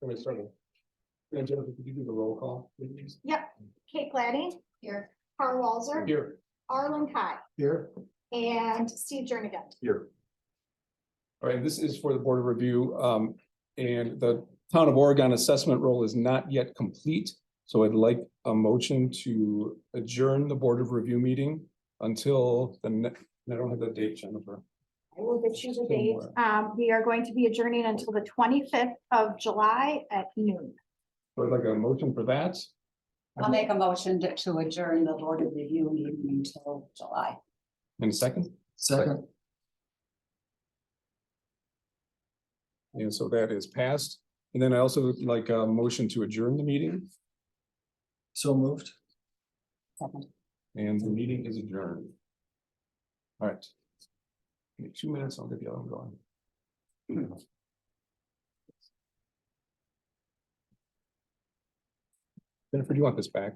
Can we start? And Jennifer, could you do the roll call, please? Yep. Kate Gladdy. Here. Carl Walzer. Here. Arlen Kai. Here. And Steve Jernigan. Here. All right, this is for the Board of Review, and the Town of Oregon assessment role is not yet complete. So I'd like a motion to adjourn the Board of Review meeting until the next, I don't have the date, Jennifer. I will get you the date. We are going to be adjourning until the 25th of July at noon. So I'd like a motion for that. I'll make a motion to adjourn the Board of Review meeting until July. In a second. Second. And so that is passed. And then I also would like a motion to adjourn the meeting, So moved. Second. and the meeting is adjourned. All right. Give me 2 minutes, I'll get the other one going. Jennifer, do you want this back?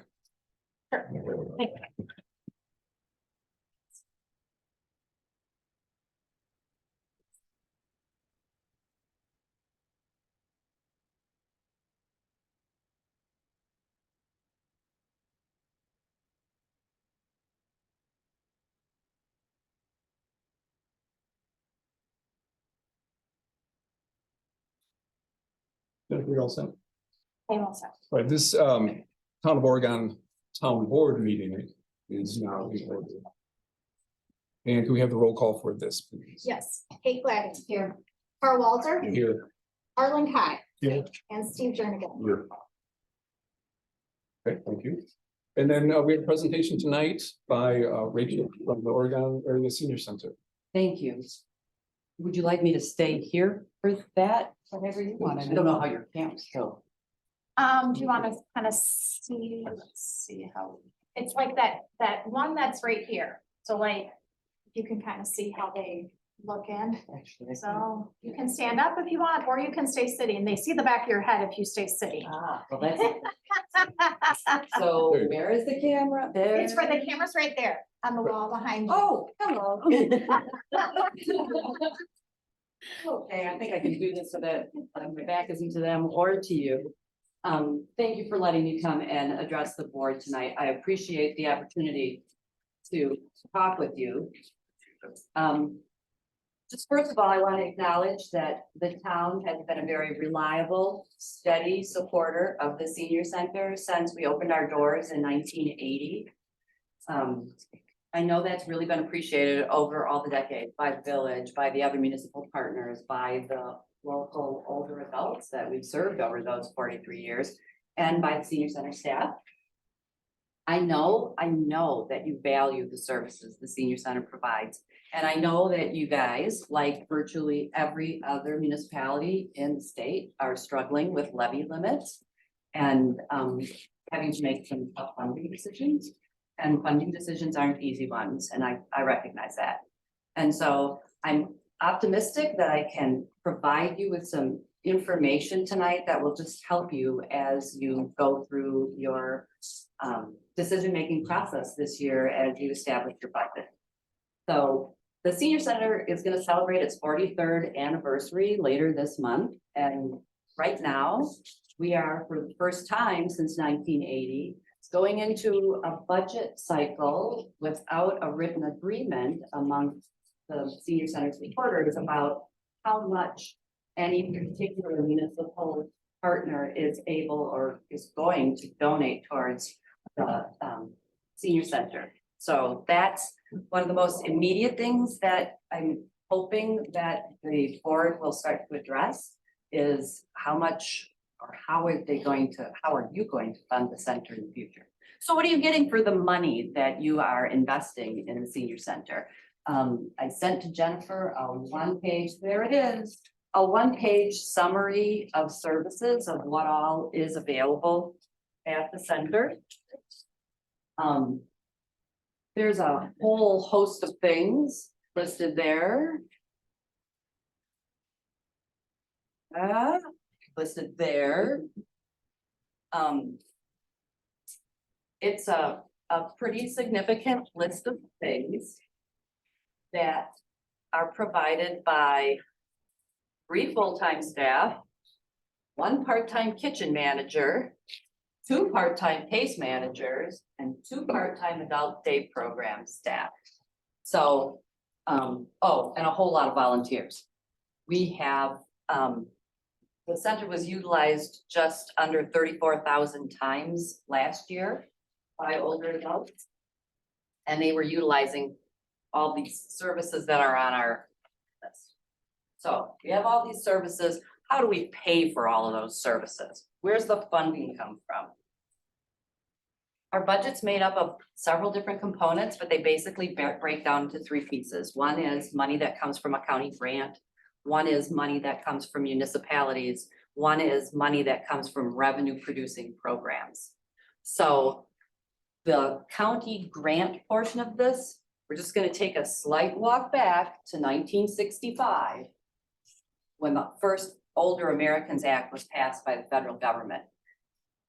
Sure. Thank you. Jennifer, you all set? I'm all set. All right, this Town of Oregon Town Board meeting is now in order. And can we have the roll call for this, please? Yes. Kate Gladdy. Here. Carl Walzer. Here. Arlen Kai. Here. And Steve Jernigan. Here. Okay, thank you. And then we have a presentation tonight by Rachel from the Oregon Area Senior Center. Thank you. Would you like me to stay here for that? Whatever you want. I don't know how your camp's go. Do you want to kind of see, let's see how, it's like that one that's right here. So like, you can kind of see how they look in. Actually, So you can stand up if you want, or you can stay sitting. They see the back of your head if you stay sitting. well, that's. So where is the camera? There. It's for the cameras right there on the wall behind you. Oh, hello. Okay, I think I can do this so that my back isn't to them or to you. Thank you for letting me come and address the board tonight. I appreciate the opportunity to talk with you. Just first of all, I want to acknowledge that the town has been a very reliable, steady supporter of the senior center since we opened our doors in 1980. I know that's really been appreciated over all the decades by the village, by the other municipal partners, by the local older adults that we've served over those 43 years, and by the senior center staff. I know that you value the services the senior center provides. And I know that you guys, like virtually every other municipality in the state, are struggling with levy limits and having to make some tough funding decisions. And funding decisions aren't easy ones, and I recognize that. And so I'm optimistic that I can provide you with some information tonight that will just help you as you go through your decision-making process this year as you establish your budget. So the senior center is going to celebrate its 43rd anniversary later this month. And right now we are, for the first time since 1980, going into a budget cycle without a written agreement among the senior center supporters about how much any particular municipal partner is able or is going to donate towards the senior center. So that's one of the most immediate things that I'm hoping that the board will start to address is how much or how are you going to fund the center in the future? So what are you getting for the money that you are investing in the senior center? I sent to Jennifer a one-page, there it is, a one-page summary of services of what all is available at the center. There's a whole host of things listed there. Listed there. It's a pretty significant list of things that are provided by 3 full-time staff, one part-time kitchen manager, 2 part-time PACE managers, and 2 part-time adult day program staff. So, oh, and a whole lot of volunteers. We have, the center was utilized just under 34,000 times last year by older adults. And they were utilizing all these services that are on our list. So we have all these services. How do we pay for all of those services? Where's the funding come from? Our budget's made up of several different components, but they basically break down into 3 pieces. One is money that comes from a county grant. One is money that comes from municipalities. One is money that comes from revenue producing programs. So the county grant portion of this, we're just gonna take a slight walk back to 1965, when the first Older Americans Act was passed by the federal government.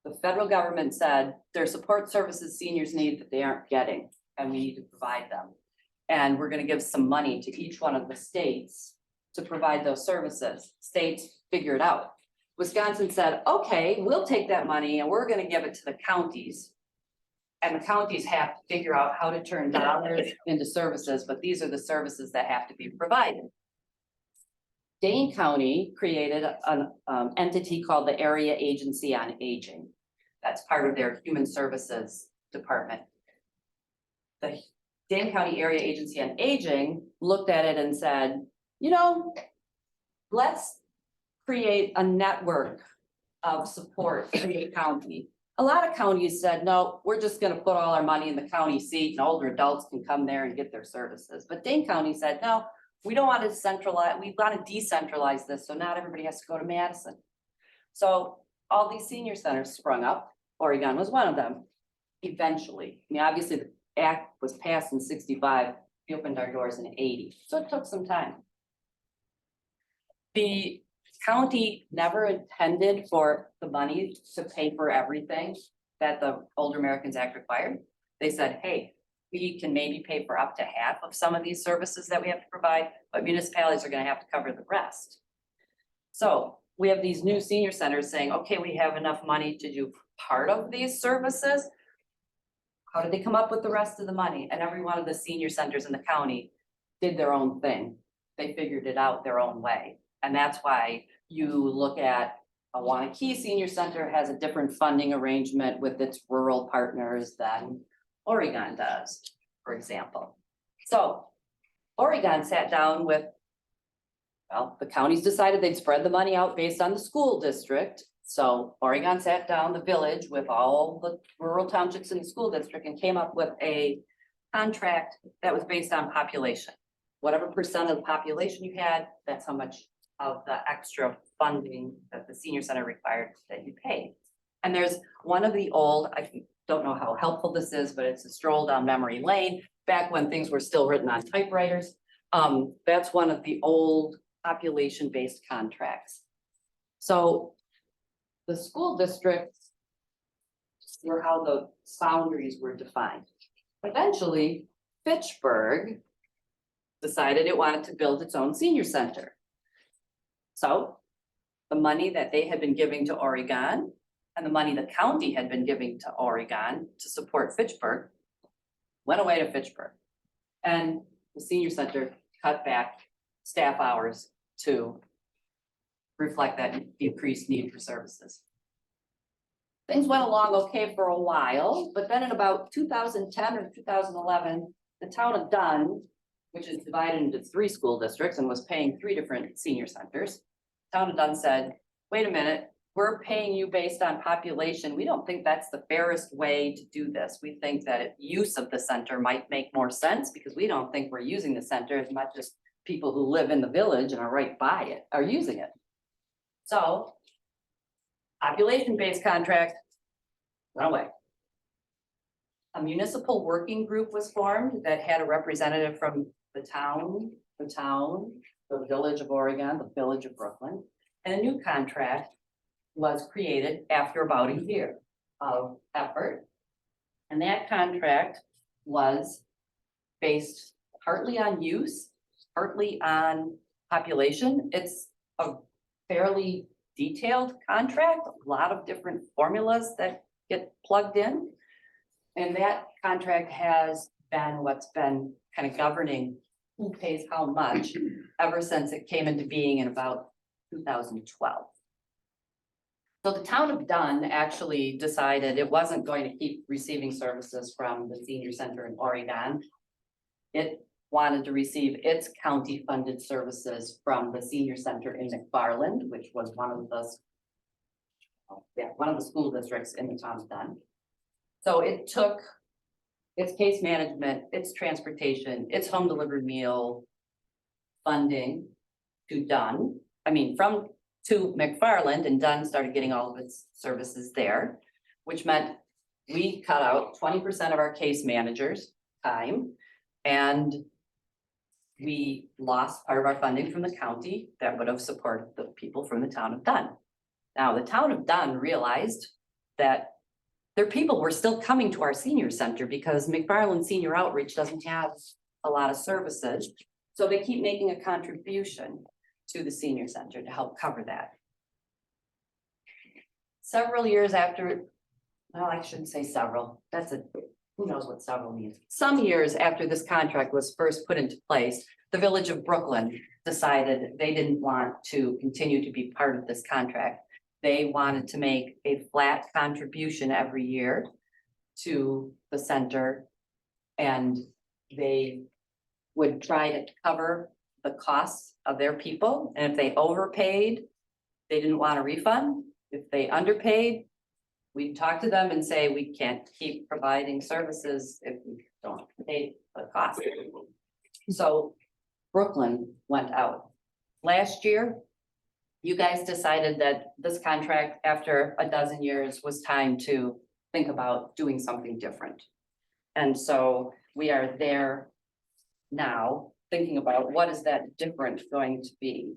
The federal government said there are support services seniors need that they aren't getting, and we need to provide them. And we're gonna give some money to each one of the states to provide those services. States figure it out. Wisconsin said, okay, we'll take that money and we're gonna give it to the counties. And the counties have to figure out how to turn dollars into services, but these are the services that have to be provided. Dane County created an entity called the Area Agency on Aging. That's part of their Human Services Department. The Dane County Area Agency on Aging looked at it and said, you know, let's create a network of support in the county. A lot of counties said, no, we're just gonna put all our money in the county seat and older adults can come there and get their services. But Dane County said, no, we don't want to centralize, we want to decentralize this, so not everybody has to go to Madison. So all these senior centers sprung up. Oregon was one of them. Eventually, I mean, obviously the act was passed in 65, we opened our doors in 80, so it took some time. The county never intended for the money to pay for everything that the Older Americans Act required. They said, hey, we can maybe pay for up to half of some of these services that we have to provide, but municipalities are gonna have to cover the rest. So we have these new senior centers saying, okay, we have enough money to do part of these services. How did they come up with the rest of the money? And every one of the senior centers in the county did their own thing. They figured it out their own way. And that's why you look at Awanakee Senior Center has a different funding arrangement with its rural partners than Oregon does, for example. So Oregon sat down with, well, the counties decided they'd spread the money out based on the school district. So Oregon sat down the village with all the rural townships in the school district and came up with a contract that was based on population. Whatever percent of the population you had, that's how much of the extra funding that the senior center required that you paid. And there's one of the old, I don't know how helpful this is, but it's a stroll down memory lane, back when things were still written on typewriters. That's one of the old population-based contracts. So the school districts were how the boundaries were defined. Eventually, Fitchburg decided it wanted to build its own senior center. So the money that they had been giving to Oregon and the money the county had been giving to Oregon to support Fitchburg went away to Fitchburg. And the senior center cut back staff hours to reflect that increased need for services. Things went along okay for a while, but then in about 2010 or 2011, the town of Dunn, which is divided into 3 school districts and was paying 3 different senior centers, town of Dunn said, wait a minute, we're paying you based on population. We don't think that's the fairest way to do this. We think that use of the center might make more sense because we don't think we're using the center as much as people who live in the village and are right by it are using it. So population-based contract went away. A municipal working group was formed that had a representative from the town, the village of Oregon, the village of Brooklyn, and a new contract was created after about a year of effort. And that contract was based partly on use, partly on population. It's a fairly detailed contract, a lot of different formulas that get plugged in. And that contract has been what's been kind of governing who pays how much ever since it came into being in about 2012. So the town of Dunn actually decided it wasn't going to keep receiving services from the senior center in Oregon. It wanted to receive its county funded services from the senior center in McFarland, which was one of the school districts in the town of Dunn. So it took its case management, its transportation, its home delivered meal funding to Dunn. To McFarland, and Dunn started getting all of its services there, which meant we cut out 20% of our case managers' time, and we lost part of our funding from the county that would have supported the people from the town of Dunn. Now, the town of Dunn realized that their people were still coming to our senior center because McFarland Senior Outreach doesn't have a lot of services. So they keep making a contribution to the senior center to help cover that. Several years after, well, I shouldn't say several, who knows what several means. Some years after this contract was first put into place, the village of Brooklyn decided they didn't want to continue to be part of this contract. They wanted to make a flat contribution every year to the center, and they would try to cover the costs of their people. And if they overpaid, they didn't want a refund. If they underpaid, we'd talk to them and say, we can't keep providing services if we don't pay the cost. So Brooklyn went out. Last year, you guys decided that this contract, after a dozen years, was time to think about doing something different. And so we are there now, thinking about what is that different going to be.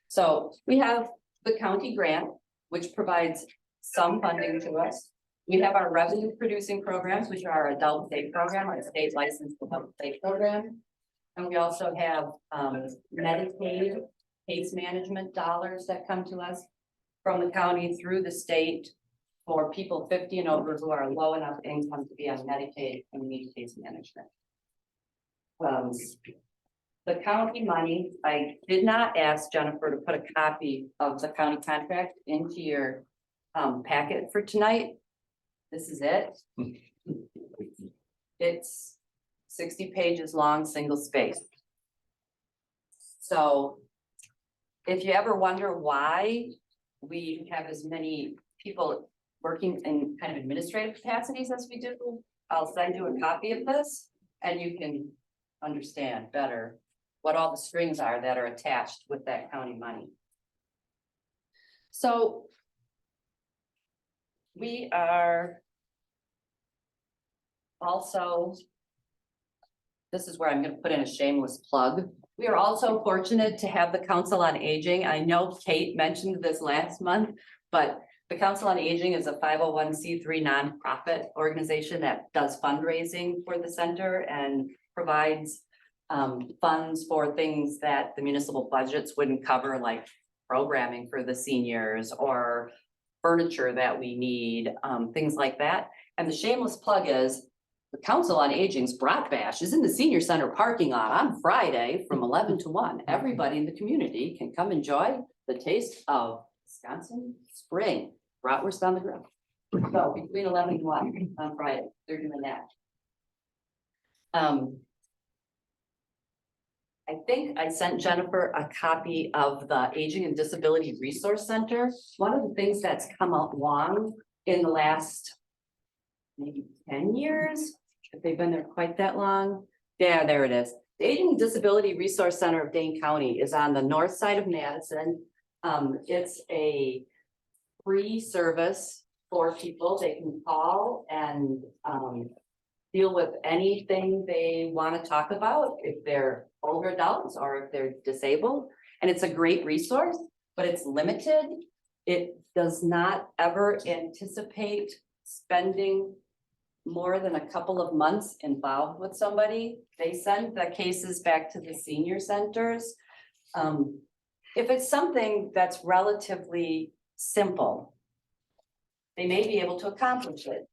So we have the county grant, which provides some funding to us. We have our revenue producing programs, which are our adult day program, our state licensed adult day program. And we also have Medicaid case management dollars that come to us from the county through the state for people 50 and over who are low enough income to be on Medicaid and need case management. The county money, I did not ask Jennifer to put a copy of the county contract into your packet for tonight. This is it. It's 60 pages long, single space. So if you ever wonder why we have as many people working in kind of administrative capacities as we do, I'll send you a copy of this and you can understand better what all the strings are that are attached with that county money. So we are also, this is where I'm going to put in a shameless plug. We are also fortunate to have the Council on Aging. I know Kate mentioned this last month, but the Council on Aging is a 501c3 nonprofit organization that does fundraising for the center and provides funds for things that the municipal budgets wouldn't cover, like programming for the seniors or furniture that we need, things like that. And the shameless plug is the Council on Aging's Brat Bash is in the senior center parking lot on Friday from 11 to 1. Everybody in the community can come enjoy the taste of Wisconsin spring, bratwurst on the grill. So between 11 to 1 on Friday, they're doing that. I think I sent Jennifer a copy of the Aging and Disability Resource Center. One of the things that's come along in the last maybe 10 years, if they've been there quite that long. Yeah, there it is. The Aging and Disability Resource Center of Dane County is on the north side of Madison. It's a free service for people. They can call and deal with anything they want to talk about if they're older adults or if they're disabled. And it's a great resource, but it's limited. It does not ever anticipate spending more than a couple of months involved with somebody. They send the cases back to the senior centers. If it's something that's relatively simple, they may be able to accomplish it.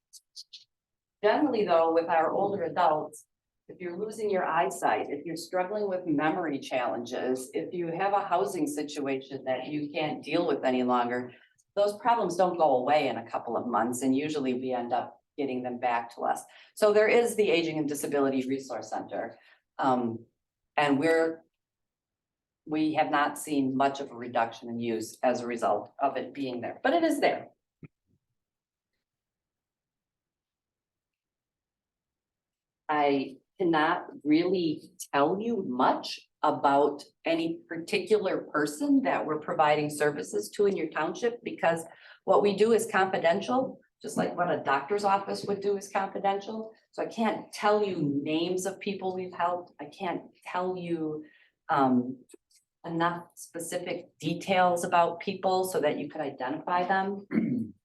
Generally, though, with our older adults, if you're losing your eyesight, if you're struggling with memory challenges, if you have a housing situation that you can't deal with any longer, those problems don't go away in a couple of months, and usually we end up getting them back to us. So there is the Aging and Disability Resource Center. And we have not seen much of a reduction in use as a result of it being there, but it is there. I cannot really tell you much about any particular person that we're providing services to in your township, because what we do is confidential, just like what a doctor's office would do is confidential. So I can't tell you names of people we've helped. I can't tell you enough specific details about people so that you could identify them.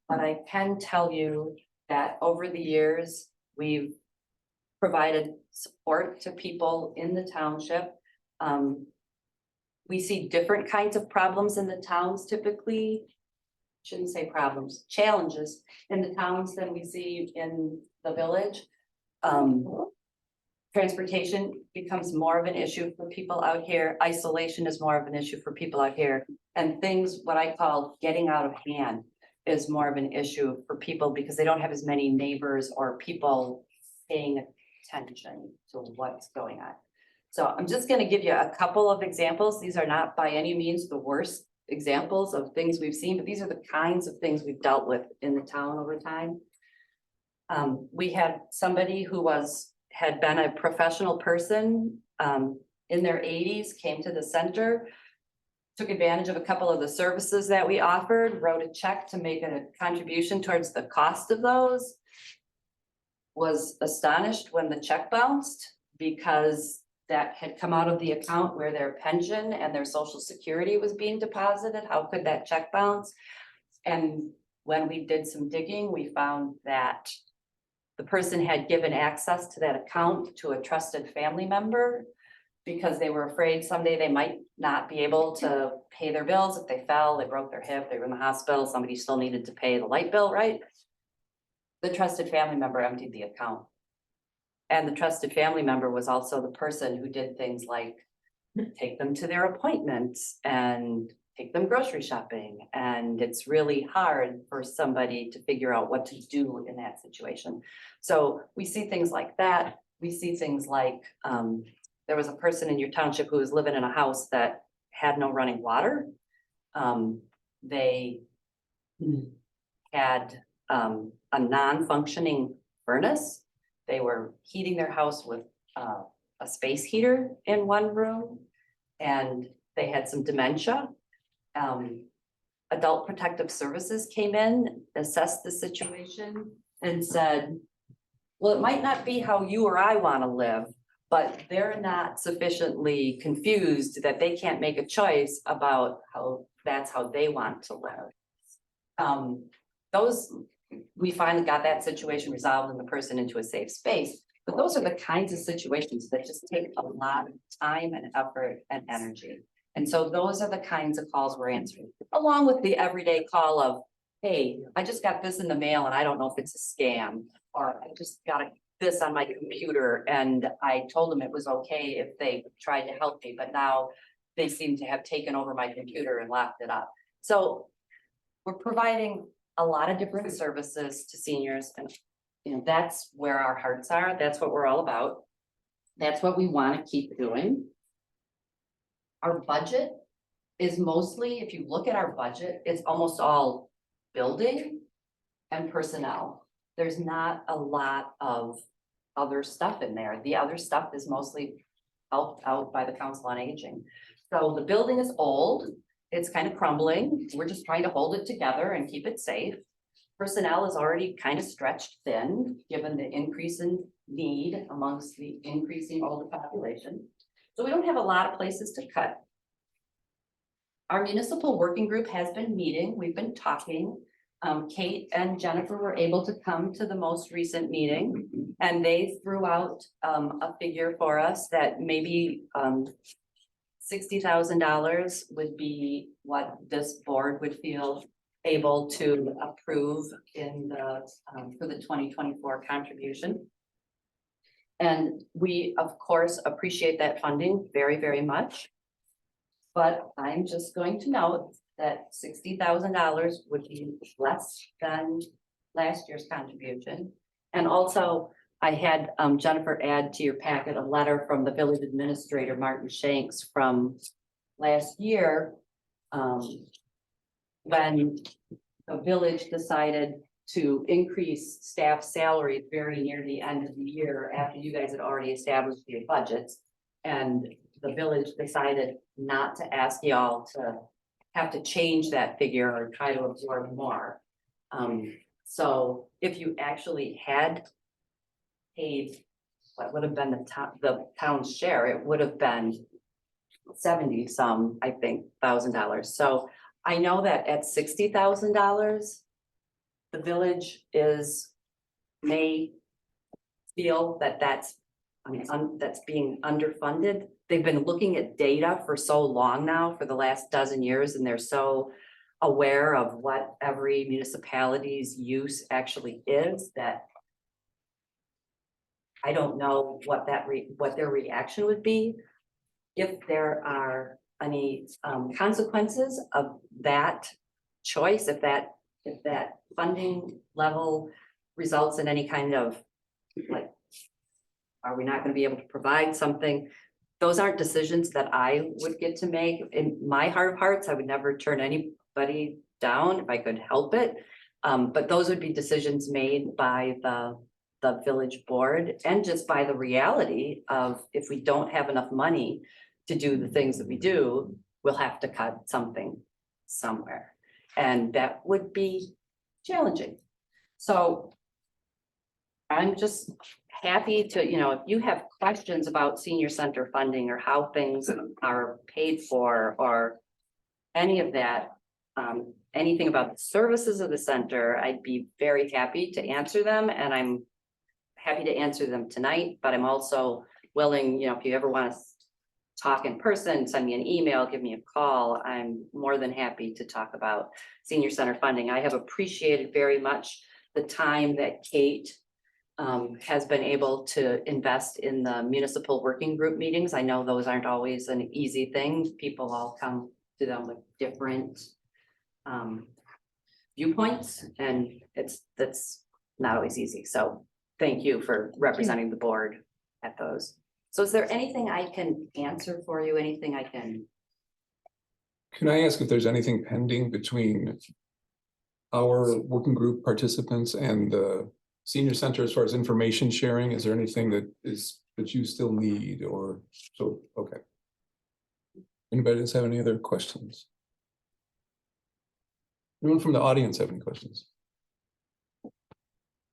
But I can tell you that over the years, we've provided support to people in the township. We see different kinds of problems in the towns typically. Shouldn't say problems, challenges in the towns than we see in the village. Transportation becomes more of an issue for people out here. Isolation is more of an issue for people out here. And things, what I call getting out of hand, is more of an issue for people because they don't have as many neighbors or people paying attention to what's going on. So I'm just going to give you a couple of examples. These are not by any means the worst examples of things we've seen, but these are the kinds of things we've dealt with in the town over time. We had somebody who had been a professional person in their 80s, came to the center, took advantage of a couple of the services that we offered, wrote a check to make a contribution towards the cost of those, was astonished when the check bounced because that had come out of the account where their pension and their social security was being deposited. How could that check bounce? And when we did some digging, we found that the person had given access to that account to a trusted family member because they were afraid someday they might not be able to pay their bills. If they fell, they broke their hip, they were in the hospital, somebody still needed to pay the light bill, right? The trusted family member emptied the account. And the trusted family member was also the person who did things like take them to their appointments and take them grocery shopping. And it's really hard for somebody to figure out what to do in that situation. So we see things like that. We see things like there was a person in your township who was living in a house that had no running water. They had a non-functioning furnace. They were heating their house with a space heater in one room, and they had some dementia. Adult Protective Services came in, assessed the situation, and said, well, it might not be how you or I want to live, but they're not sufficiently confused that they can't make a choice about how that's how they want to live. We finally got that situation resolved and the person into a safe space. But those are the kinds of situations that just take a lot of time and effort and energy. And so those are the kinds of calls we're answering, along with the everyday call of, hey, I just got this in the mail and I don't know if it's a scam, or I just got this on my computer and I told them it was okay if they tried to help me, but now they seem to have taken over my computer and locked it up. So we're providing a lot of different services to seniors, and that's where our hearts are. That's what we're all about. That's what we want to keep doing. Our budget is mostly, if you look at our budget, it's almost all building and personnel. There's not a lot of other stuff in there. The other stuff is mostly helped out by the Council on Aging. So the building is old. It's kind of crumbling. We're just trying to hold it together and keep it safe. Personnel is already kind of stretched thin, given the increase in need amongst the increasing older population. So we don't have a lot of places to cut. Our municipal working group has been meeting. We've been talking. Kate and Jennifer were able to come to the most recent meeting, and they threw out a figure for us that maybe $60,000 would be what this board would feel able to approve in the, for the 2024 contribution. And we, of course, appreciate that funding very, very much. But I'm just going to note that $60,000 would be less than last year's contribution. And also, I had Jennifer add to your packet a letter from the village administrator, Martin Shanks, from last year. When the village decided to increase staff salaries very near the end of the year after you guys had already established your budgets. And the village decided not to ask y'all to have to change that figure or try to absorb more. So if you actually had paid what would have been the town's share, it would have been 70 some, I think, $1,000. So I know that at $60,000, the village may feel that that's being underfunded. They've been looking at data for so long now, for the last dozen years, and they're so aware of what every municipality's use actually is that I don't know what their reaction would be if there are any consequences of that choice, if that funding level results in any kind of like, are we not going to be able to provide something? Those aren't decisions that I would get to make. In my heart of hearts, I would never turn anybody down if I could help it. But those would be decisions made by the village board and just by the reality of if we don't have enough money to do the things that we do, we'll have to cut something somewhere. And that would be challenging. So I'm just happy to, if you have questions about senior center funding or how things are paid for or any of that, anything about the services of the center, I'd be very happy to answer them. And I'm happy to answer them tonight, but I'm also willing, if you ever want to talk in person, send me an email, give me a call. I'm more than happy to talk about senior center funding. I have appreciated very much the time that Kate has been able to invest in the municipal working group meetings. I know those aren't always an easy thing. People all come to them with different viewpoints, and that's not always easy. So thank you for representing the board at those. So is there anything I can answer for you? Anything I can? Can I ask if there's anything pending between our working group participants and the senior center as far as information sharing? Is there anything that you still need or so? Okay. Anybody else have any other questions? Anyone from the audience have any questions?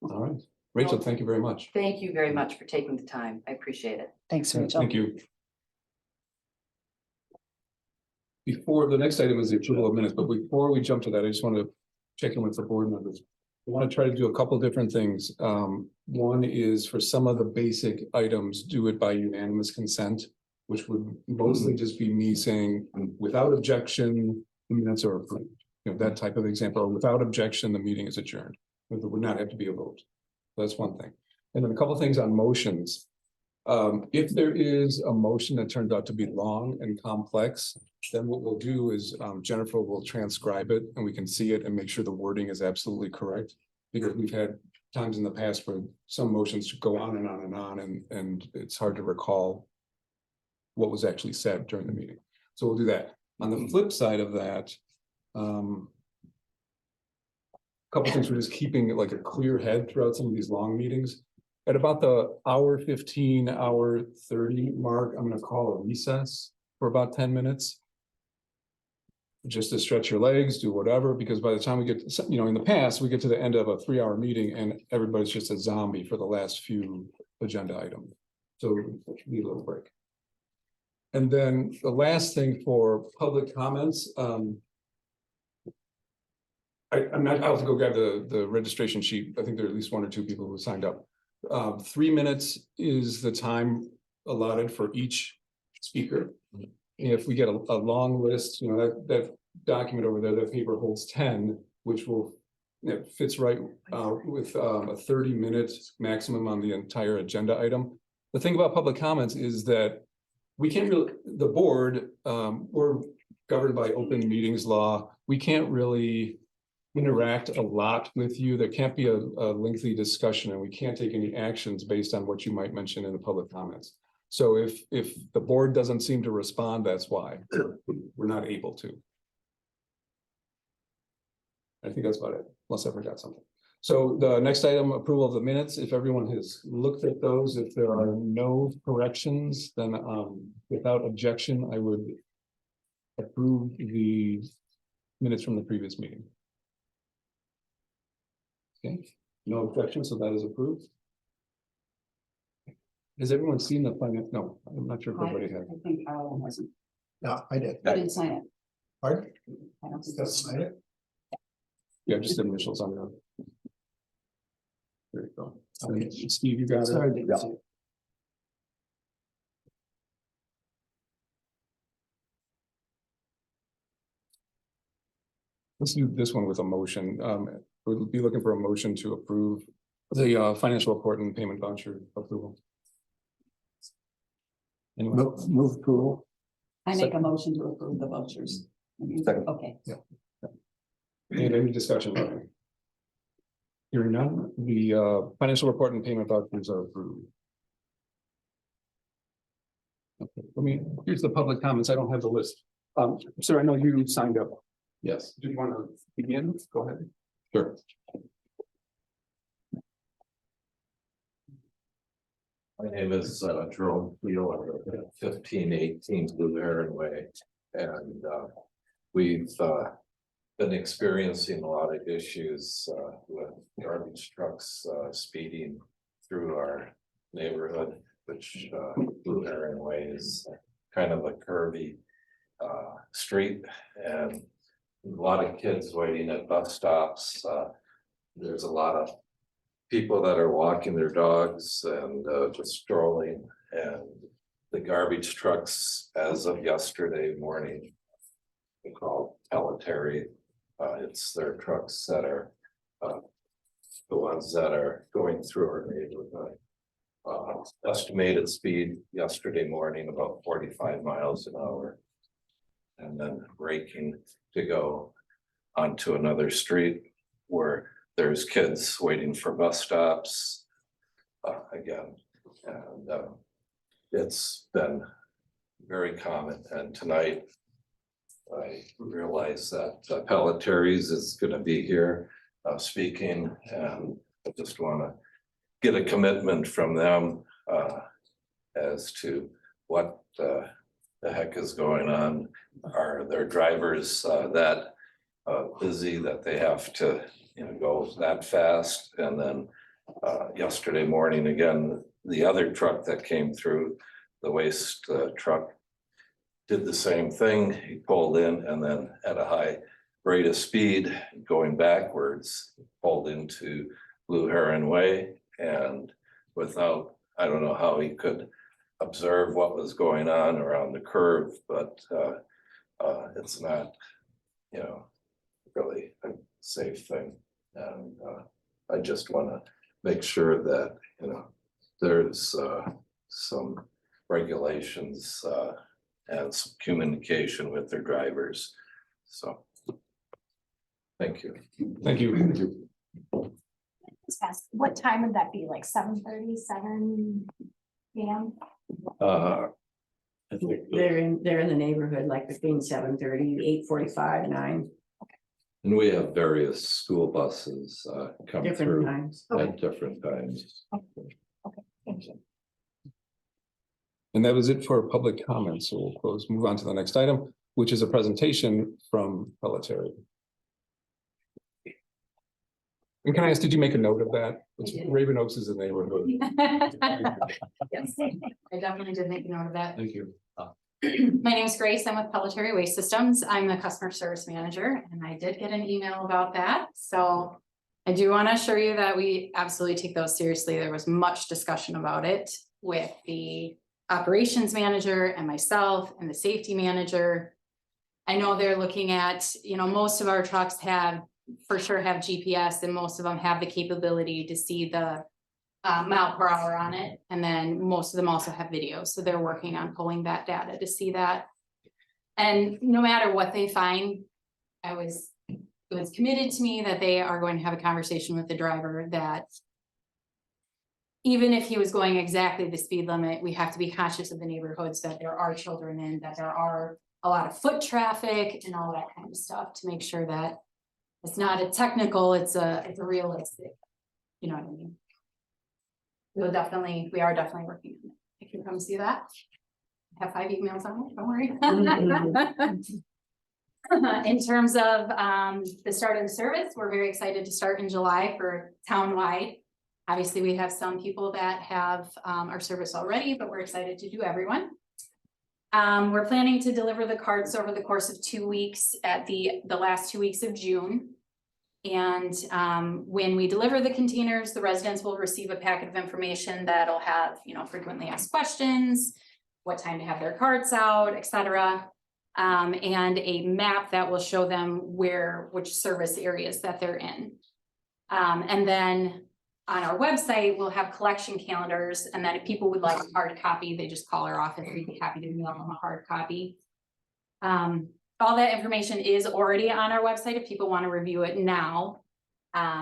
All right. Rachel, thank you very much. Thank you very much for taking the time. I appreciate it. Thanks, Rachel. Thank you. Before the next item is the approval of minutes, but before we jump to that, I just want to check in with the board members. I want to try to do a couple different things. One is for some of the basic items, do it by unanimous consent, which would mostly just be me saying without objection, the minutes are approved. That type of example, or without objection, the meeting is adjourned. There would not have to be a vote. That's one thing. And then a couple things on motions. If there is a motion that turns out to be long and complex, then what we'll do is Jennifer will transcribe it and we can see it and make sure the wording is absolutely correct. Because we've had times in the past where some motions go on and on and on, and it's hard to recall what was actually said during the meeting. So we'll do that. On the flip side of that, couple things we're just keeping like a clear head throughout some of these long meetings. At about the hour 15, hour 30 mark, I'm going to call a recess for about 10 minutes. Just to stretch your legs, do whatever, because by the time we get to, in the past, we get to the end of a 3-hour meeting and everybody's just a zombie for the last few agenda items. So we need a little break. And then the last thing for public comments, I'll have to go grab the registration sheet. I think there are at least 1 or 2 people who signed up. 3 minutes is the time allotted for each speaker. if we get a long list, you know, that document over there, that paper holds 10, which will, it fits right with a 30-minute maximum on the entire agenda item. The thing about public comments is that we can't really, the board, we're governed by open meetings law. We can't really interact a lot with you. There can't be a lengthy discussion, and we can't take any actions based on what you might mention in the public comments. So if the board doesn't seem to respond, that's why we're not able to. I think that's about it, unless I forgot something. So the next item, approval of the minutes. If everyone has looked at those, if there are no corrections, then without objection, I would approve the minutes from the previous meeting. Okay, no objection, so that is approved. Has everyone seen the finance? No, I'm not sure if everybody has. I think Carl hasn't. No, I did. I didn't sign it. Pardon? I don't think That's so. it. Yeah, just initials on there. There you go. Okay. Steve, you got it? Sorry, didn't see it. Let's do this one with a motion. We'll be looking for a motion to approve the financial report and payment voucher approval. Anyone? Move approval. I make a motion to approve the vouchers. Second. Okay. Any discussion? about it? Hearing none, the financial report and payment vouchers are approved. Okay, here's the public comments. I don't have the list. Sir, I know you signed up. Yes. Do you want to begin? Go ahead. Sure. My name is Jerome Cleo, 1518 Blue Heron Way, and we've been experiencing a lot of issues with garbage trucks speeding through our neighborhood, which Blue Heron Way is kind of a curvy street, and a lot of kids waiting at bus stops. There's a lot of people that are walking their dogs and just strolling, and the garbage trucks, as of yesterday morning, we call Pelletary. It's their trucks that are the ones that are going through our neighborhood. Estimated speed yesterday morning about 45 miles an hour, and then braking to go onto another street where there's kids waiting for bus stops again, and it's been very common. And tonight I realize that Pelletaries is going to be here speaking, and I just want to get a commitment from them as to what the heck is going on. Are their drivers that busy that they have to, you know, go that fast? And then yesterday morning, again, the other truck that came through, the waste truck, did the same thing. He pulled in, and then at a high rate of speed going backwards, pulled into Blue Heron Way, and without, I don't know how he could observe what was going on around the curve, but it's not, you know, really a safe thing. And I just want to make sure that, you know, there's some regulations and some communication with their drivers. So thank you. Thank you. What time would that be? Like 7:30, 7 p.m.? I think They're in the neighborhood, like between 7:30, 8:45, 9, and we have various school buses come different through times. at different times. Thank you. And that was it for public comments. So we'll close, move on to the next item, which is a presentation from Pelletary. And can I ask, did you make a note of that? I did. Raven Oaks is a neighborhood. Yes, I definitely did make a note of that. Thank you. My name is Grace. I'm with Pelletary Waste Systems. I'm the customer service manager, and I did get an email about that. So I do want to assure you that we absolutely take those seriously. There was much discussion about it with the operations manager and myself and the safety manager. I know they're looking at, most of our trucks for sure have GPS, and most of them have the capability to see the mile per hour on it. And then most of them also have video. So they're working on pulling that data to see that. And no matter what they find, it was committed to me that they are going to have a conversation with the driver that even if he was going exactly the speed limit, we have to be conscious of the neighborhoods that there are children in, that there are a lot of foot traffic and all that kind of stuff to make sure that it's not a technical, it's a realistic, you know what I mean? We are definitely working on it. I can come see that. I have 5 emails on it, don't worry. In terms of the start of the service, we're very excited to start in July for townwide. Obviously, we have some people that have our service already, but we're excited to do everyone. We're planning to deliver the carts over the course of 2 weeks at the last 2 weeks of June. And when we deliver the containers, the residents will receive a packet of information that'll have, frequently asked questions, what time to have their carts out, etc. And a map that will show them which service areas that they're in. And then on our website, we'll have collection calendars, and then if people would like a hard copy, they just call our office. We'd be happy to mail them a hard copy. All that information is already on our website if people want to review it now.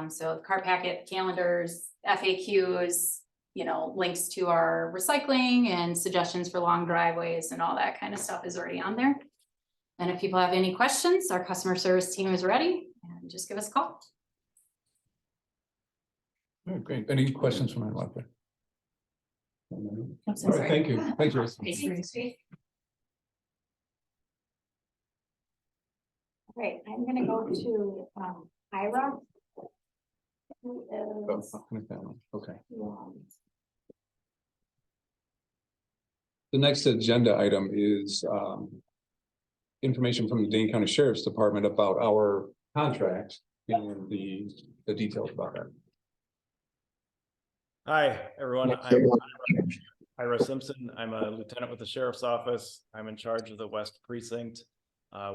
So the car packet, calendars, FAQs, links to our recycling and suggestions for long driveways and all that kind of stuff is already on there. And if people have any questions, our customer service team is ready, and just give us a call. Oh, great. Any questions from my there? I'm so All right, sorry. thank you. Thank you. Great, I'm gonna go to Ira. Who Oh, is, I'll connect that one. Okay. um, The next agenda item is information from the Dane County Sheriff's Department about our contract and the details about that. Hi, everyone. I'm Ira Simpson. I'm a lieutenant with the Sheriff's Office. I'm in charge of the West Precinct,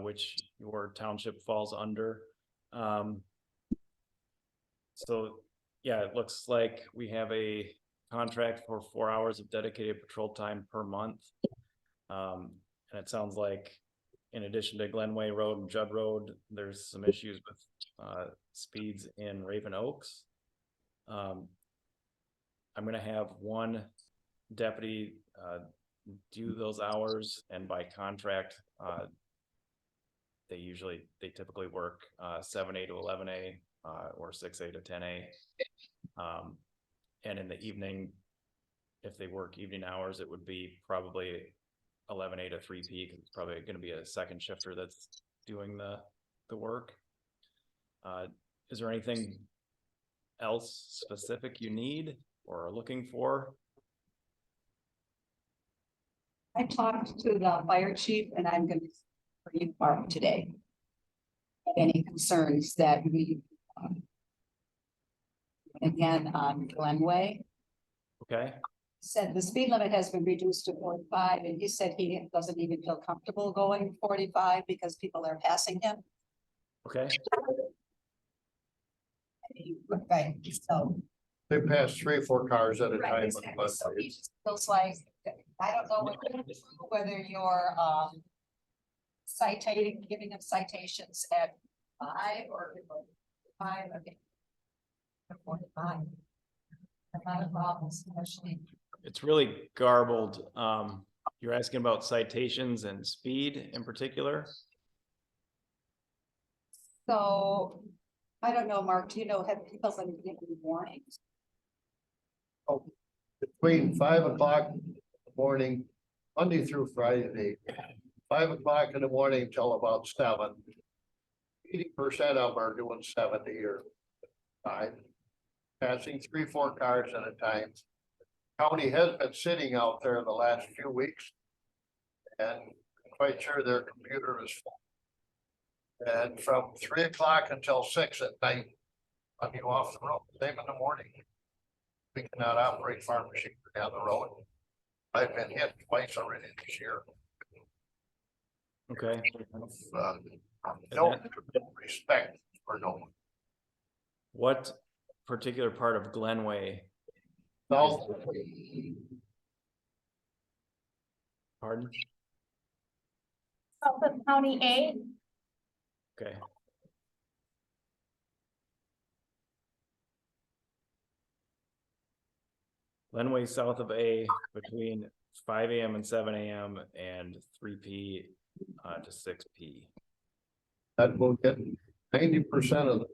which your township falls under. So, yeah, it looks like we have a contract for 4 hours of dedicated patrol time per month. And it sounds like in addition to Glenway Road and Judd Road, there's some issues with speeds in Raven Oaks. I'm going to have one deputy do those hours, and by contract, they typically work 7A to 11A or 6A to 10A. And in the evening, if they work evening hours, it would be probably 11A to 3P, because it's probably going to be a second shifter that's doing the work. Is there anything else specific you need or are looking for? I talked to the fire chief, and I'm going to bring you Mark today. Any concerns that we again on Glenway Okay. said the speed limit has been reduced to 45, and he said he doesn't even feel comfortable going 45 because people are passing him. Okay. Right, so. They pass 3 or 4 cars at a Right, time. exactly. So he just feels like, I don't know whether you're giving them citations at 5 or 5, okay. 45. Not a problem, especially. It's really garbled. You're asking about citations and speed in particular? So, I don't know, Mark, do you know, have people been getting warnings? Between 5 o'clock in the morning, Monday through Friday, 5 o'clock in the morning till about 7. 80% of them are doing 70 or 5, passing 3 or 4 cars at a time. County has been sitting out there the last few weeks, and I'm quite sure their computer is full. And from 3 o'clock until 6 at night, I'll be off the road, same in the morning. We cannot operate farm machinery down the road. I've been hit twice already this year. Okay, Uh, No respect for no one. what particular part of Glenway, South, pardon? South of County A, Okay. Glenway south of A between 5 AM and 7 AM and 3 p. To 6 p. that will get 90% of the.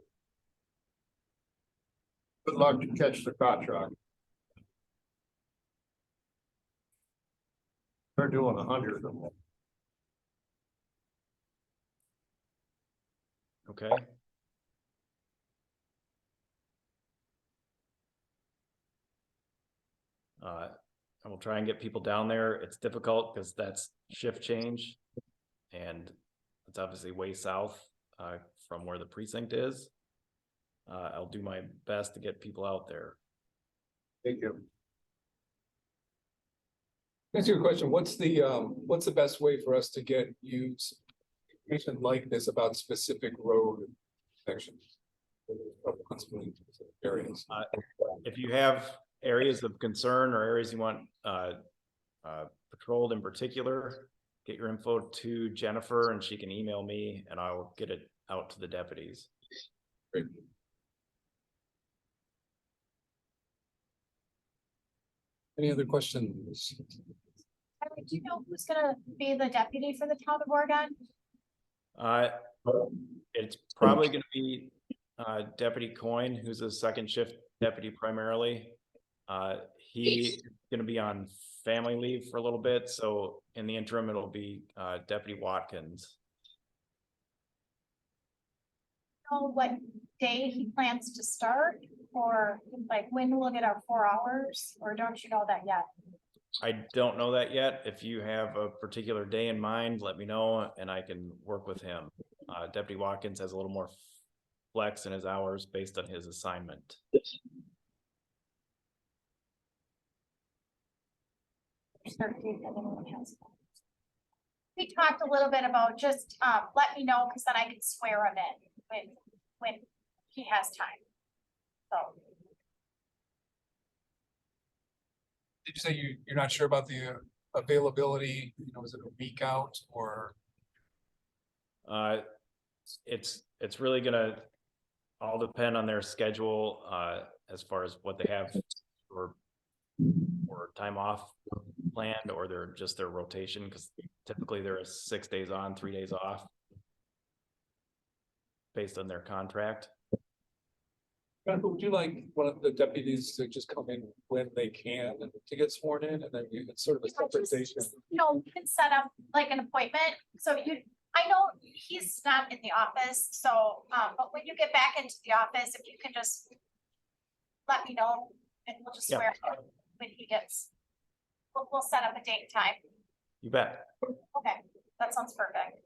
Good luck to catch the hot truck. They're doing 100 of them. Okay. I will try and get people down there. It's difficult because that's shift change. And it's obviously way south from where the precinct is. I'll do my best to get people out there. Thank you. Answer your question, what's the best way for us to get you information like this about specific road sections? Areas. If you have areas of concern or areas you want patrolled in particular, get your info to Jennifer and she can email me and I'll get it out to the deputies. Great. Any other questions? do you know who's gonna be the deputy for the town of Oregon? It's probably gonna be Deputy Coyne, who's a second shift deputy primarily. He's gonna be on family leave for a little bit, so in the interim, it'll be Deputy Watkins. Know what day he plans to start, or like when we'll get our 4 hours, or don't you know that yet? I don't know that yet. If you have a particular day in mind, let me know and I can work with him. Deputy Watkins has a little more flex in his hours based on his assignment. We talked a little bit about just, let me know, because then I can swear him in when he has time. So, Did you say you're not sure about the availability, is it a week out or? It's really gonna all depend on their schedule, as far as what they have or time off planned, or their rotation, because typically there is 6 days on, 3 days off. Based on their contract. Jennifer, would you like one of the deputies to just come in when they can to get sworn in, and then it's sort of a separate station? we can set up like an appointment, so I know he's not in the office, so, but when you get back into the office, if you can just let me know, and we'll just Yeah. swear him when he gets, we'll set up a date and time. You bet. Okay, that sounds perfect.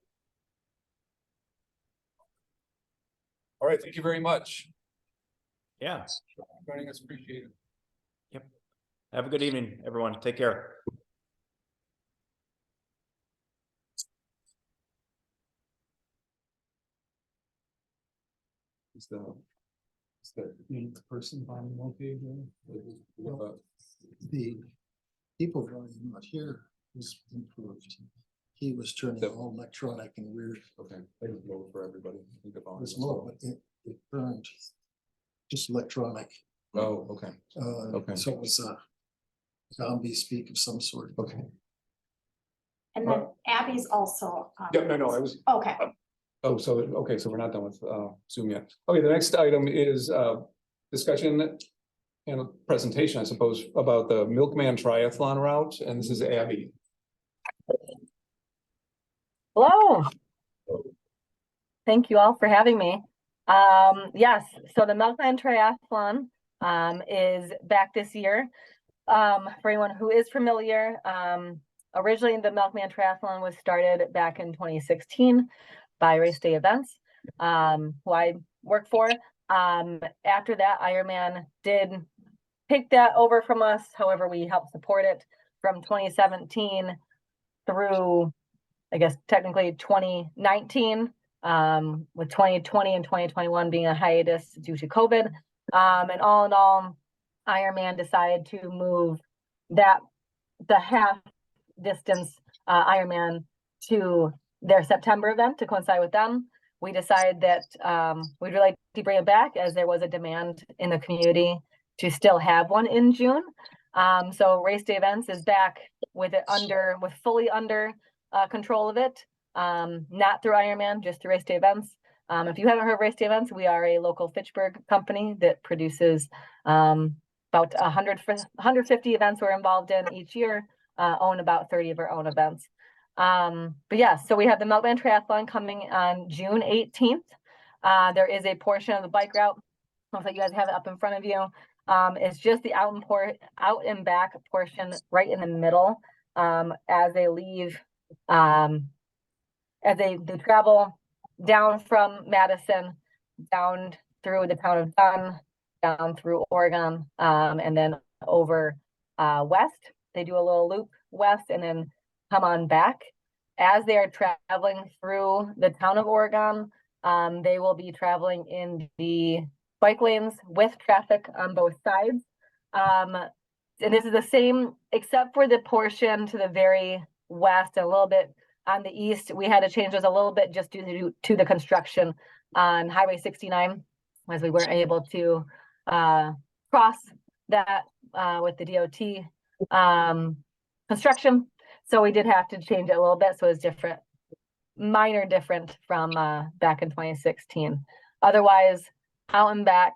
All right, thank you very much. Yeah. Joining us, appreciate it. Have a good evening, everyone. Take care. Is the 8th person on one page? The people drawing not here was improved. He was turning all electronic and weird. Okay, I just low for everybody. It was low, but it burned just electronic. Oh, okay, Okay. So it was a zombie speak of some sort. okay. And then Abby's also. Yeah, no, I was, Okay, oh, so, okay, so we're not done with Zoom yet. Okay, the next item is discussion and a presentation, I suppose, about the Milkman Triathlon route, and this is Abby. Hello. Thank you all for having me. Yes, so the Milkman Triathlon is back this year. For anyone who is familiar, originally the Milkman Triathlon was started back in 2016 by Race Day Events, who I work for. After that, Ironman did take that over from us. However, we helped support it from 2017 through, I guess technically 2019, with 2020 and 2021 being a hiatus due to COVID. And all in all, Ironman decided to move the half distance Ironman to their September event to coincide with them. We decided that we'd really like to bring it back, as there was a demand in the community to still have one in June. So Race Day Events is back with fully under control of it, not through Ironman, just through Race Day Events. If you haven't heard of Race Day Events, we are a local Fitchburg company that produces about 150 events we're involved in each year, own about 30 of our own events. But yeah, so we have the Milkman Triathlon coming on June 18th. There is a portion of the bike route, hopefully you guys have it up in front of you. It's just the out and back portion right in the middle, as they leave, as they travel down from Madison, down through the town of Dunn, down through Oregon, and then over west. They do a little loop west and then come on back. As they are traveling through the town of Oregon, they will be traveling in the bike lanes with traffic on both sides. And this is the same, except for the portion to the very west, a little bit on the east. We had to change those a little bit just due to the construction on Highway 69, as we weren't able to cross that with the DOT construction. So we did have to change it a little bit. So it's different, minor different from back in 2016. Otherwise, out and back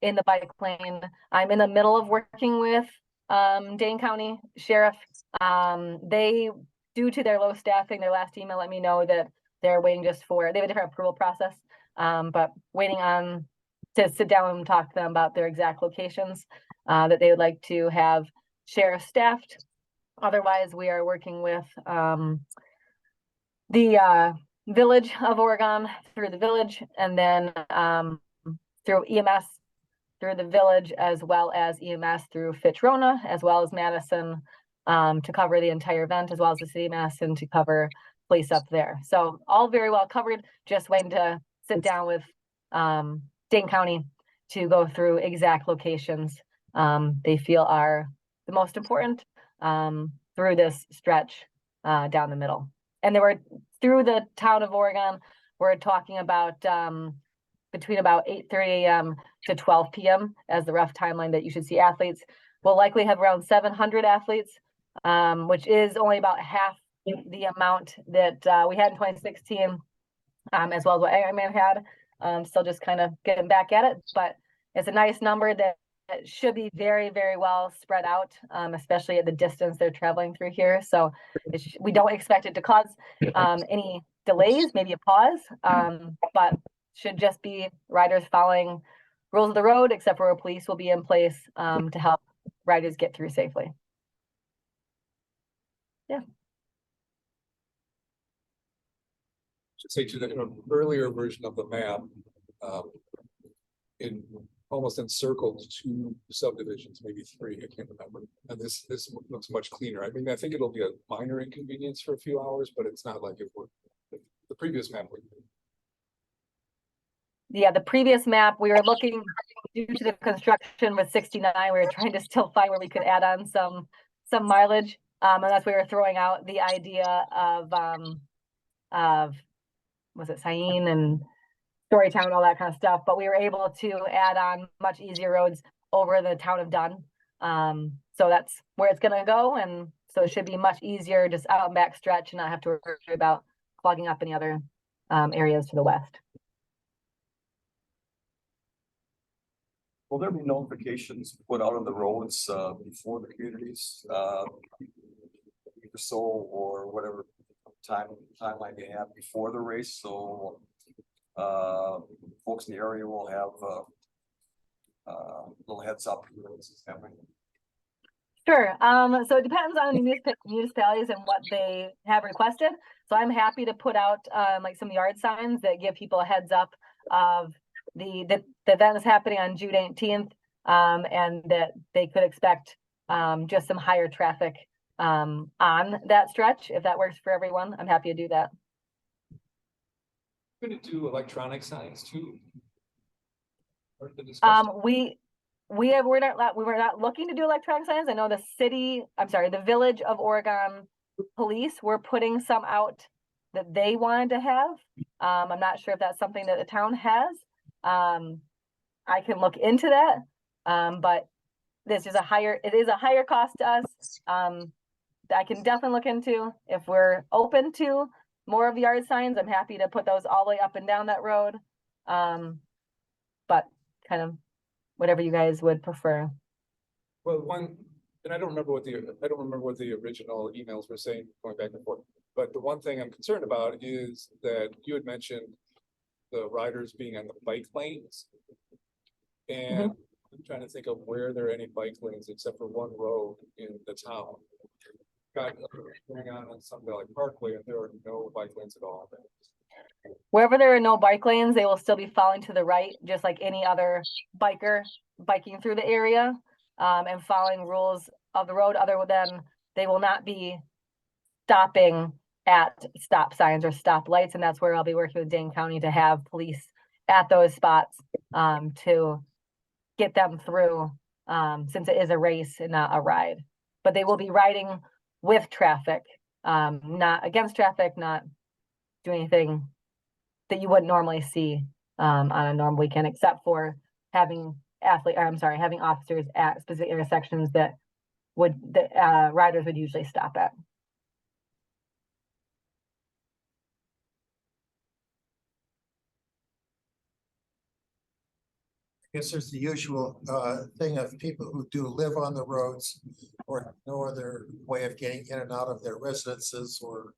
in the bike lane. I'm in the middle of working with Dane County Sheriff. They, due to their low staffing, their last email let me know that they're waiting they have a different approval process, but waiting on to sit down and talk to them about their exact locations that they would like to have sheriff staffed. Otherwise, we are working with the Village of Oregon through the village, and then through EMS through the village, as well as EMS through Fitch-Rona, as well as Madison, to cover the entire event, as well as the city of Madison to cover police up there. So all very well covered, just waiting to sit down with Dane County to go through exact locations they feel are the most important through this stretch down the middle. And they were through the town of Oregon, we're talking about between about 8:30 a.m. to 12 p.m. as the rough timeline that you should see athletes. We'll likely have around 700 athletes, which is only about half the amount that we had in 2016, as well as what Ironman had. Still just kind of getting back at it, but it's a nice number that should be very, very well spread out, especially at the distance they're traveling through here. So we don't expect it to cause any delays, maybe a pause, but should just be riders following rules of the road, except for police will be in place to help riders get through safely. Yeah. Should say to the earlier version of the map, almost encircled two subdivisions, maybe three, I can't remember. And this looks much cleaner. I mean, I think it'll be a minor inconvenience for a few hours, but it's not like it would the previous map would. Yeah, the previous map, we were looking due to the construction with 69, we were trying to still find where we could add on some mileage. And that's why we were throwing out the idea of was it Sayin and Storytown, all that kind of stuff, but we were able to add on much easier roads over the town of Dunn. So that's where it's gonna go, and so it should be much easier, just out and back stretch, and not have to worry about clogging up any other areas to the west. Will there be notifications put out on the roads before the communities, either so or whatever timeline they have before the race? So folks in the area will have little heads up. Sure. So it depends on the municipalities and what they have requested. So I'm happy to put out like some yard signs that give people a heads up of the event is happening on June 18th, and that they could expect just some higher traffic on that stretch. If that works for everyone, I'm happy to do that. Gonna do electronic signs too. Part of the discussion. We're not looking to do electronic signs. I know the Village of Oregon Police were putting some out that they wanted to have. I'm not sure if that's something that the town has. I can look into that. But it is a higher cost to us. That I can definitely look into. If we're open to more of the yard signs, I'm happy to put those all the way up and down that road. But kind of whatever you guys would prefer. Well, and I don't remember what the original emails were saying going back and forth. But the one thing I'm concerned about is that you had mentioned the riders being on the bike lanes. And I'm trying to think of where there are any bike lanes except for one road in the town. Got going on Sun Valley Parkway, and there are no bike lanes at all. Wherever there are no bike lanes, they will still be falling to the right, just like any other biker biking through the area, and following rules of the road, other than they will not be stopping at stop signs or stop lights. And that's where I'll be working with Dane County to have police at those spots, to get them through, since it is a race and not a ride. But they will be riding with traffic, not against traffic, not doing anything that you wouldn't normally see on a normal weekend, except for having officers at specific intersections that riders would usually stop at. I guess there's the usual thing of people who do live on the roads or have no other way of getting in and out of their residences, or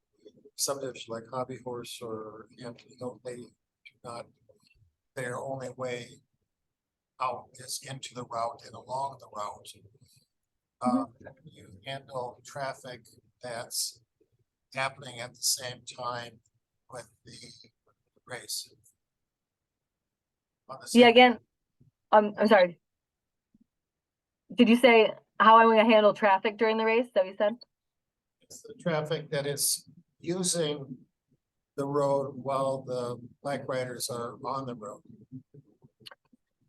subdivision like Hobby Horse or Hampton Hill, they do not, their only way out is into the route and along the route. You handle traffic that's happening at the same time with the race. On the Yeah, same- again, I'm sorry. Did you say how I want to handle traffic during the race? That you said? It's the traffic that is using the road while the bike riders are on the road.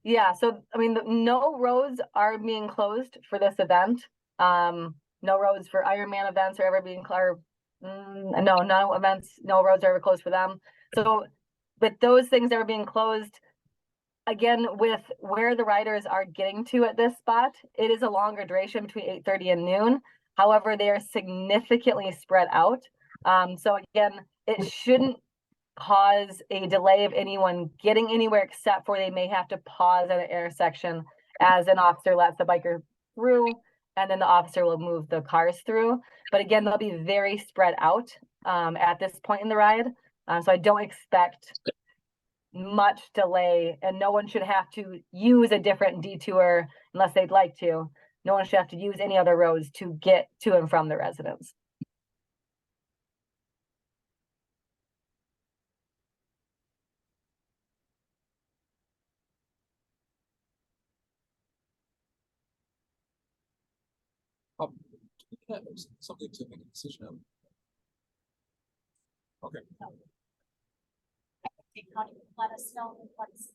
Yeah, so I mean, no roads are being closed for this event. No roads for Ironman events are ever being closed. No events, no roads are ever closed for them. So, but those things that are being closed, again, with where the riders are getting to at this spot, it is a longer duration between 8:30 and noon. However, they are significantly spread out. So again, it shouldn't cause a delay of anyone getting anywhere, except for they may have to pause at an intersection as an officer lets the biker through, and then the officer will move the cars through. But again, they'll be very spread out at this point in the ride. So I don't expect much delay, and no one should have to use a different detour unless they'd like to. No one should have to use any other roads to get to and from the residence. Something to make a decision on. Okay. Dane County would let us know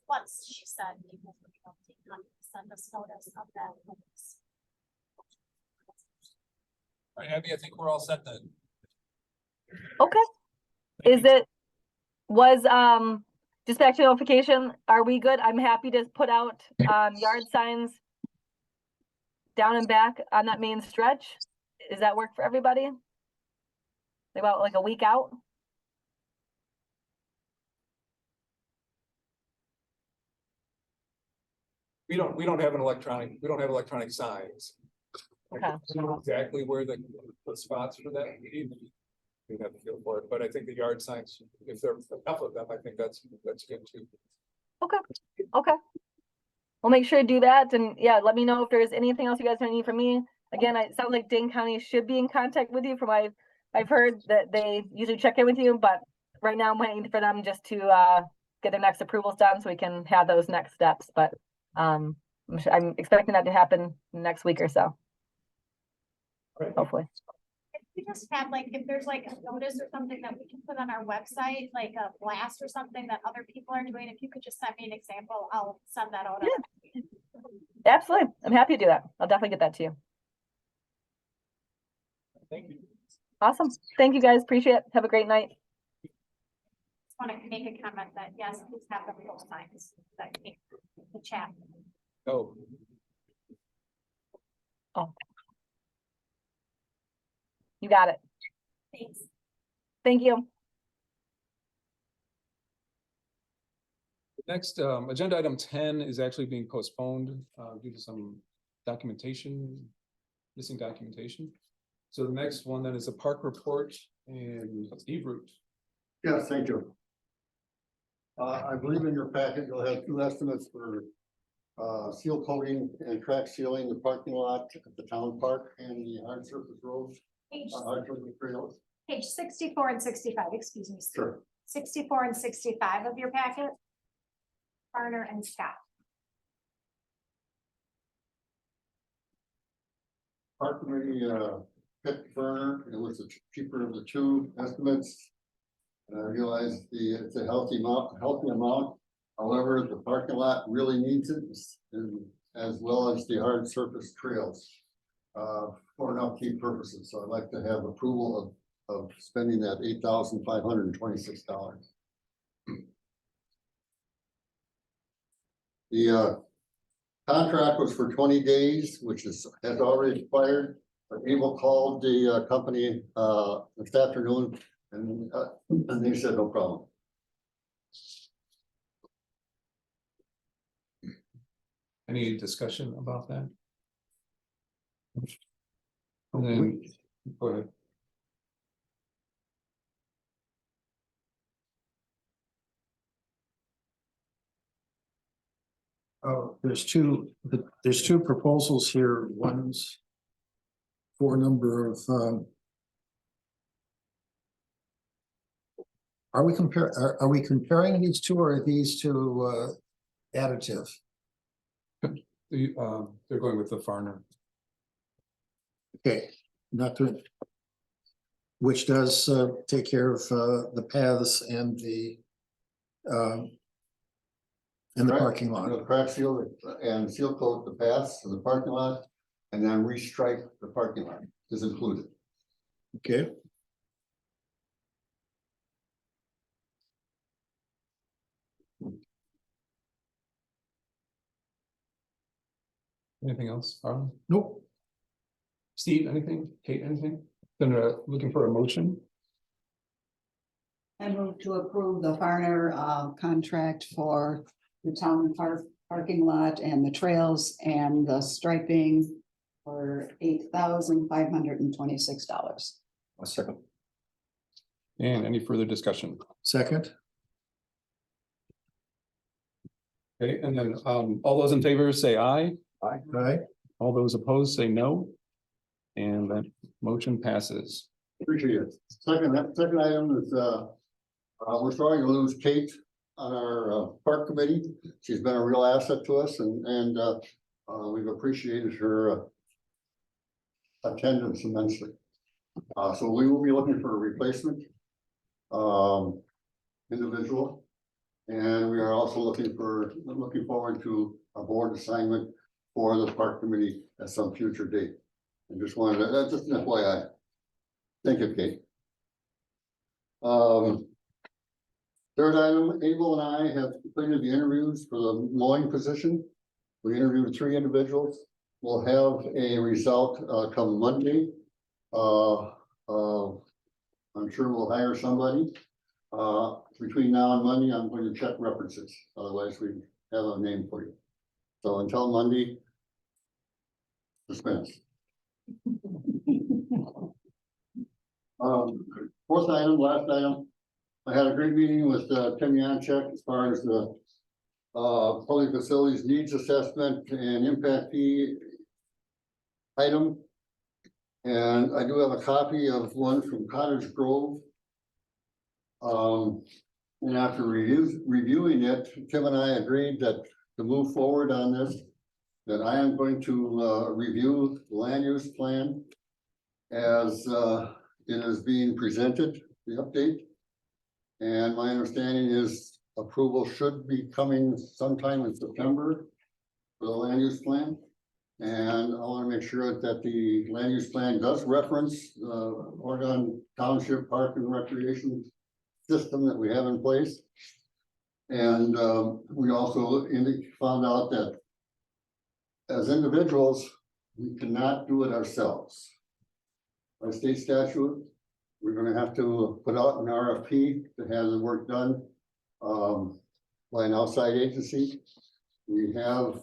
once she said, Dane County send us notice of that. All right, Abby, I think we're all set then. Okay. Was dispatch notification, are we good? I'm happy to put out yard signs down and back on that main stretch. Does that work for everybody? About like a week out? We don't have electronic signs. Okay. I don't know exactly where the spots for that. We have to feel for it, but I think the yard signs, if there are enough of them, I think that's good too. Okay. We'll make sure to do that, and yeah, let me know if there's anything else you guys need from me. Again, it sounds like Dane County should be in contact with you. From I've heard that they usually check in with you, but right now I'm waiting for them just to get their next approvals done so we can have those next steps. But I'm expecting that to happen next week or so. Right. Hopefully. We just have like, if there's like a notice or something that we can put on our website, like a blast or something that other people are doing, if you could just send me an example, I'll send that out. Absolutely. I'm happy to do that. I'll definitely get that to you. Thank you. Awesome. Thank you guys. Appreciate it. Have a great night. Just want to make a comment that yes, please have them post signs that came in the chat. Oh, You got it. Thanks. Thank you. next, agenda item 10 is actually being postponed, due to some documentation, missing documentation. So the next one then is a park report and Steve Root. Yes, thank you. I believe in your packet, you'll have two estimates for seal coating and crack sealing the parking lot at the town park and the hard surface roads, hard surface trails. Page 64 and 65, excuse me. Steve. Sure. 64 and 65 of your packet. Garner and Scott. Park committee, picked Burner, it was the cheaper of the two estimates. And I realized it's a healthy amount, however, the parking lot really needs it, and as well as the hard surface trails. For an upkeep purposes, so I'd like to have approval of spending that $8,526. The contract was for 20 days, which has already expired. But Abel called the company this afternoon and they said no problem. Any discussion about that? And then, go ahead. Oh, there's two proposals here. One's for a number of, are we comparing these two, or are these two, additive? They're going with the Farner. Okay, not to, which does, take care of, the paths and the, in the parking lot. Crack seal and seal coat the paths to the parking lot, and then restripe the parking lot is included. Okay. Anything else? Harlan? Nope. Steve, anything? Kate, anything? Then looking for a motion. I move to approve the Farner contract for the town parking lot and the trails and the striping for $8,526. A second. And any further discussion? Second. Okay, and then all those in favor say aye. Aye. All those opposed say no. And that motion passes. Appreciate it. Second item is, we're starting to lose Kate on our park committee. She's been a real asset to us, and we've appreciated her attendance immensely. So we will be looking for a replacement individual. And we are also looking forward to a board assignment for the park committee at some future date. I just wanted to, that's just an FYI. Thank you, Kate. Third item, Abel and I have completed the interviews for the mowing position. We interviewed 3 individuals. We'll have a result come Monday. I'm sure we'll hire somebody. Between now and Monday, I'm going to check references, otherwise we have a name for you. So until Monday, suspense. Fourth item, last item. I had a great meeting with Tim Yanchek as far as the public facilities needs assessment and impact fee item. And I do have a copy of one from Cottage Grove. And after reviewing it, Tim and I agreed that to move forward on this, that I am going to review the land use plan as it is being presented, the update. And my understanding is approval should be coming sometime in September for the land use plan. And I want to make sure that the land use plan does reference Oregon Township Park and Recreation system that we have in place. And we also found out that as individuals, we cannot do it ourselves. By state statute, we're gonna have to put out an RFP to have the work done by an outside agency. We have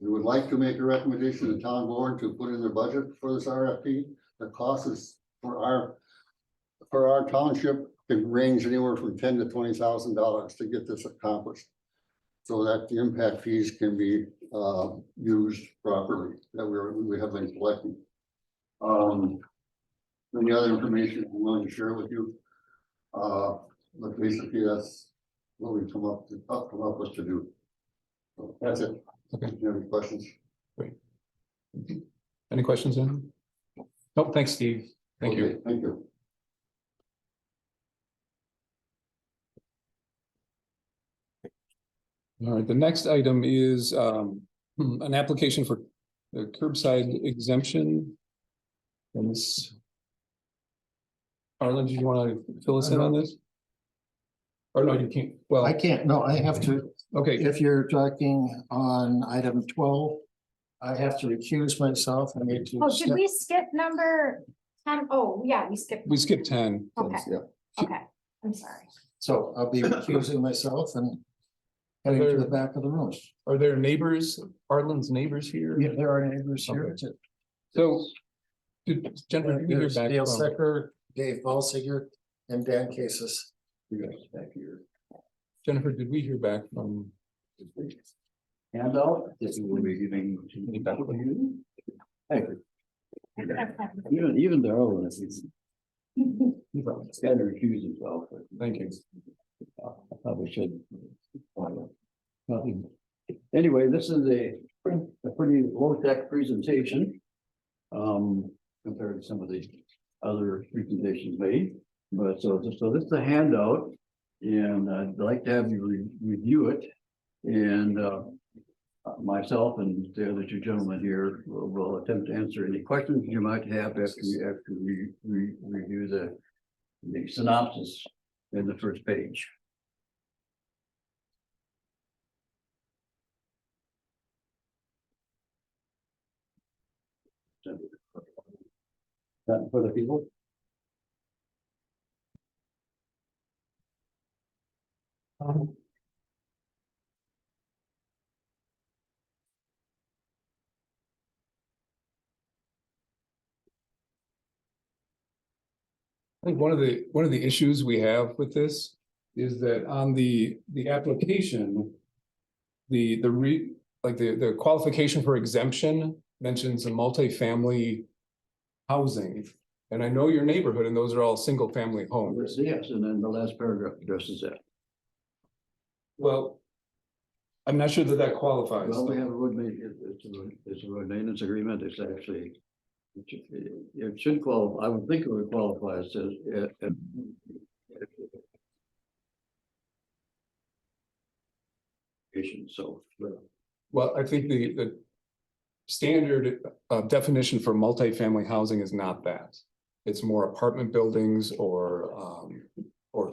we would like to make a recommendation to the town board to put in their budget for this RFP. The cost is for our township can range anywhere from $10,000 to $20,000 to get this accomplished. So that the impact fees can be used properly that we have been collecting. Any other information I'm willing to share with you? But basically that's what we come up with to do. So that's it. Okay. Do you have any questions? Any questions? Ann? Nope, thanks, Steve. Thank you. Okay, thank you. All right, the next item is an application for the curbside exemption. And this. Arlen, do you want to fill us in on this? Or no, you can't. Well, I can't, no, I have to, okay, if you're talking on item 12, I have to recuse myself. I need to. Oh, did step- we skip number 10? Oh, yeah, we skipped. we skipped 10. Okay. Yeah. Okay, I'm sorry. So I'll be recusing myself and heading to the back of the room. Are there neighbors, Arlen's neighbors here? Yeah, there are neighbors here. Okay. So. Jennifer, did we hear There's back Dale from? Secker, Dave Balsiger, and Dan Cases. Back here. Jennifer, did we hear back from? Handout, this will be giving. Thank you. Even Darrell, he's got to recuse himself. Thank you. I probably should. Anyway, this is a pretty low-tech presentation. Compared to some of the other presentations made, but so this is a handout. And I'd like to have you review it. And myself and the other two gentlemen here will attempt to answer any questions you might have after we review the synopsis in the first page. That for the people? I think one of the issues we have with this is that on the application. The qualification for exemption mentions a multifamily housing. And I know your neighborhood and those are all single family homes. Yes, and then the last paragraph addresses that. Well. I'm not sure that qualifies. Well, we have a road it's a road maintenance agreement. It's actually. It should qualify. I would think it would qualify as. So. Well, I think the standard definition for multifamily housing is not that. It's more apartment buildings or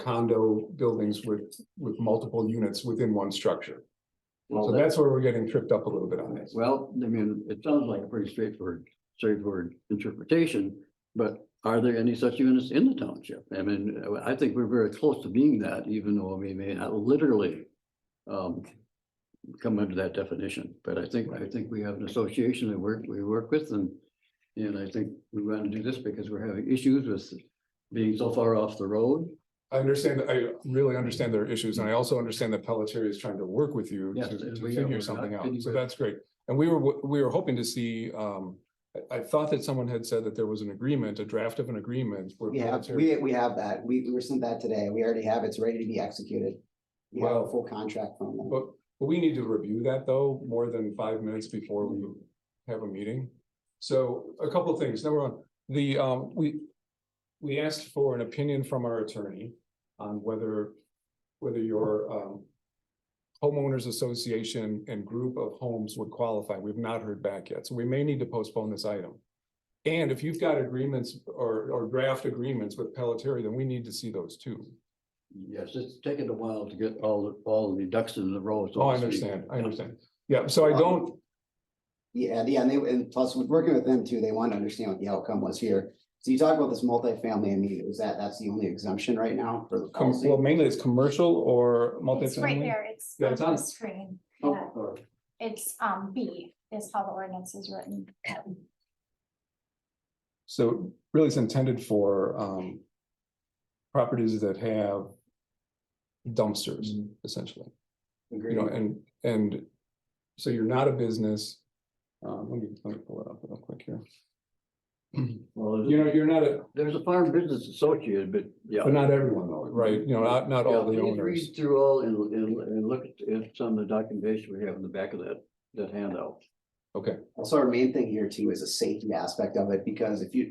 condo buildings with multiple units within one structure. Well, So that's where we're getting tripped up a little bit on this. Well, I mean, it sounds like a pretty straightforward interpretation, but are there any such units in the township? I mean, I think we're very close to being that, even though we may not literally come under that definition, but I think we have an association that we work with, and I think we want to do this because we're having issues with being so far off the road. I really understand their issues, and I also understand that Pelletier is trying to work with you Yes, to we figure are. something out, Pretty so good. that's great. And we were hoping to see, I thought that someone had said that there was an agreement, a draft of an agreement. Where Pelletier- We have that. We were sent that today. We already have it. It's ready to be executed. We have Well, a full contract from them. But we need to review that though, more than 5 minutes before we have a meeting. So a couple of things. Number one, We asked for an opinion from our attorney on whether your homeowners association and group of homes would qualify. We've not heard back yet, so we may need to postpone this item. And if you've got agreements or draft agreements with Pelletier, then we need to see those too. Yes, it's taken a while to get all the ducks in the row. so Oh, I to speak. understand. Yeah, so I don't, Yeah, and plus with working with them too, they want to understand what the outcome was here. So you talk about this multifamily, I mean, that's the only exemption right now for the policy? well, mainly it's commercial or multifamily. It's right there, it's Yeah, on it's on- the screen. Oh, Yeah. or- It's B is how the ordinance is written. So really it's intended for properties that have dumpsters essentially, you know, and so you're not a business. Let me pull it up real quick here. Well, You're not a, there's a farm business associated, but yeah. but not everyone though, right? You know, not all the Yeah, please owners. read through all and look at some of the documentation we have in the back of that handout. Okay, Also, our main thing here too is a safety aspect of it, because if you,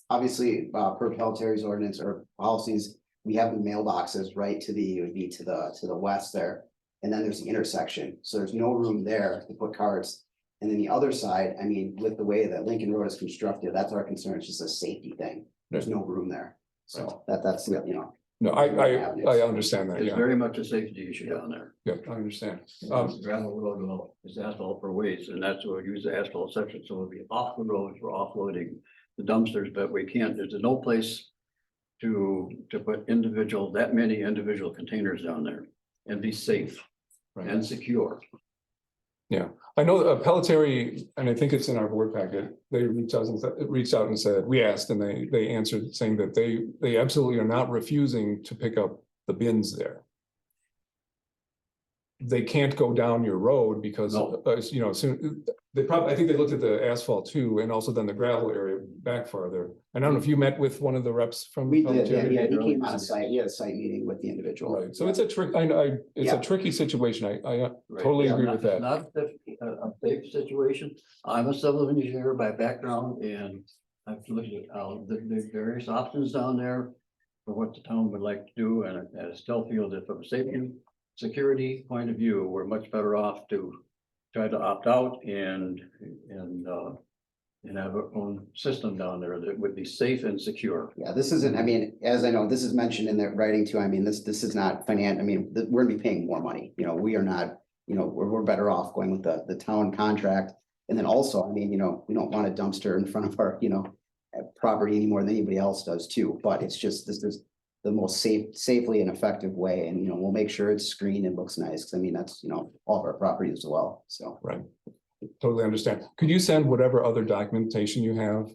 obviously, per Pelletier's ordinance or policies, we have the mailboxes right to the, it would be to the west there. And then there's the intersection, so there's no room there to put cars. And then the other side, I mean, with the way that Lincoln Road is constructed, that's our concern, it's just a safety thing. There's no room there. So that's, you know, no, I understand that, It's yeah, very much a safety issue down there. yeah, I understand. Gravel road, well, it's asphalt for waste, and that's what we use the asphalt section, so it'll be off the roads, we're offloading the dumpsters, but we can't, there's no place to put that many individual containers down there and be safe Right. and secure. I know Pelletier, and I think it's in our board packet, they reached out and said, we asked, and they answered saying that they absolutely are not refusing to pick up the bins there. They can't go down your road because, No. you know, soon, I think they looked at the asphalt too, and also then the gravel area back farther. And I don't know if you met with one of the reps from. we did, Pelletier? yeah, he came on site, we had a site meeting with the individual. Right, so it's a trick, it's Yeah. a tricky situation, I Right. totally Yeah, agree not- with that. Not a safe situation. I'm a civil engineer by background, and I've looked at the various options down there for what the town would like to do, and I still feel that from a safety, security point of view, we're much better off to try to opt out and have our own system down there that would be safe and secure. Yeah, this isn't, I mean, as I know, this is mentioned in the writing too, I mean, this is not I mean, we're gonna be paying more money, you know, we are not, you know, we're better off going with the town contract. And then also, I mean, you know, we don't want a dumpster in front of our, you know, property any more than anybody else does too, but it's just, this is the most safely and effective way, and, you know, we'll make sure it's screened and looks nice, because I mean, that's, you know, all of our properties as well, so. Right. Totally understand. Could you send whatever other documentation you have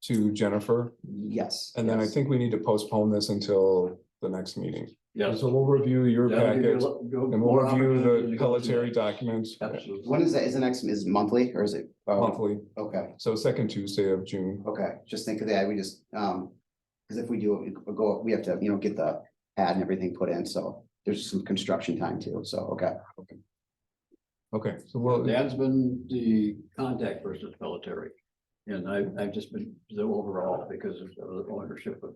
to Jennifer? Yes. And then I yes. think we need to postpone this until the next meeting. Yes. So we'll review your That'll give you packet and and we'll review the Pelletier documents Absolutely. When is that, is the next, is it monthly, or is it? oh, monthly. Okay, So second Tuesday of June. okay, just think of that, we just, because if we do, we have to, you know, get the pad and everything put in, so there's some construction time too, so, okay. Okay, so we'll, Dan's been the contact person at Pelletier. And I've just been the overall because of the ownership of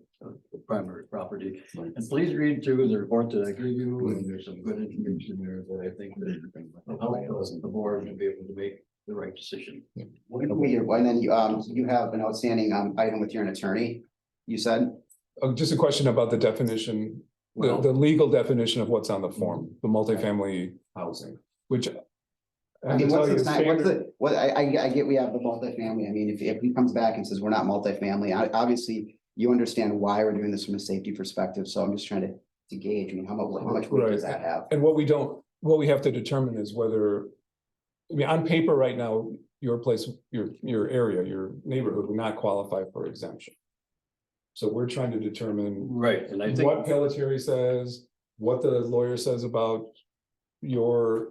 the primary property. And please read through the report that I gave you, and there's some good information there that I think that will help us, the board, to be able to make the right decision. And then you have an outstanding item with your attorney, you said? just a question about the definition, Well, the legal definition of what's on the form, the multifamily housing, which. I mean, can what's tell the you time, what's standard- the, what, I get we have the multifamily, I mean, if he comes back and says we're not multifamily, obviously. You understand why we're doing this from a safety perspective, so I'm just trying to gauge, I mean, how much weight does that have? And what we have to determine is whether, I mean, on paper right now, your place, your area, your neighborhood would not qualify for exemption. So we're trying to determine right, and I think. what Pelletier says, what the lawyer says about your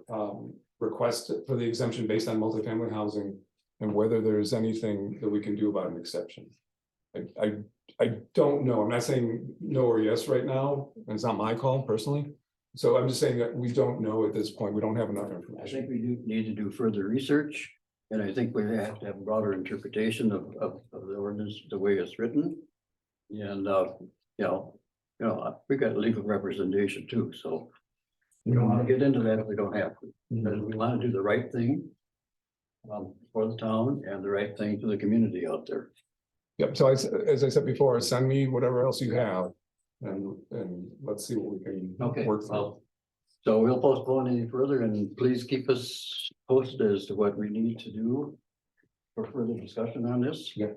request for the exemption based on multifamily housing, and whether there's anything that we can do about an exception. I don't know. I'm not saying no or yes right now, and it's not my call personally. So I'm just saying that we don't know at this point. We don't have enough I information. think we do need to do further research And I think we have to have a broader interpretation of the ordinance, the way it's written. And, we got legal representation too, so. We don't want to get into that if we don't have to, because we want to do the right thing. For the town and the right thing for the community out there. Yep, so as I said before, send me whatever else you have. And let's see what we can Okay, work through. well, so we'll postpone any further and please keep us posted as to what we need to do for further discussion on this. Yeah.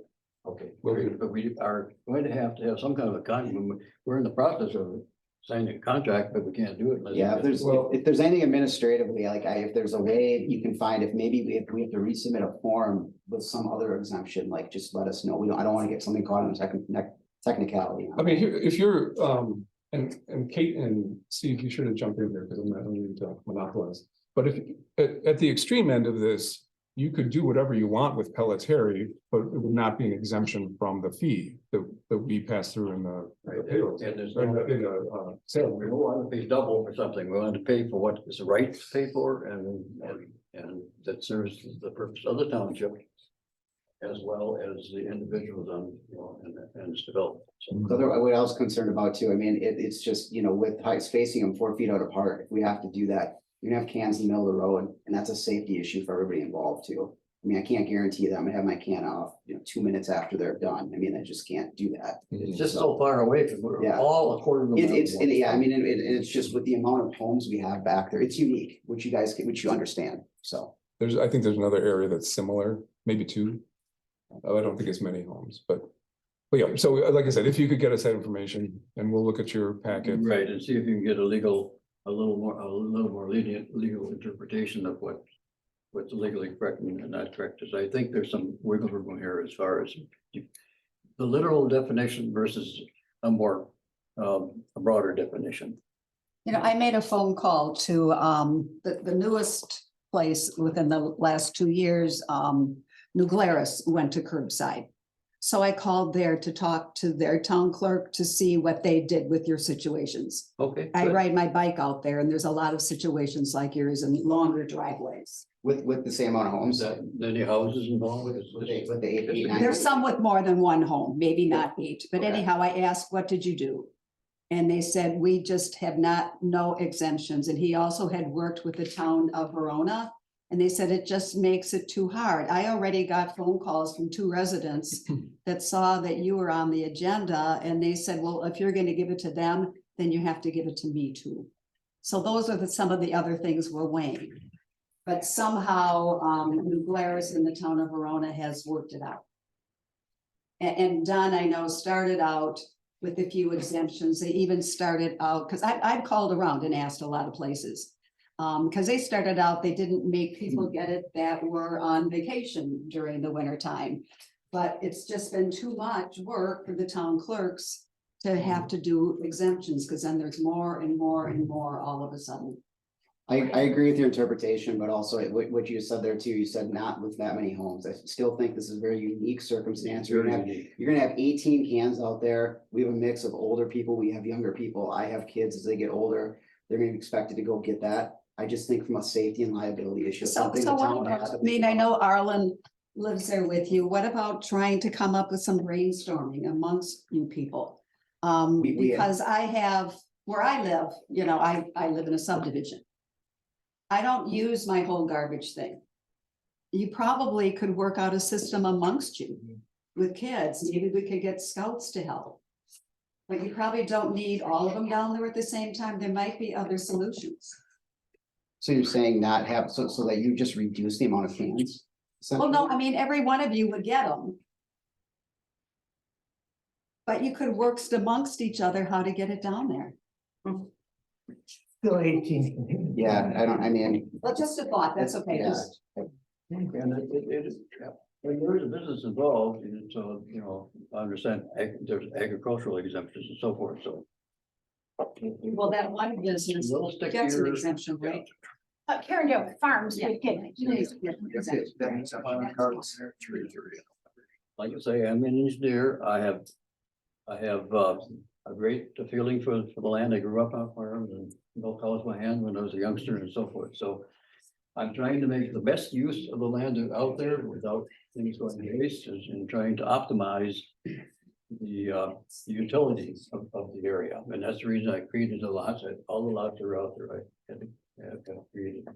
Okay, Will do. but we are going to have some kind of a contract. We're in the process of signing a contract, but we can't do it. unless we Yeah, get- if there's anything administratively, like if there's a way you can find, if we have to resubmit a form with some other exemption, like just let us know. I don't want to get something caught in a technicality. I mean, if you're, and Kate and Steve, you should have jumped in there because I'm not going to monopolize. But if, at the extreme end of this, you could do whatever you want with Pelletieri, but it would not be an exemption from the fee that we pass through in the payroll. And there's Or no, in the sale. we don't want to pay double for something. We want to pay for what is right to pay for and that serves the purpose of the township. As well as the individuals on, and its development. So what I was concerned about too, I mean, it's just, with height spacing them 4 feet out apart, if we have to do that, you're gonna have cans in the middle of the road, and that's a safety issue for everybody involved too. I mean, I can't guarantee that I'm gonna have my can off, 2 minutes after they're done. I mean, I just can't do that. It's just so far away because we're Yeah. all according to. I mean, it's just with the amount of homes we have back there, it's unique, which you understand, so. I think there's another area that's similar, maybe 2. I don't think it's many homes, but yeah, so like I said, if you could get us that information and we'll look at your packet. Right, and see if you can get a little more lenient legal interpretation of what's legally correct and not correct, because I think there's some wiggle room here as far as the literal definition versus a more, a broader definition. I made a phone call to the newest place within the last 2 years, New Glarus went to curbside. So I called there to talk to their town clerk to see what they did with your situations. Okay. I good. ride my bike out there and there's a lot of situations like yours and longer driveways. With the same amount of homes. Is that any houses involved? With the 8, 9. There's some with more than one home, maybe not 8, but Okay. anyhow, I asked, what did you do? And they said, we just have no exemptions. And he also had worked with the town of Verona. And they said, it just makes it too hard. I already got phone calls from 2 residents that saw that you were on the agenda. And they said, well, if you're going to give it to them, then you have to give it to me too. So those are some of the other things we're weighing. But somehow, New Glarus in the town of Verona has worked it out. And Don, I know, started out with a few exemptions. They even started out, because I've called around and asked a lot of places. Because they started out, they didn't make people get it that were on vacation during the winter time. But it's just been too much work for the town clerks to have to do exemptions, because then there's more and more and more all of a sudden. I agree with your interpretation, but also what you said there too, you said not with that many homes. I still think this is a very unique circumstance. You're gonna have 18 cans out there. We have a mix of older people, we have younger people. I have kids as they get older. They're gonna be expected to go get that. I just think from a safety and liability issue. So something the town has to I mean, think I know about. Arlen lives there with you. What about trying to come up with some brainstorming amongst you people? Because I have, where I live, I live in a subdivision. I don't use my whole garbage thing. You probably could work out a system amongst you with kids. Maybe we could get scouts to help. But you probably don't need all of them down there at the same time. There might be other solutions. So you're saying not have, so that you just reduce the amount of cans? Well, no, I mean, every one of you would get them. But you could work amongst each other how to get it down there. Still 18. Yeah, I mean. Well, just a thought, that's okay. Yeah. Just- And when there's a business involved, so, I understand there's agricultural exemptions and so forth, so. Well, that one business We'll stick to gets an your- exemption, right? Karen Joe Farms, Yeah. we get Like I say, I'm an engineer. I have a great feeling for the land. I grew up on farms and built houses by hand when I was a youngster and so forth. So I'm trying to make the best use of the land out there without things going to waste and trying to optimize the utilities of the area. And that's the reason I created the lots. All the lots are out there. I have created.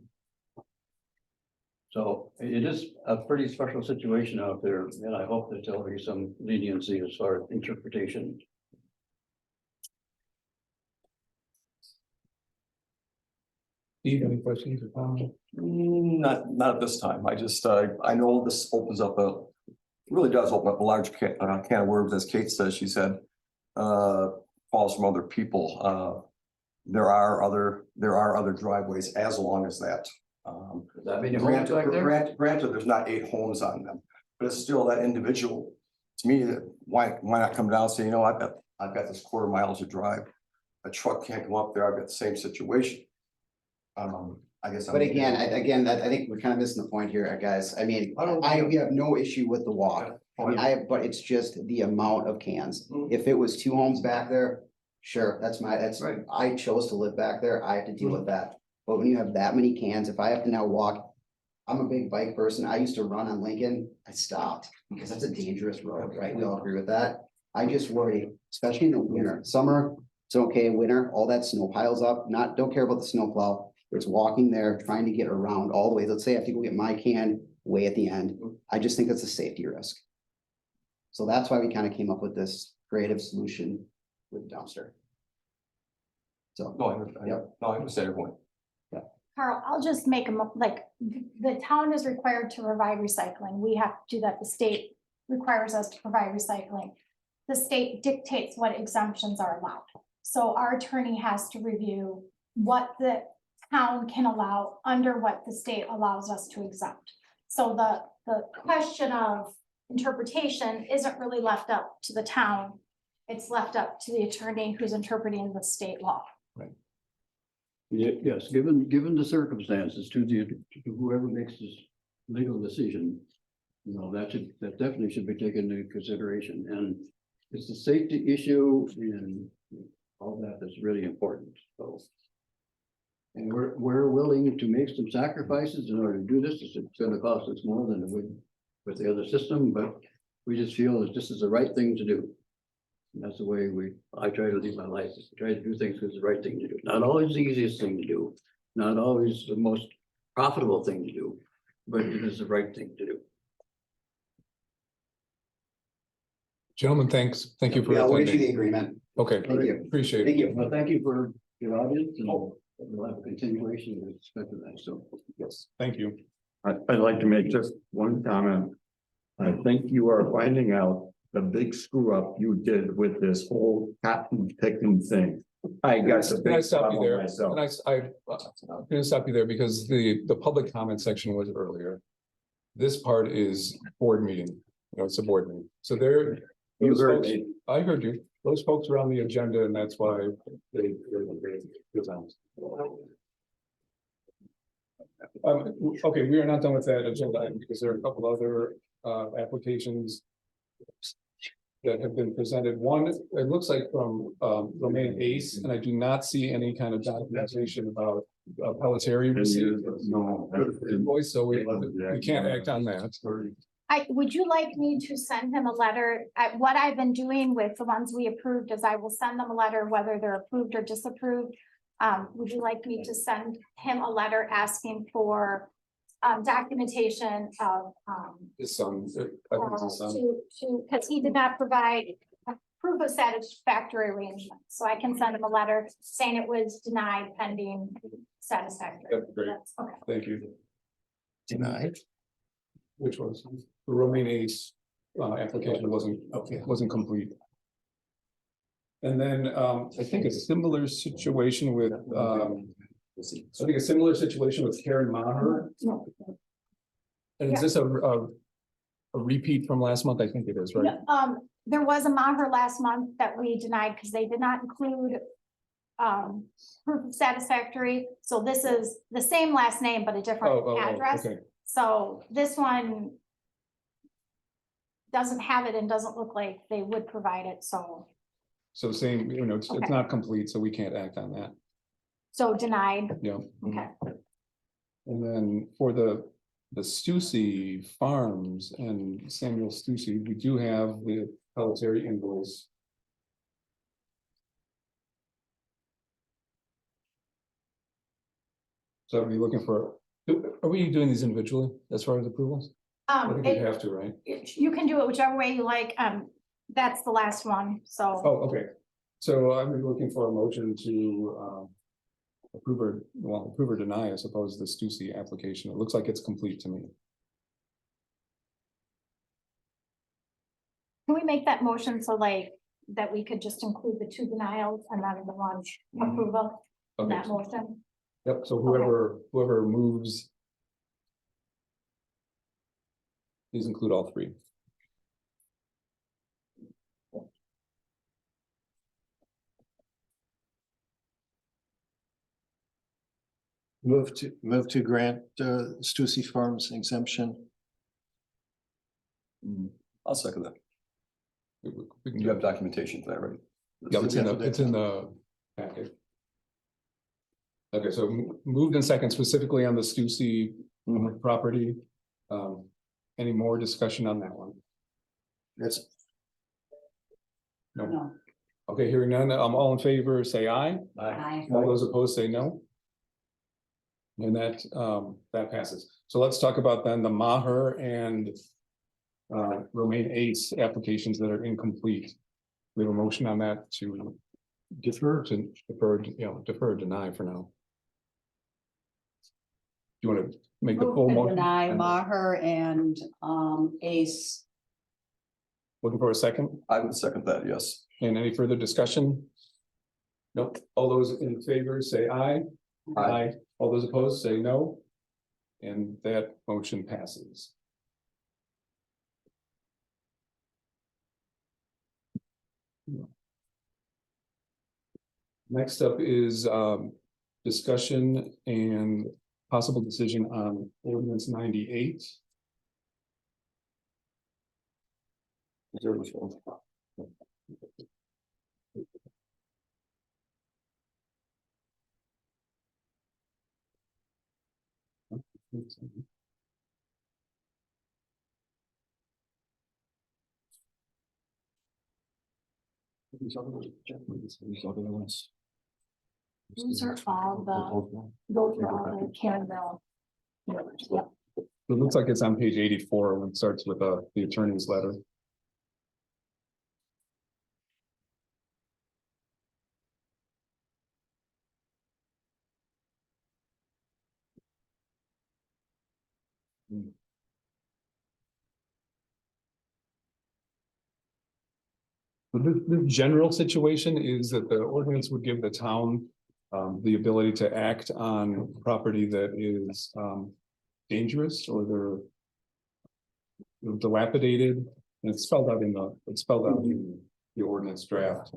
So it is a pretty special situation out there, and I hope that there'll be some leniency as far as interpretation. Steve, any questions or comments? Not at this time. I just, I know this opens up really does open up a large can of worms, as Kate says, she said. Calls from other people. There are other driveways as long as that. Does that mean homes back there? Granted, there's not 8 homes on them, but it's still that individual. To me, why not come down and say, you know, I've got this quarter miles to drive. A truck can't come up there. I've got the same situation. I guess. But again, I think we're kind of missing the point here, guys. I mean, we have no issue with the walk. I mean, but it's just the amount of cans. If it was 2 homes back there, sure, that's Right. I chose to live back there. I have to deal with that. But when you have that many cans, if I have to now walk, I'm a big bike person. I used to run on Lincoln. I stopped because that's a dangerous road, right? We all agree with that. I just worry, especially in the winter. Summer, it's okay. Winter, all that snow piles up. Don't care about the snow plow. It's walking there, trying to get around all the way. Let's say I have to go get my can way at the end. I just think that's a safety risk. So that's why we kind of came up with this creative solution with the dumpster. So, I understand your point. Carl, I'll just make them, like, the town is required to provide recycling. We have to do that. The state requires us to provide recycling. The state dictates what exemptions are allowed. So our attorney has to review what the town can allow under what the state allows us to exempt. So the question of interpretation isn't really left up to the town. It's left up to the attorney who's interpreting the state law. Yes, given the circumstances to whoever makes this legal decision, you know, that definitely should be taken into consideration. And it's a safety issue and all that is really important. So. And we're willing to make some sacrifices in order to do this. It's gonna cost us more than it would with the other system, but we just feel that this is the right thing to do. And that's the way I try to live my life, is to try to do things because it's the right thing to do. Not always the easiest thing to do, not always the most profitable thing to do, but it is the right thing to do. Gentlemen, thanks. Thank you for. yeah, we'll issue attending. the agreement. Okay, Thank you. appreciate it. Thank you. Well, thank you for your audience and we'll have a continuation with respect to that. So, Yes, thank you. I'd like to make just one comment. I think you are finding out the big screw up you did with this whole cotton picking thing. I got the Can I big stop you problem there? myself. I'm gonna stop you there because the public comment section was earlier. This part is board meeting, you know, it's a board meeting. So there. You those heard folks- me. I heard you. Those folks are on the agenda and that's why they. Okay, we are not done with that agenda item because there are a couple other applications that have been presented. One, it looks like from Romaine Ace, and I do not see any kind of documentation about Pelletary received No. invoice, so we can't act on that. Would you like me to send him a letter? What I've been doing with the ones we approved is I will send them a letter, whether they're approved or disapproved. Would you like me to send him a letter asking for documentation of His son, I think it's his son. because he did not provide a proof of satisfactory arrangement. So I can send him a letter saying it was denied pending satisfactory. That's great. Okay. Thank you. Denied. Which was the Romaine Ace application wasn't complete. And then I think a similar situation with Karen Maher. And is this a repeat from last month? I think it is, right? There was a Maher last month that we denied because they did not include proof of satisfactory. So this is the same last name, but a different address. Okay. So this one doesn't have it and doesn't look like they would provide it. So Same, you know, it's Okay. not complete, so we can't act on that. denied. Yeah. Okay. And then for the Stussy Farms and Samuel Stussy, we do have the Pelletier invoice. So are we looking for, are we doing these individually as far as approvals? I think we have to, right? You can do it whichever way you like. That's the last one, so. Oh, okay. So I'm looking for a motion to approve or deny, I suppose, the Stussy application. It looks like it's complete to me. Can we make that motion so like that we could just include the 2 denials and then the 1 approval in Okay. that motion? Yep, so whoever moves. Please include all 3. Move to grant Stussy Farms exemption. I'll second that. We can You have documentation for that, right? Yeah, it's in the packet. Okay, so moved in second specifically on the Stussy property. Any more discussion on that one? That's No. Okay, hearing none, all in favor, say aye. Aye. All those opposed say no. And that passes. So let's talk about then the Maher and Romaine Ace applications that are incomplete. We have a motion on that to defer, defer, deny for now. Do you want to make the full motion? Deny Maher and Ace. Looking for a second? I would second that, yes. And any further discussion? Nope. All those in favor say aye. Aye. All those opposed say no. And that motion passes. Next up is discussion and possible decision on ordinance 98. Those are all those are all the Campbell. Yep. It looks like it's on page 84 when it starts with the attorney's letter. The general situation is that the ordinance would give the town the ability to act on property that is dangerous or they're dilapidated. And it's spelled out in the ordinance draft.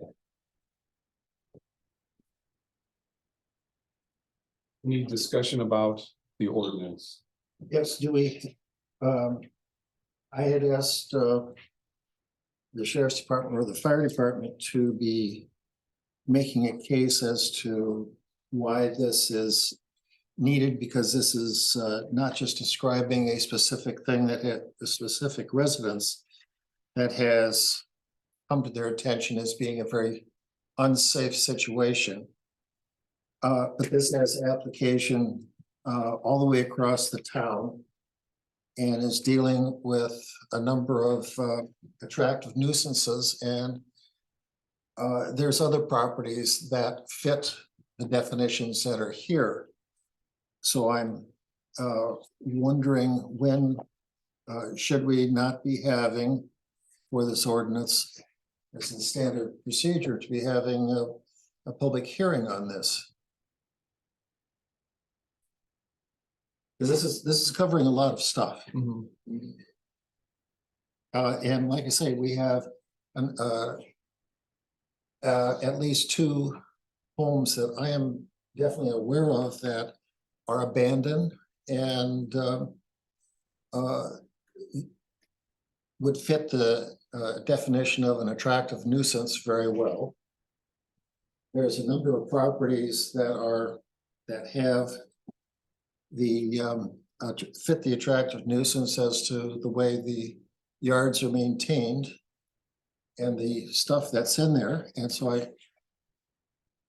Any discussion about the ordinance? Yes, do we, I had asked the sheriff's department or the fire department to be making a case as to why this is needed, because this is not just describing a specific thing that had a specific residence that has come to their attention as being a very unsafe situation. But this has application all the way across the town and is dealing with a number of attractive nuisances, and there's other properties that fit the definitions that are here. So I'm wondering when should we not be having for this ordinance as the standard procedure to be having a public hearing on this? Because this is covering a lot of stuff. And like I say, we have at least 2 homes that I am definitely aware of that are abandoned and would fit the definition of an attractive nuisance very well. There's a number of properties that have fit the attractive nuisance as to the way the yards are maintained and the stuff that's in there. And so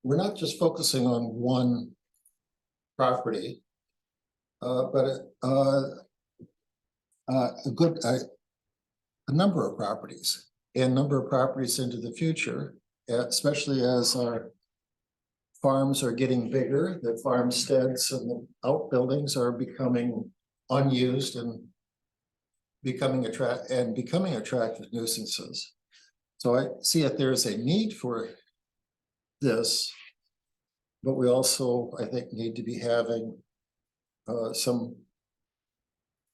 we're not just focusing on one property, but a number of properties into the future, especially as our farms are getting bigger, the farmsteads and the outbuildings are becoming unused and becoming attractive nuisances. So I see that there is a need for this, but we also, I think, need to be having some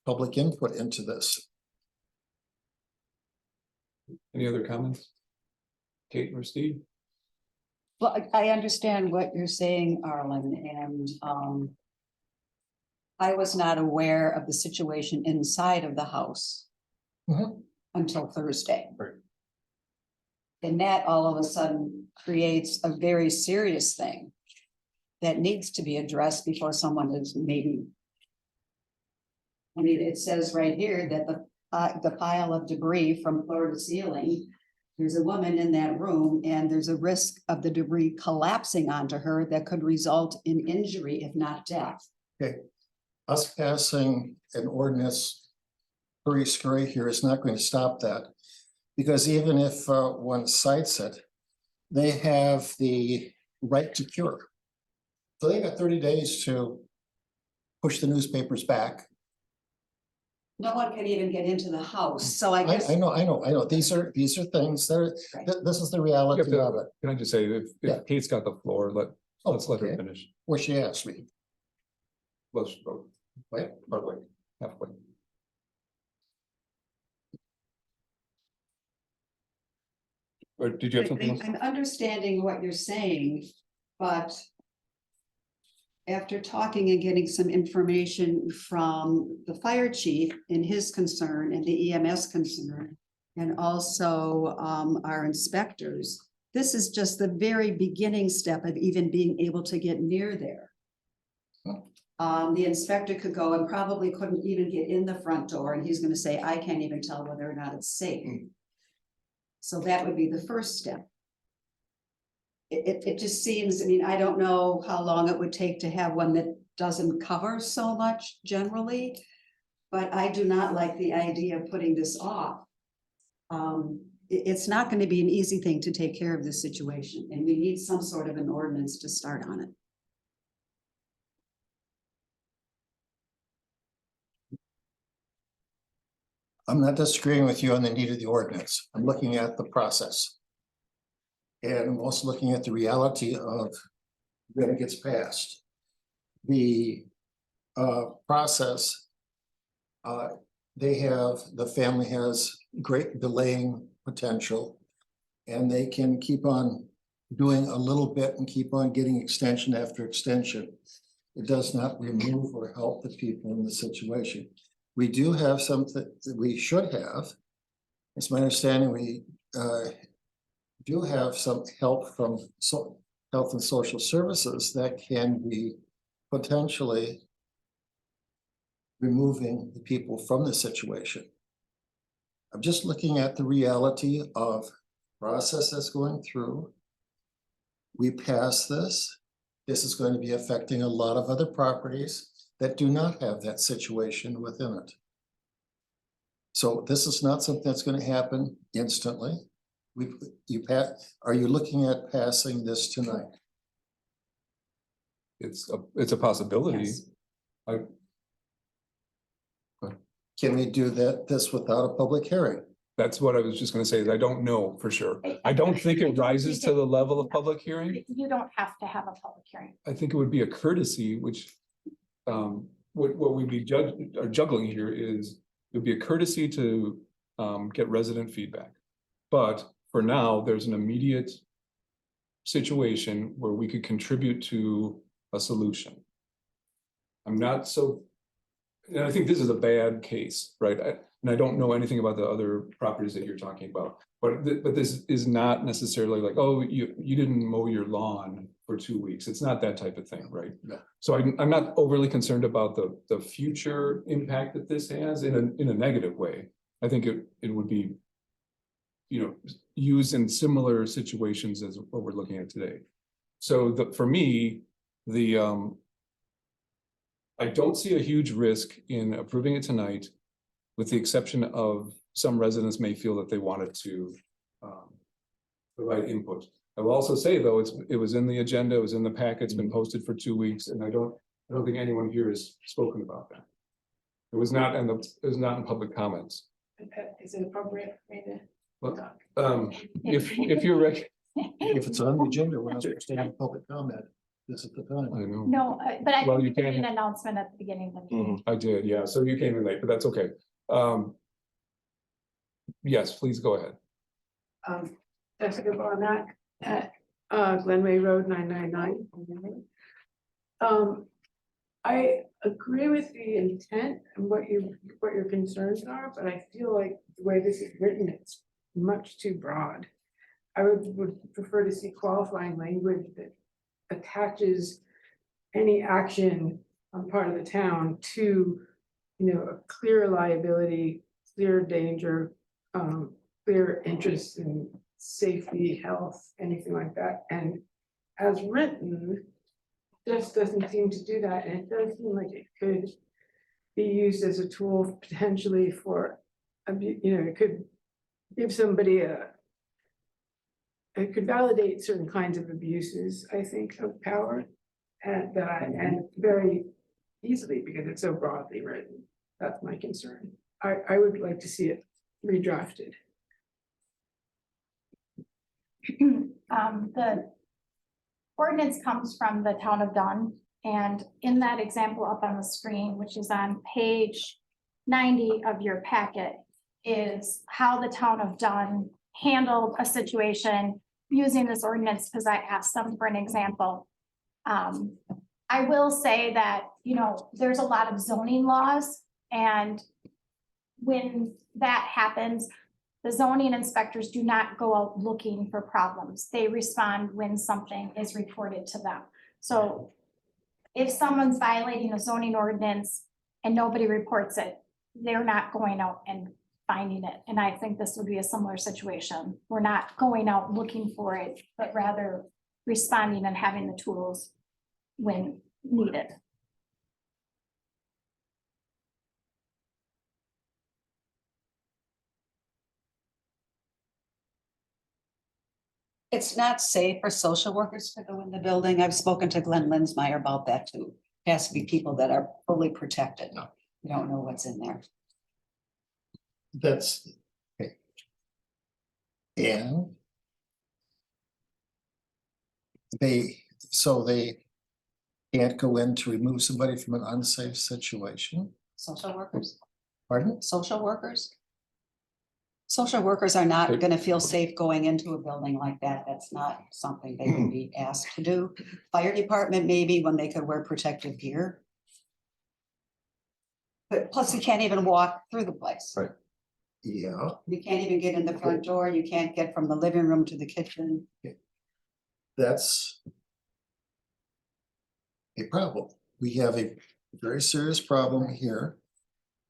public input into this. Any other comments? Kate or Steve? Well, I understand what you're saying, Arlen, and I was not aware of the situation inside of the house until Thursday. Right. And that all of a sudden creates a very serious thing that needs to be addressed before someone is maybe. I mean, it says right here that the pile of debris from floor to ceiling, there's a woman in that room and there's a risk of the debris collapsing onto her that could result in injury, if not death. Okay, us passing an ordinance per scurry here is not going to stop that. Because even if one cites it, they have the right to cure. So they got 30 days to push the newspapers back. No one can even get into the house, so I guess. I know. These are things that are, this is the reality of it. Can I just say, if Kate's got the floor, let's let her Okay. finish. Well, she asked me. Let's vote. Wait, Partway, halfway. Or did you have something else? I'm understanding what you're saying, but after talking and getting some information from the fire chief and his concern and the EMS concern, and also our inspectors, this is just the very beginning step of even being able to get near there. The inspector could go and probably couldn't even get in the front door, and he's gonna say, I can't even tell whether or not it's safe. So that would be the first step. It just seems, I mean, I don't know how long it would take to have one that doesn't cover so much generally. But I do not like the idea of putting this off. It's not going to be an easy thing to take care of this situation, and we need some sort of an ordinance to start on it. I'm not disagreeing with you on the need of the ordinance. I'm looking at the process. And I'm also looking at the reality of when it gets passed. The process, the family has great delaying potential. And they can keep on doing a little bit and keep on getting extension after extension. It does not remove or help the people in the situation. We do have something that we should have. It's my understanding we do have some help from Health and Social Services that can be potentially removing the people from the situation. I'm just looking at the reality of process that's going through. We pass this. This is going to be affecting a lot of other properties that do not have that situation within it. So this is not something that's going to happen instantly. Are you looking at passing this tonight? It's a possibility. Yes. Can we do this without a public hearing? That's what I was just gonna say, is I don't know for sure. I don't think it rises to the level of public hearing. You don't have to have a public hearing. I think it would be a courtesy, which what we'd be juggling here is, it would be a courtesy to get resident feedback. But for now, there's an immediate situation where we could contribute to a solution. I'm not so, and I think this is a bad case, right? And I don't know anything about the other properties that you're talking about, but this is not necessarily like, oh, you didn't mow your lawn for 2 weeks. It's not that type of thing, right? No. So I'm not overly concerned about the future impact that this has in a negative way. I think it would be, you know, used in similar situations as what we're looking at today. So for me, I don't see a huge risk in approving it tonight, with the exception of some residents may feel that they wanted to provide input. I will also say, though, it was in the agenda, it was in the packet, it's been posted for 2 weeks, and I don't think anyone here has spoken about that. It was not in public comments. Is it appropriate for me to? Well, if you're ready, If it's on the agenda, we're not supposed to have public comment. This is the time. I know. No, but I Well, think you you made can- an announcement at the beginning of the meeting. I did, yeah, so you came in late, but that's okay. Yes, please go ahead. Jessica Barnack at Glenway Road 999. I agree with the intent and what your concerns are, but I feel like the way this is written, it's much too broad. I would prefer to see qualifying language that attaches any action on part of the town to, you know, a clear liability, clear danger, clear interest in safety, health, anything like that. And as written, just doesn't seem to do that. And it does seem like it could be used as a tool potentially for, you know, it could give somebody it could validate certain kinds of abuses, I think, of power. And very easily, because it's so broadly written. That's my concern. I would like to see it redrafted. The ordinance comes from the town of Dunn, and in that example up on the screen, which is on page 90 of your packet, is how the town of Dunn handled a situation using this ordinance, because I asked them for an example. I will say that, you know, there's a lot of zoning laws, and when that happens, the zoning inspectors do not go out looking for problems. They respond when something is reported to them. So if someone's violating a zoning ordinance and nobody reports it, they're not going out and finding it. And I think this would be a similar situation. We're not going out looking for it, but rather responding and having the tools when needed. It's not safe for social workers to go in the building. I've spoken to Glenn Linsmeyer about that too. It has to be people that are fully protected. You don't know what's in there. That's. Okay. And. They can't go in to remove somebody from an unsafe situation. Social workers, Pardon? social workers. Social workers are not gonna feel safe going into a building like that. That's not something they would be asked to do. Fire department, maybe when they could wear protective gear. But plus you can't even walk through the place. Right. Yeah. You can't even get in the front door. You can't get from the living room to the kitchen. That's a problem. We have a very serious problem here.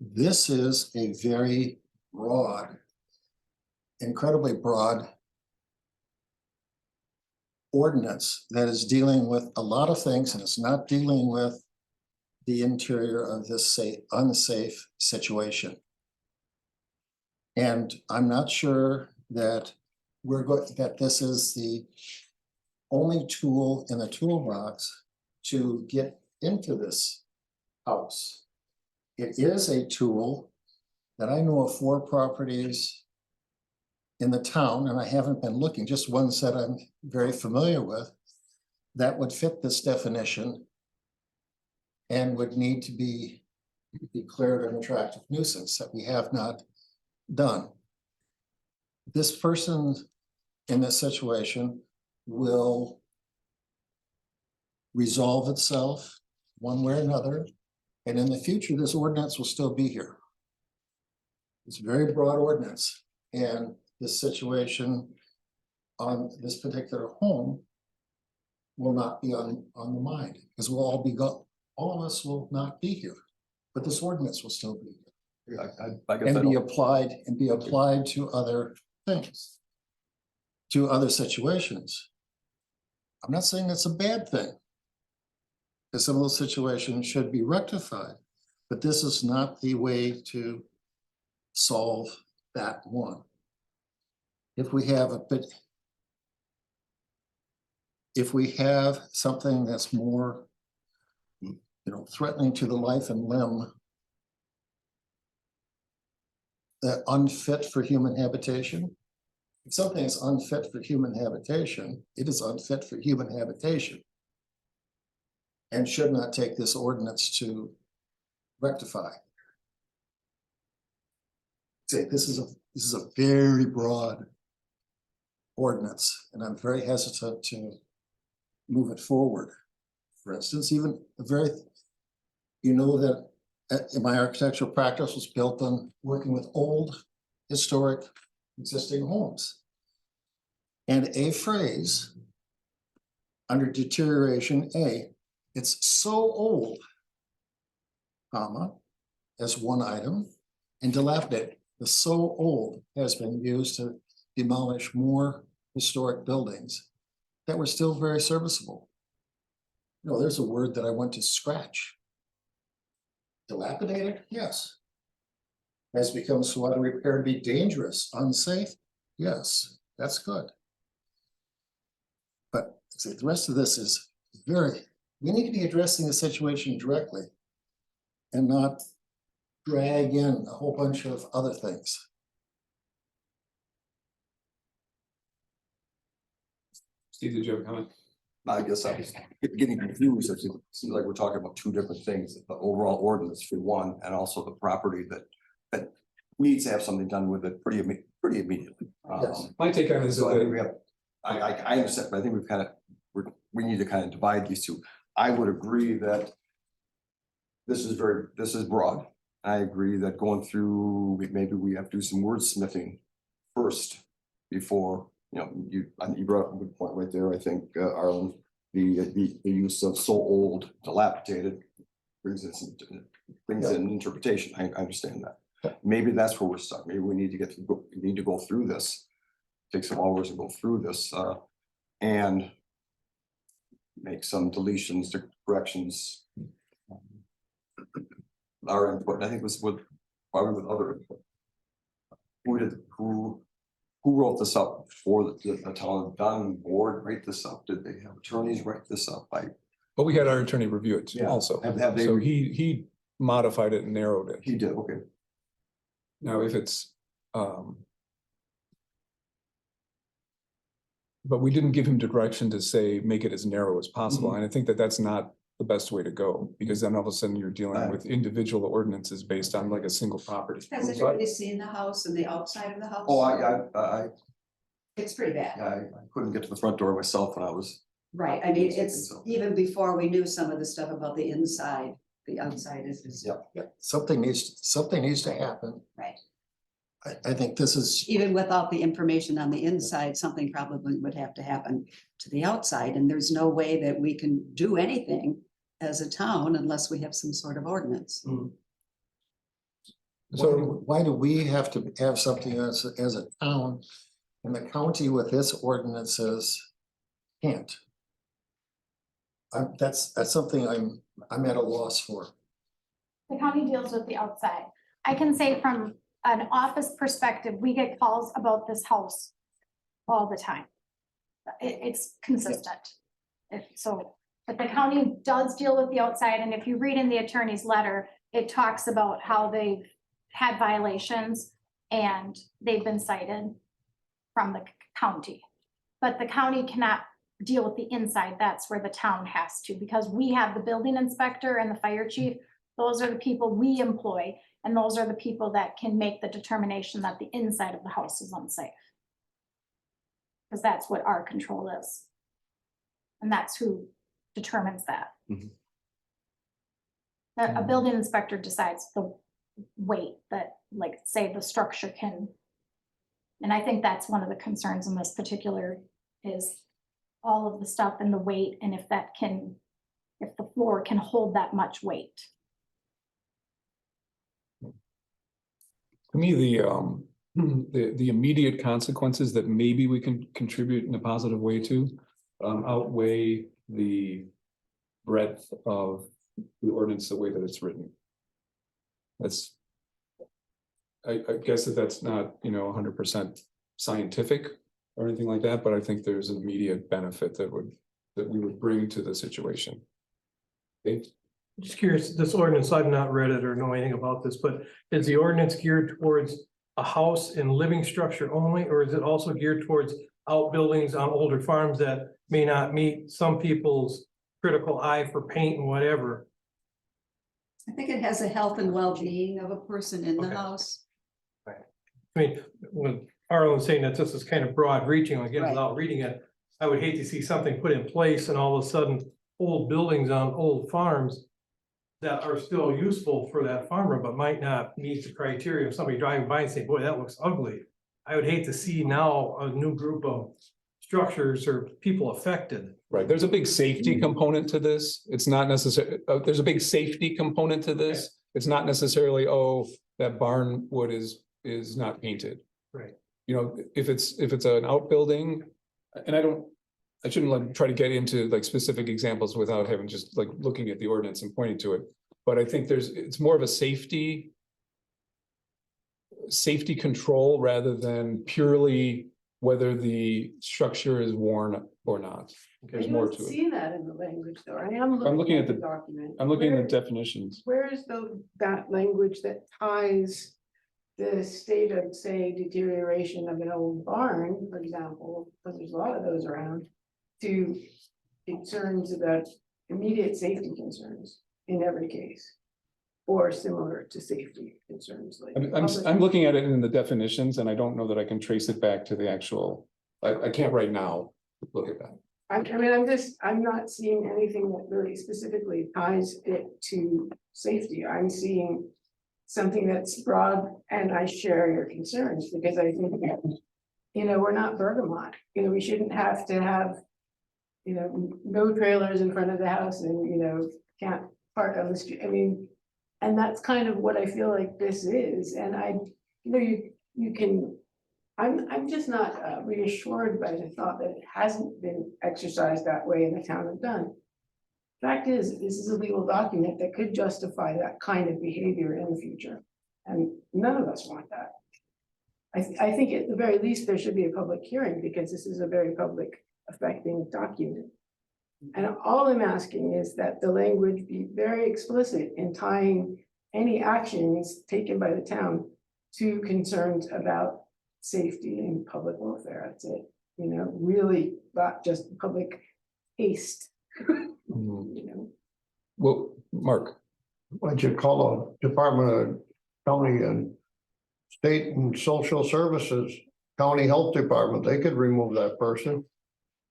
This is a very broad, incredibly broad ordinance that is dealing with a lot of things, and it's not dealing with the interior of this unsafe situation. And I'm not sure that that this is the only tool in the toolbox to get into this house. It is a tool that I know of 4 properties in the town, and I haven't been looking, just ones that I'm very familiar with, that would fit this definition and would need to be declared an attractive nuisance that we have not done. This person in this situation will resolve itself one way or another, and in the future, this ordinance will still be here. It's a very broad ordinance, and this situation on this particular home will not be on the mind, because we'll all be all of us will not be here. But this ordinance will still be here. I guess I And be don't, applied to other things. To other situations. I'm not saying that's a bad thing. Because some of those situations should be rectified, but this is not the way to solve that one. If we have something that's more, threatening to the life and limb, that unfit for human habitation. If something is unfit for human habitation, it is unfit for human habitation. And should not take this ordinance to rectify. Say, this is a very broad ordinance, and I'm very hesitant to move it forward. For instance, even that in my architectural practice was built on working with old historic existing homes. And a phrase under deterioration, it's so old, comma, as one item, and dilapidated. The so old has been used to demolish more historic buildings that were still very serviceable. There's a word that I want to scratch. Dilapidated, yes. Has become so out of repair to be dangerous, unsafe, yes, that's good. But the rest of this is we need to be addressing the situation directly and not drag in a whole bunch of other things. Steve, did you have a comment? I guess I was getting confused. It seems like we're talking about two different things, the overall ordinance for one, and also the property that needs to have something done with it pretty immediately. Yes. My take on this is So I think that we have, I understand, but I think we need to kind of divide these two. I would agree that this is broad. I agree that going through, maybe we have to do some wordsmithing first before, you brought up a good point right there. I think, Arlen, the use of so old, dilapidated brings in interpretation. I understand that. Maybe that's where we're stuck. Maybe we need to go through this, take some hours and go through this, and make some deletions, corrections. Our input, and I think was probably with other input. Who wrote this up for the town of Dunn board? Write this up? Did they have attorneys write this up? But we had our attorney review it also. Have they? So he modified it and narrowed it. He did, okay. Now, if it's, but we didn't give him direction to say, make it as narrow as possible. And I think that that's not the best way to go, because then all of a sudden you're dealing with individual ordinances based on like a single property. Has anybody seen the house and the outside of the house? Oh, It's pretty bad. I couldn't get to the front door myself when I was. Right, I mean, it's even before we knew some of the stuff about the inside, the outside is just. Yeah. Something needs to happen. Right. I think this is. Even without the information on the inside, something probably would have to happen to the outside, and there's no way that we can do anything as a town unless we have some sort of ordinance. So why do we have to have something as a town, and the county with its ordinances can't? That's something I'm at a loss for. The county deals with the outside. I can say from an office perspective, we get calls about this house all the time. It's consistent. But the county does deal with the outside, and if you read in the attorney's letter, it talks about how they've had violations and they've been cited from the county. But the county cannot deal with the inside. That's where the town has to, because we have the building inspector and the fire chief. Those are the people we employ, and those are the people that can make the determination that the inside of the house is unsafe. Because that's what our control is. And that's who determines that. A building inspector decides the weight that, like, say, the structure can. And I think that's one of the concerns in this particular is all of the stuff and the weight, and if the floor can hold that much weight. To me, the immediate consequences that maybe we can contribute in a positive way to outweigh the breadth of the ordinance, the way that it's written. That's, I guess that's not, 100% scientific or anything like that, but I think there's an immediate benefit that we would bring to the situation. Dave? Just curious, this ordinance, I've not read it or know anything about this, but is the ordinance geared towards a house and living structure only, or is it also geared towards outbuildings on older farms that may not meet some people's critical eye for paint and whatever? I think it has a health and well-being of a person in the Okay. house. I mean, when Arlen was saying that this is kind of broad reaching, again, Right. without reading it, I would hate to see something put in place and all of a sudden old buildings on old farms that are still useful for that farmer, but might not meet the criteria of somebody driving by and saying, boy, that looks ugly. I would hate to see now a new group of structures or people affected. Right, there's a big safety component to this. It's not necessarily, there's a big safety component to this. It's not necessarily, oh, that barn wood is not painted. Right. If it's an outbuilding, and I shouldn't try to get into like specific examples without having just like looking at the ordinance and pointing to it. But I think it's more of a safety control rather than purely whether the structure is worn or not. There's more to it. See that in the language though. I am I'm looking at the the- document. I'm looking at the Where- definitions. Where is that language that ties the state of, say, deterioration of an old barn, for example, because there's a lot of those around, to concerns about immediate safety concerns in every case? Or similar to safety concerns like. I'm looking at it in the definitions and I don't know that I can trace it back to the actual, I can't right now look at that. I'm not seeing anything that really specifically ties it to safety. I'm seeing something that's broad, and I share your concerns because I think, we're not Bergamot. We shouldn't have to have, no trailers in front of the house and, can't park on the street. And that's kind of what I feel like this is. And I'm just not reassured by the thought that it hasn't been exercised that way in the town of Dunn. Fact is, this is a legal document that could justify that kind of behavior in the future. And none of us want that. I think at the very least, there should be a public hearing because this is a very public affecting document. And all I'm asking is that the language be very explicit in tying any actions taken by the town to concerns about safety and public welfare. That's it, really not just public haste. Well, Mark. Why'd you call a Department of County and State and Social Services, County Health Department, they could remove that person,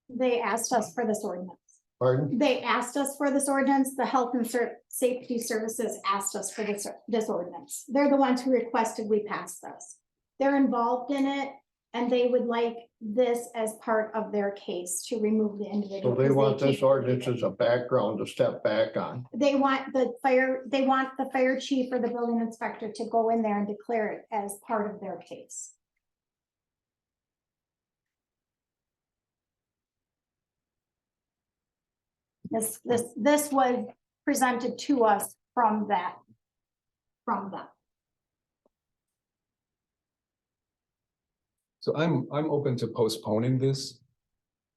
They asked us for this ordinance. pardon? They asked us for this ordinance. The Health and Safety Services asked us for this ordinance. They're the ones who requested we pass this. They're involved in it and they would like this as part of their case to remove the individual. So they because want this can't- ordinance as a background to step back on. They want the fire chief or the building inspector to go in there and declare it as part of their case. This was presented to us from them. So I'm open to postponing this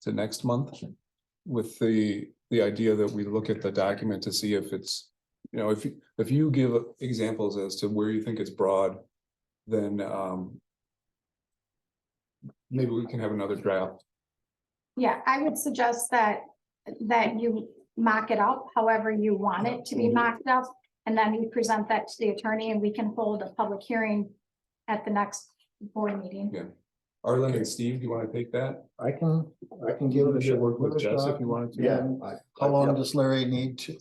to next month with the idea that we look at the document to see if it's, if you give examples as to where you think it's broad, then maybe we can have another draft. Yeah, I would suggest that you mock it up however you want it to be mocked up. And then you present that to the attorney and we can hold a public hearing at the next board meeting. Yeah. Arlen and Steve, do you want to take that? I can give it a shot. Work with Jess if you wanted to. Yeah. How long does Larry need to,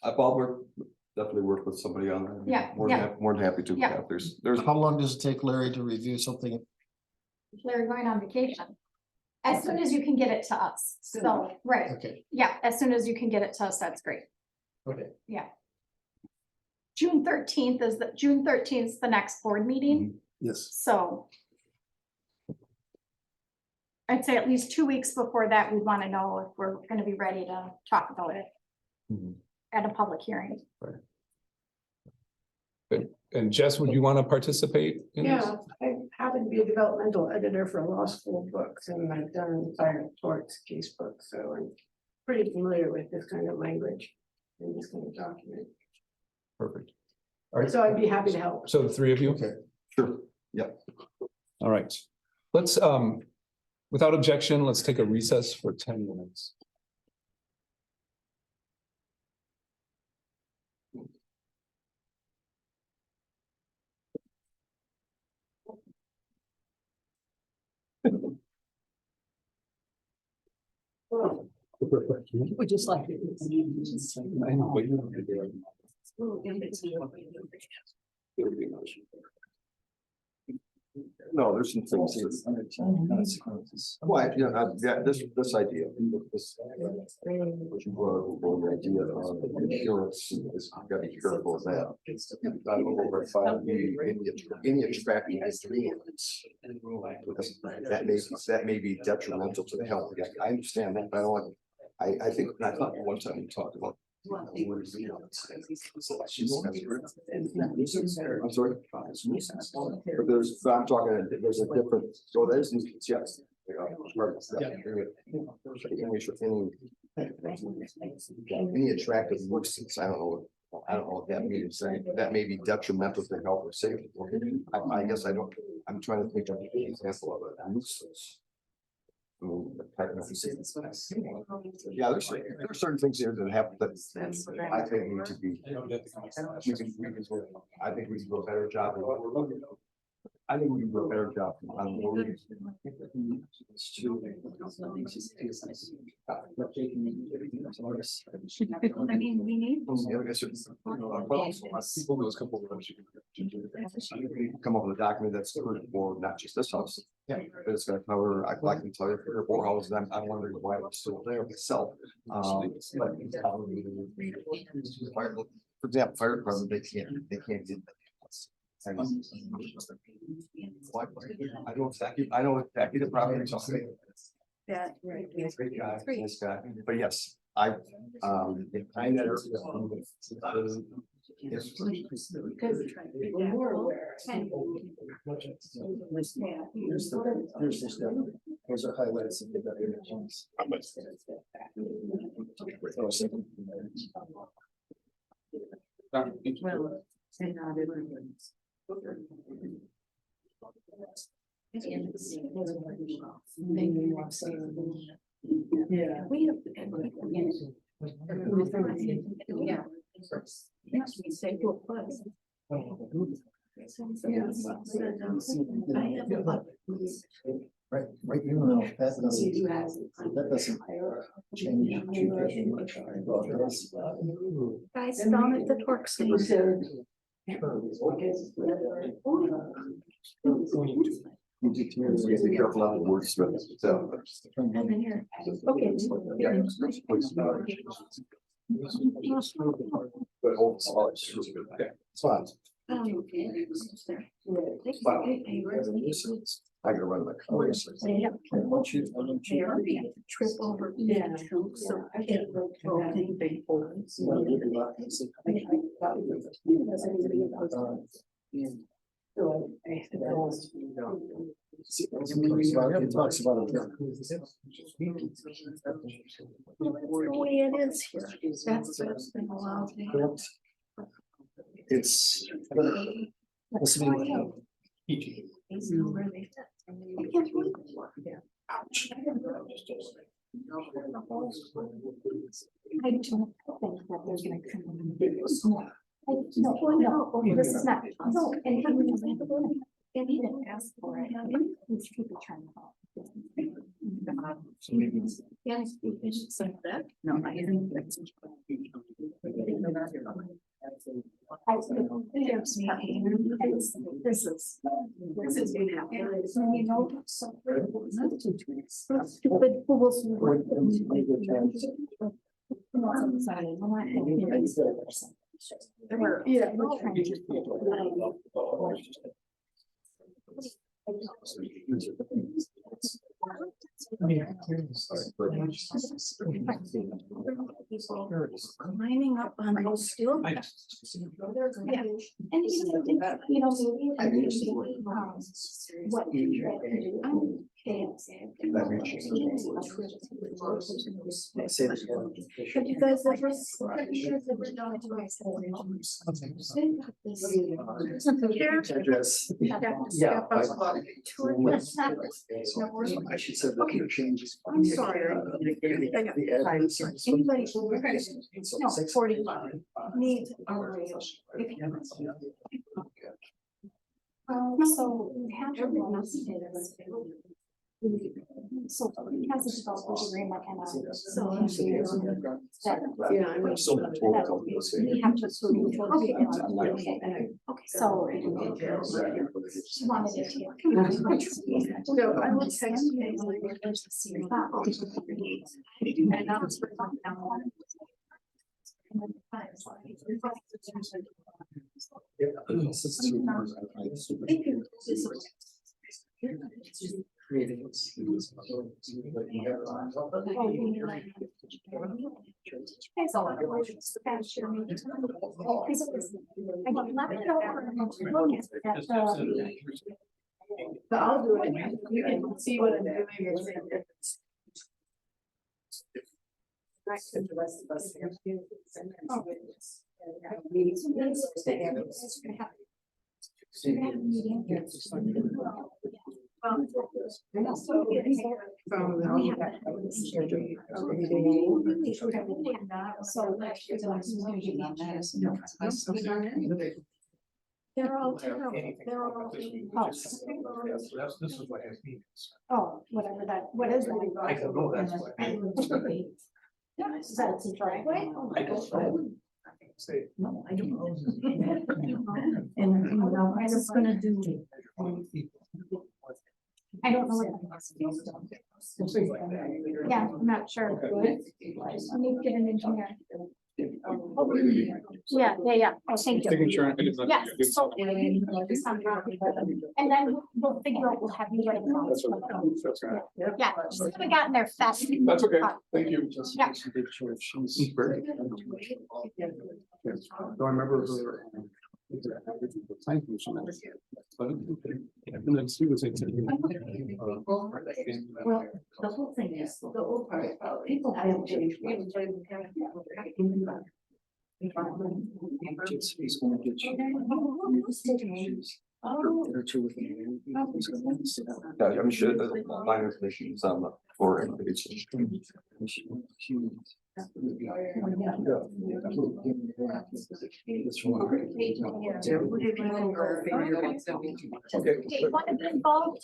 I'll definitely work with somebody on that. Yeah, More than happy to. Yeah. There's how long does it take Larry to review something? They're going on vacation. As soon as you can get it to us, so, right, Okay, yeah, as soon as you can get it to us, that's great. okay. June 13th is the next board meeting, Yes. so. I'd say at least 2 weeks before that, we'd want to know if we're gonna be ready to talk about it at a public hearing. And Jess, would you want to participate in this? Yeah, I happen to be a developmental editor for law school books and I've done fire and torts case books, so I'm pretty familiar with this kind of language and this kind of document. Perfect. All right, So I'd be happy to help. so the three of you? Okay. Sure, yep. All right. Let's, without objection, let's take a recess for 10 minutes. We just like. No, there's some things. Well, yeah, this idea. Which you brought up, the idea of insurance is, I've got to be careful of that. Over 5 any attracting instruments. That may be detrimental to the health. I understand that, but I don't want, I think, I thought one time we talked about. I'm sorry. But there's, I'm talking, there's a different, so there's, yes. Any attractive nuisance, I don't know what that means, that may be detrimental to health or safety. I guess I don't, I'm trying to think of an example of a nuisance. Yeah, there's certain things here that happen that I think need to be. I think we can do a better job. I think we can do a better job. I mean, we need. Come up with a document that's good for not just this house. Yeah, but it's gonna cover, I can tell you, for 4 houses, I'm wondering why it's still there myself. For example, fire department, they can't get. I know exactly the property. That, right. Great guy, nice guy, but yes, I never. Yes. Because we're more aware. Here's this stuff. Those are highlights of the better images. Yeah. We have. Yeah. Next we say to a plus. Right, you know, that doesn't change too very much. Guys down at the torque station. Be careful of the words. And then here, okay. But it's fine. I gotta run my car. Trip over. Yeah. So I get It talks about. the way it is here. That's what's been allowed. It's. I don't think that there's gonna come. No, this is not, no, and he didn't ask for it. These people trying to. Yeah, it's like that. No, I think that's. This is. You know, so. Stupid fools who work. Yeah. Lining up on those steel. Yeah. And you know, what you try to do. Have you guys ever? I should say the Okay. changes. I'm sorry. Anybody who no, 45 needs a raise. So we have to. So he has a development agreement and so. Yeah, I'm so told. We have to. Okay. Okay, so. She wanted it to. So I will text you. And now it's for. But I'll do it. You can see what I'm doing. and say if it's- The rest of us here. They're all terrible. They're all. This is what has me. Oh, whatever that, what is that? I don't know, that's what. That's a driveway? Oh my gosh. Say. No, I don't know. And, you know, I was gonna do. I don't know. Yeah, I'm not sure. I need to get an engineer. Yeah. Oh, thank you. Making sure I didn't- Yes. So, and then we'll figure out, we'll have you write it down. That's right. Yeah, just haven't gotten there fast. That's okay. Thank you. Yeah. She's very. Yes. Do I remember her? Time commission. But, and then she was. Well, the whole thing is, the whole part, people have changed. He's gonna get you. Yeah, I'm sure that minor issues for Dave want to be involved?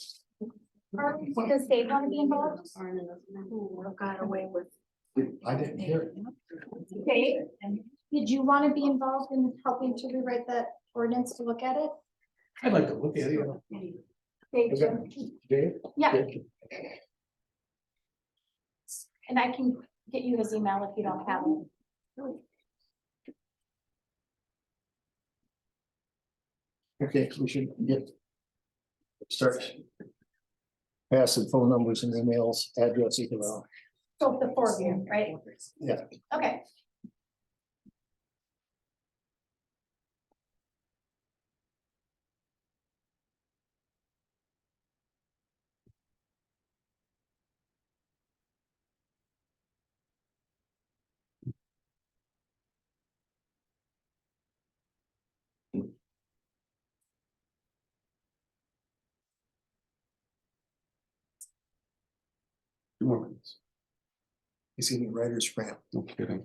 Or does Dave want to be involved? Who got away with. I didn't hear it. Dave, did you want to be involved in helping to rewrite that ordinance to look at it? I'd like to look at it. Dave, Dave? yeah. And I can get you his email if you don't have it. Okay, we should start passing phone numbers and emails, address either out. So the four of you, right? Yeah. Okay. Two more minutes. He's in writer's cramp. No kidding.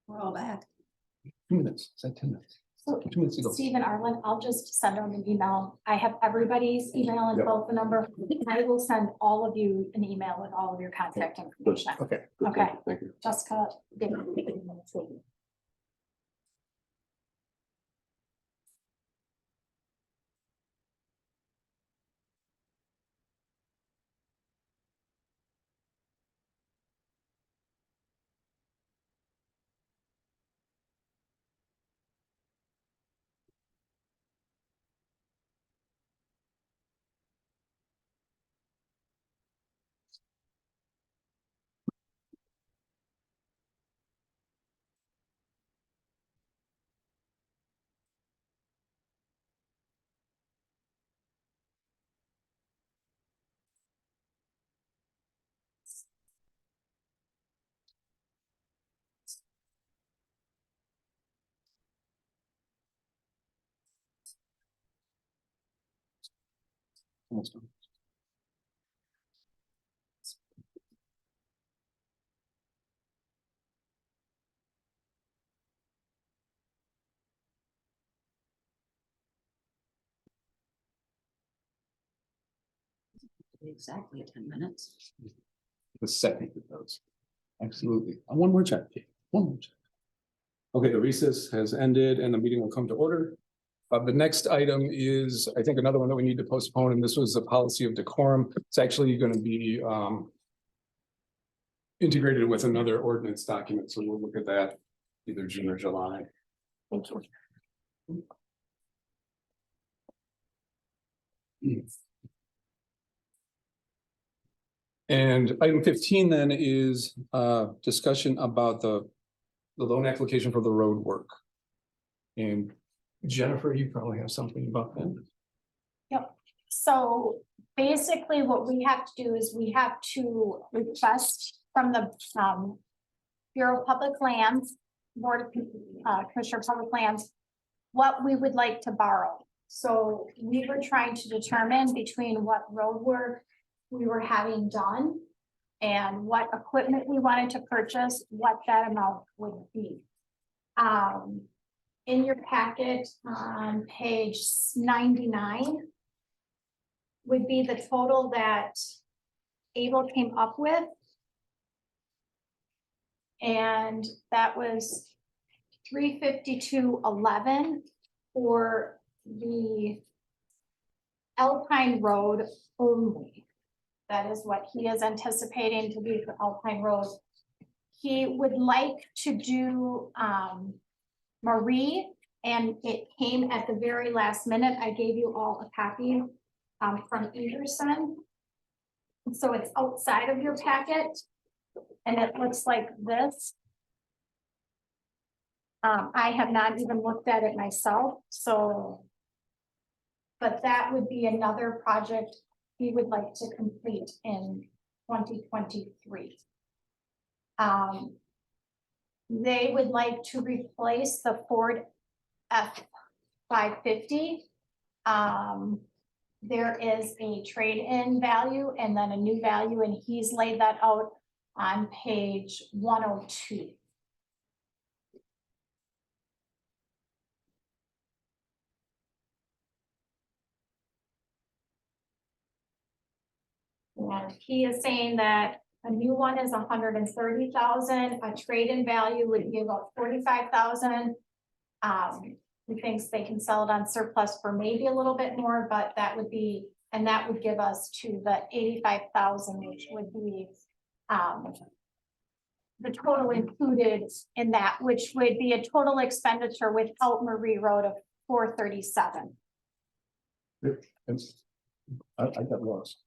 We're all back. 2 minutes, is that 10 minutes? So 2 minutes ago. Steve and Arlen, I'll just send them an email. I have everybody's email and Yep. phone number. I will send all of you an email with all of your contact information. Okay. Okay, Thank you. Jessica. Almost done. Exactly 10 minutes. The second of those. Absolutely. One more check. One more check. Okay, the recess has ended and the meeting will come to order. The next item is, I think, another one that we need to postpone, and this was the policy of decorum. It's actually going to be integrated with another ordinance document, so we'll look at that either June or July. And item 15 then is discussion about the loan application for the road work. And Jennifer, you probably have something about that. Yep, so basically what we have to do is we have to request from the Bureau of Public Lands, Board of Commissioner of Public Lands, what we would like to borrow. So we were trying to determine between what road work we were having done and what equipment we wanted to purchase, what that amount would be. In your packet on page 99 would be the total that Able came up with. And that was $352.11 for the Alpine Road only. That is what he is anticipating to be for Alpine Road. He would like to do Marie, and it came at the very last minute. I gave you all a copy from Anderson. So it's outside of your packet, and it looks like this. I have not even looked at it myself, so. But that would be another project he would like to complete in 2023. They would like to replace the Ford F-550. There is a trade-in value and then a new value, and he's laid that out on page 102. And he is saying that a new one is 130,000, a trade-in value would be about 45,000. He thinks they can sell it on surplus for maybe a little bit more, but that would be, and that would give us to the 85,000, which would be the total included in that, which would be a total expenditure without Marie Road of 437. I got lost.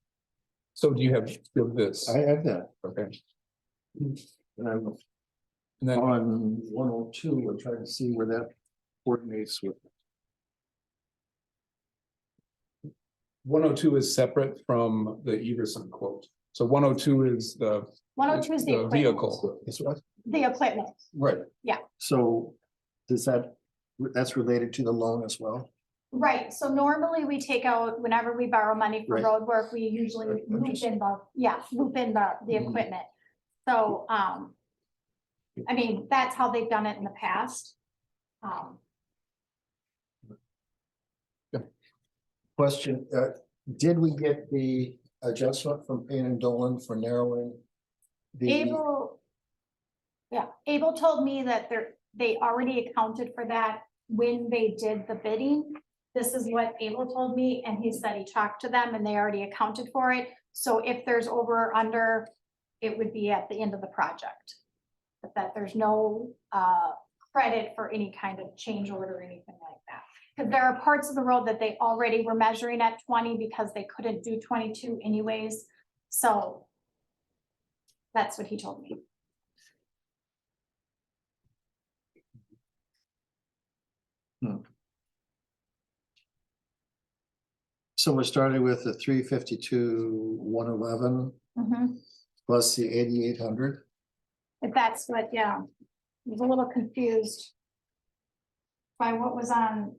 So do you have this? I have that. Okay. And I'm And then on 102, we're trying to see where that coordinates with. 102 is separate from the Everson quote. So 102 is the 102 is the equipment. vehicle. It's what? The equipment, Right. yeah. So does that's related to the loan as well? Right, so normally we take out, whenever we borrow money for Right. road work, we usually loop in the equipment. So, I mean, that's how they've done it in the past. Question, did we get the adjustment from Payne and Dolan for narrowing? The, Able. Yeah, Able told me that they already accounted for that when they did the bidding. This is what Able told me, and he said he talked to them and they already accounted for it. So if there's over or under, it would be at the end of the project. But that there's no credit for any kind of change order or anything like that. Because there are parts of the road that they already were measuring at 20 because they couldn't do 22 anyways. So that's what he told me. so we're starting with the 352, 111 plus the 8,800. If that's what, yeah, I was a little confused by what was on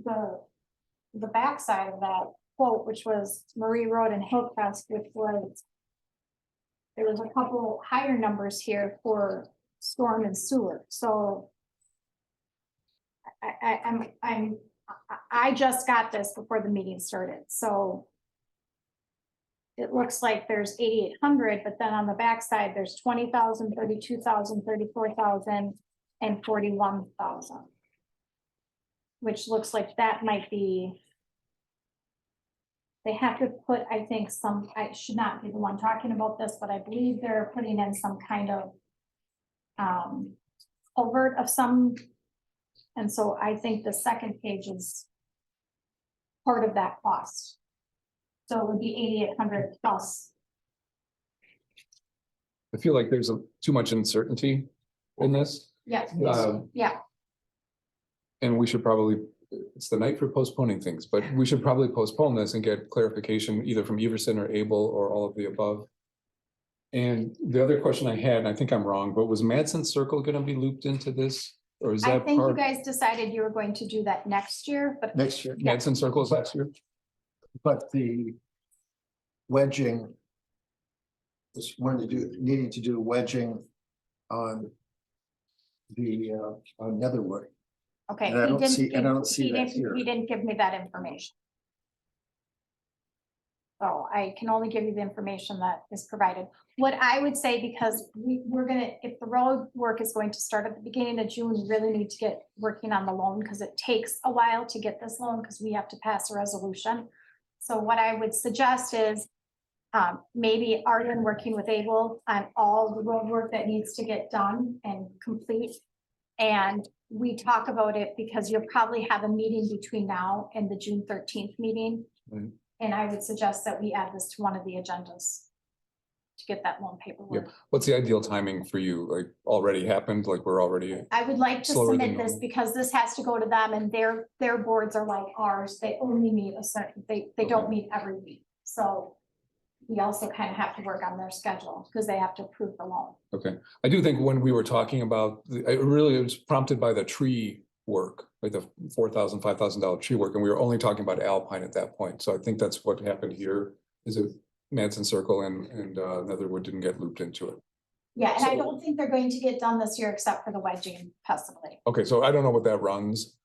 the backside of that quote, which was Marie Road and Hillcrest, which was, there was a couple higher numbers here for storm and sewer, so I just got this before the meeting started, so it looks like there's 8,800, but then on the backside, there's 20,000, 32,000, 34,000, and 41,000. Which looks like that might be. They have to put, I think, I should not be the one talking about this, but I believe they're putting in some kind of culvert of some. And so I think the second page is part of that cost. So it would be 8,800 plus. I feel like there's too much uncertainty in this. Yes, Um, yeah, And we should probably, it's the night for postponing things, but we should probably postpone this and get clarification either from Everson or Able or all of the above. And the other question I had, and I think I'm wrong, but was Madsen Circle gonna be looped into this? Or is I that think you part? guys decided you were going to do that next year, but. Next year. Yeah. Madsen Circle is last year? But the wedging is when you do, needing to do wedging on the, on Netherwood. Okay. And I he don't didn't see- and I give- don't see he that didn't- here. He didn't give me that information. So I can only give you the information that is provided. What I would say, because we're gonna, if the road work is going to start at the beginning of June, we really need to get working on the loan, because it takes a while to get this loan, because we have to pass a resolution. So what I would suggest is maybe Arden working with Able on all the road work that needs to get done and complete. And we talk about it because you'll probably have a meeting between now and the June 13th meeting. Right. And I would suggest that we add this to one of the agendas to get that loan paperwork. What's the ideal timing for you? Like already happened, like we're already, I would like to Slower than submit this normal. because this has to go to them, and their boards are like ours. They only meet a certain, they don't Okay. meet every week. So we also kind of have to work on their schedule because they have to approve the loan. okay. I do think when we were talking about, it was prompted by the tree work, like the $4,000, $5,000 tree work, and we were only talking about Alpine at that point. So I think that's what happened here, is it Madsen Circle and Netherwood didn't get looped into it. Yeah, and I So- don't think they're going to get done this year except for the wedging possibly. Okay, so I don't know what that runs.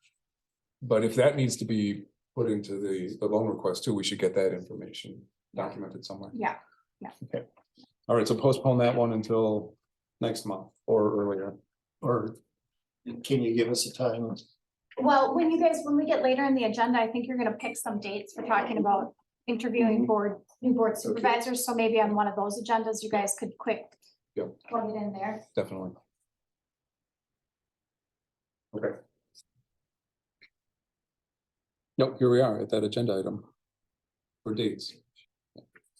But if that needs to be put into the loan request too, we should get that information documented somewhere. Yeah, Okay. All right, so postpone that one until next month or earlier. Or can you give us a time? well, when we get later in the agenda, I think you're gonna pick some dates for talking about interviewing new board supervisors. So maybe on one of those agendas, you guys could quick Yep. plug it in there. Definitely. Okay. Nope, here we are at that agenda item. For dates.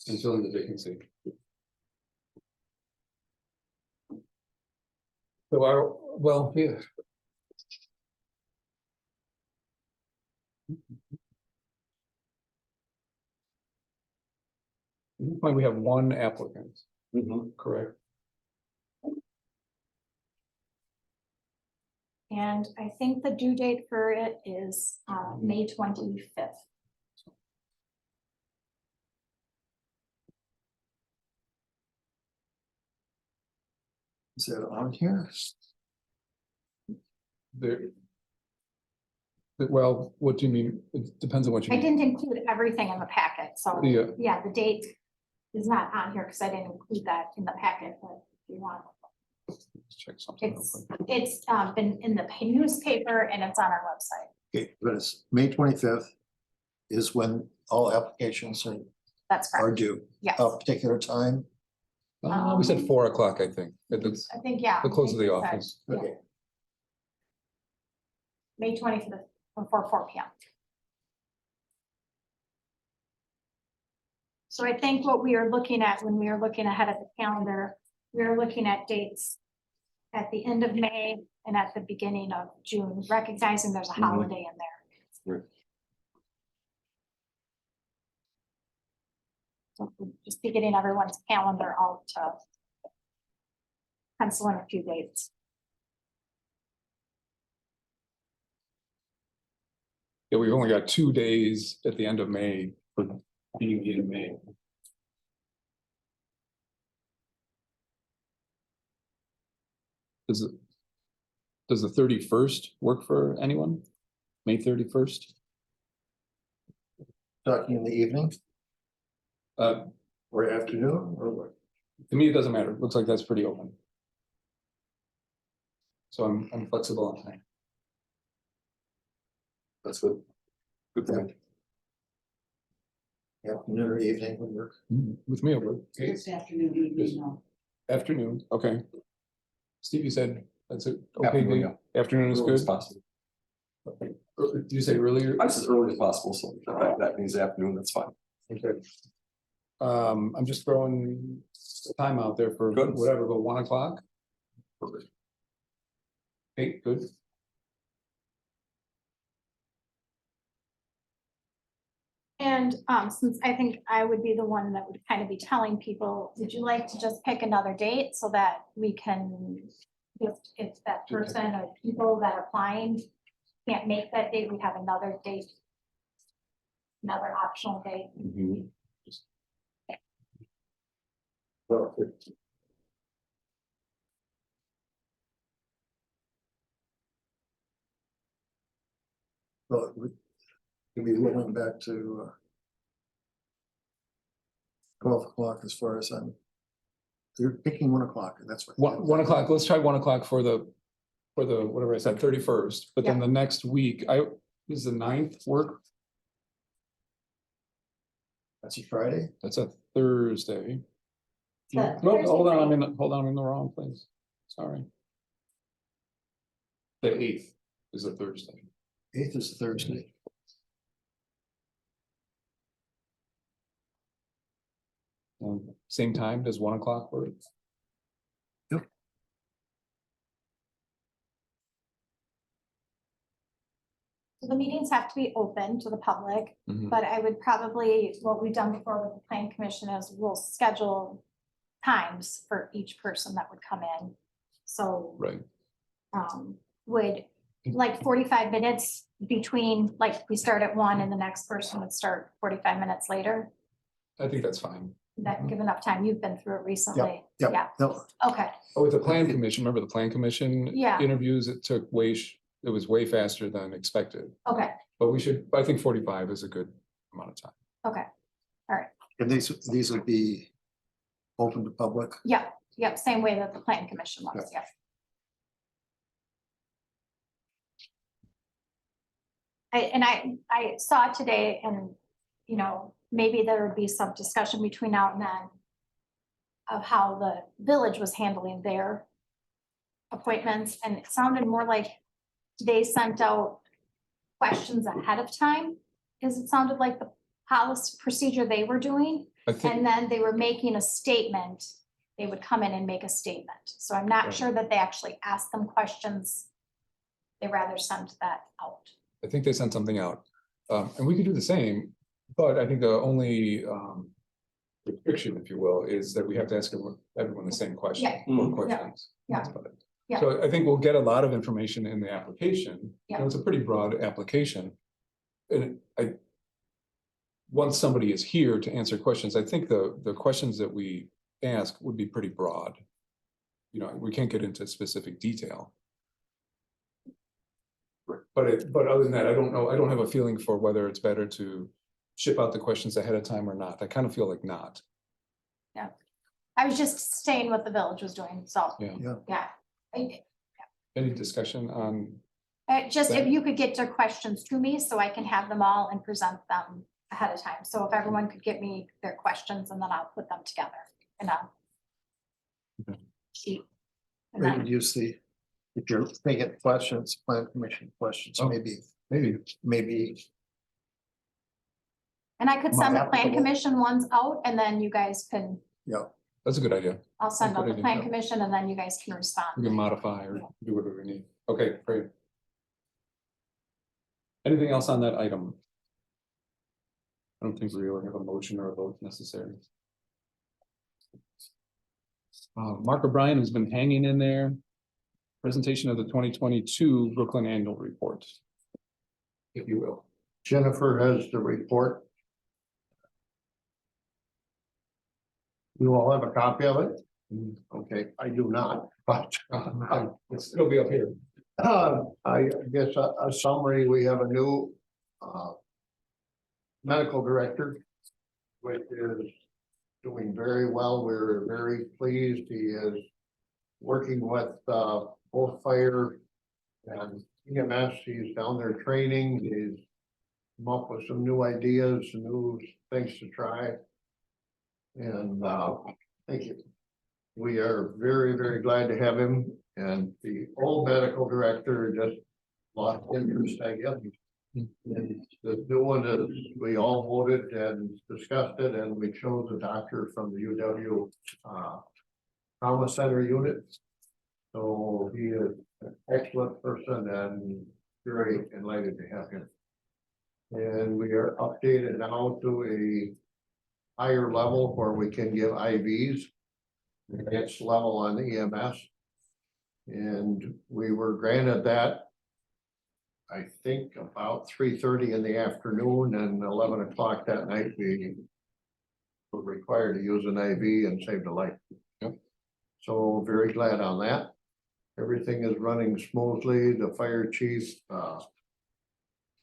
And filling the vacancy. So yeah. At this point, we have one applicant. Correct. And I think the due date for it is May 25th. Is that on here? There. Well, what do you mean? It depends on what you I mean. didn't include everything in the packet, so, Yeah. yeah, the date is not on here because I didn't include that in the packet, but if you want. Let's check something. real quick. It's been in the newspaper and it's on our website. Okay, but it's May 25th is when all applications That's are correct. due. Yes. A particular time. We said 4 o'clock, I think, at the, I think, yeah. the close of the I think it office. said, yeah, May 25th before 4 p.m. So I think what we are looking at when we are looking ahead at the calendar, we are looking at dates at the end of May and at the beginning of June, recognizing there's a holiday in there. Right. So we'll just be getting everyone's calendar out to pencil in a few dates. Yeah, we've only got 2 days at the end of May for being in May. Does the 31st work for anyone? May 31st? Talking in the evening Uh, or afternoon or what? to me, it doesn't matter. It looks like that's pretty open. So I'm flexible on that. That's good. Good point. Afternoon or evening would work. With me, it would. This afternoon, evening, no. Afternoon, okay. Steve, you said that's it. Okay, Afternoon, Dave? Afternoon is Early as good. possible. Did you say earlier? I said early as possible, so that means afternoon, that's fine. Okay. I'm just throwing time out there for Good. whatever, but 1 o'clock. Perfect. Okay, good. And since I think I would be the one that would kind of be telling people, would you like to just pick another date so that we can, if that person or people that are applying can't make that date, we have another date, another optional date. Well, we went back to 12 o'clock as far as you're picking 1 o'clock and that's what. 1 o'clock, let's try 1 o'clock for the, whatever I said, 31st, but then the next week, is the 9th work? That's a Friday? That's a Thursday. The No, hold on, Thursday hold on, I'm in the wrong place. Sorry. The 8th is a Thursday. 8th is Thursday. Same time, does 1 o'clock work? So the meetings have to be open to the public, Mhm. but I would probably, what we've done before with the plan commission is we'll schedule times for each person that would come in. So Right. would like 45 minutes between, like, we start at 1 and the next person would start 45 minutes later. I think that's fine. Would that give enough time? You've been through it recently. Yep, Yeah, no, okay, Oh, with the plan commission, remember the plan commission? Yeah. Interviews, it took it was way faster than expected, okay, but I think 45 is a good amount of time. okay. All right. and these would be open to public. Yep, yep, same way that the plan commission was, yeah. I saw today and, you know, maybe there would be some discussion between now and then of how the village was handling their appointments, and it sounded more like they sent out questions ahead of time, because it sounded like the policy procedure they were doing. I think, And then they were making a statement, they would come in and make a statement. So I'm not Right. sure that they actually asked them questions. They rather sent that out. I think they sent something out, and we could do the same, but I think the only, restriction, if you will, is that we have to ask everyone the same question. Yeah. Or Yeah. questions. Yeah. That's about it. Yeah. So I think we'll get a lot of information in the application. You know, Yeah. it's a pretty broad application. And once somebody is here to answer questions, I think the questions that we ask would be pretty broad. You know, we can't get into specific detail. But other than that, I don't know, I don't have a feeling for whether it's better to ship out the questions ahead of time or not. I kind of feel like not. I was just saying what the village was doing, so, Yeah. yeah. Any discussion on, Just if you could get their questions to me so I can have them all and present them ahead of time. So if everyone could get me their questions and then I'll put them together in a sheet. And We then- would use if you're thinking questions, plan commission questions, Oh. maybe. And I could send the Not plan applicable. commission ones out and then you guys can, that's a good idea. I'll send out the Good plan idea. commission and then you guys can We respond. can modify or do whatever we need. Okay, great. Anything else on that item? I don't think we really have a motion or a vote necessary. Mark O'Brien has been hanging in there. Presentation of the 2022 Brooklyn Annual Report. If you will. Jennifer has the report. You all have a copy of it? Okay, I do not, but It'll be up here. I guess a summary, we have a new medical director, which is doing very well. We're very pleased. He is working with both fire and EMS. He's down there training. He's come up with some new ideas, some new things to try. And thank you. We are very, very glad to have him. And the old medical director just lost interest, I guess. And the new one is, we all voted and discussed it, and we chose a doctor from the UW Trauma Center unit. So he is an excellent person and very enlightened to have him. And we are updated now to a higher level where we can give IVs. The next level on the EMS. And we were granted that, I think about 3:30 in the afternoon, and 11 o'clock that night, we were required to use an IV and saved a life. Yep. So very glad on that. Everything is running smoothly. The fire chief,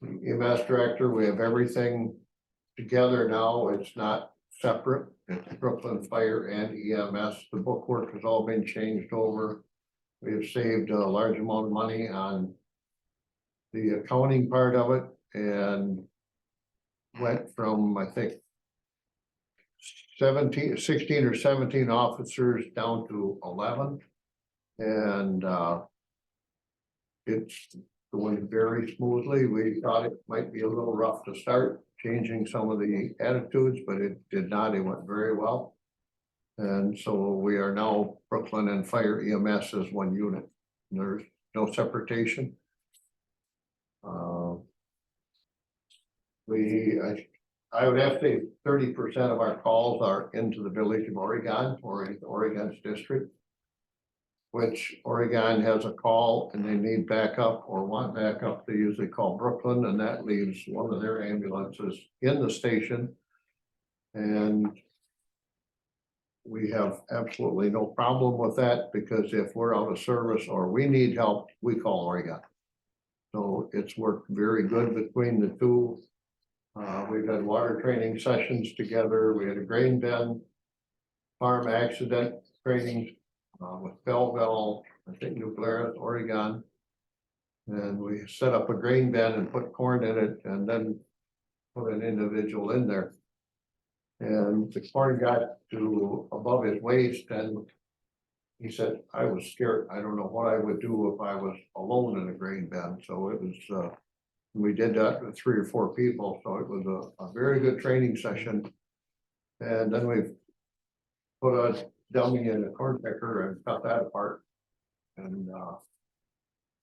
EMS director, we have everything together now. It's not separate. It's Brooklyn Fire and EMS. The bookwork has all been changed over. We have saved a large amount of money on the accounting part of it and went from, I think, 16 or 17 officers down to 11. And it's going very smoothly. We thought it might be a little rough to start changing some of the attitudes, but it did not. It went very well. And so we are now Brooklyn and Fire EMS as one unit. There's no separation. I would have to say 30% of our calls are into the village of Oregon or into Oregon's district. Which Oregon has a call and they need backup or want backup, they usually call Brooklyn, and that leaves one of their ambulances in the station. And we have absolutely no problem with that, because if we're out of service or we need help, we call Oregon. So it's worked very good between the two. We've had water training sessions together. We had a grain bin, farm accident training with Belleville, I think New Glarus, Oregon. And we set up a grain bin and put corn in it and then put an individual in there. And the corn got to above his waist, and he said, I was scared. I don't know what I would do if I was alone in a grain bin. So it was, we did that with 3 or 4 people. So it was a very good training session. And then we put a dummy in a corn picker and cut that apart. And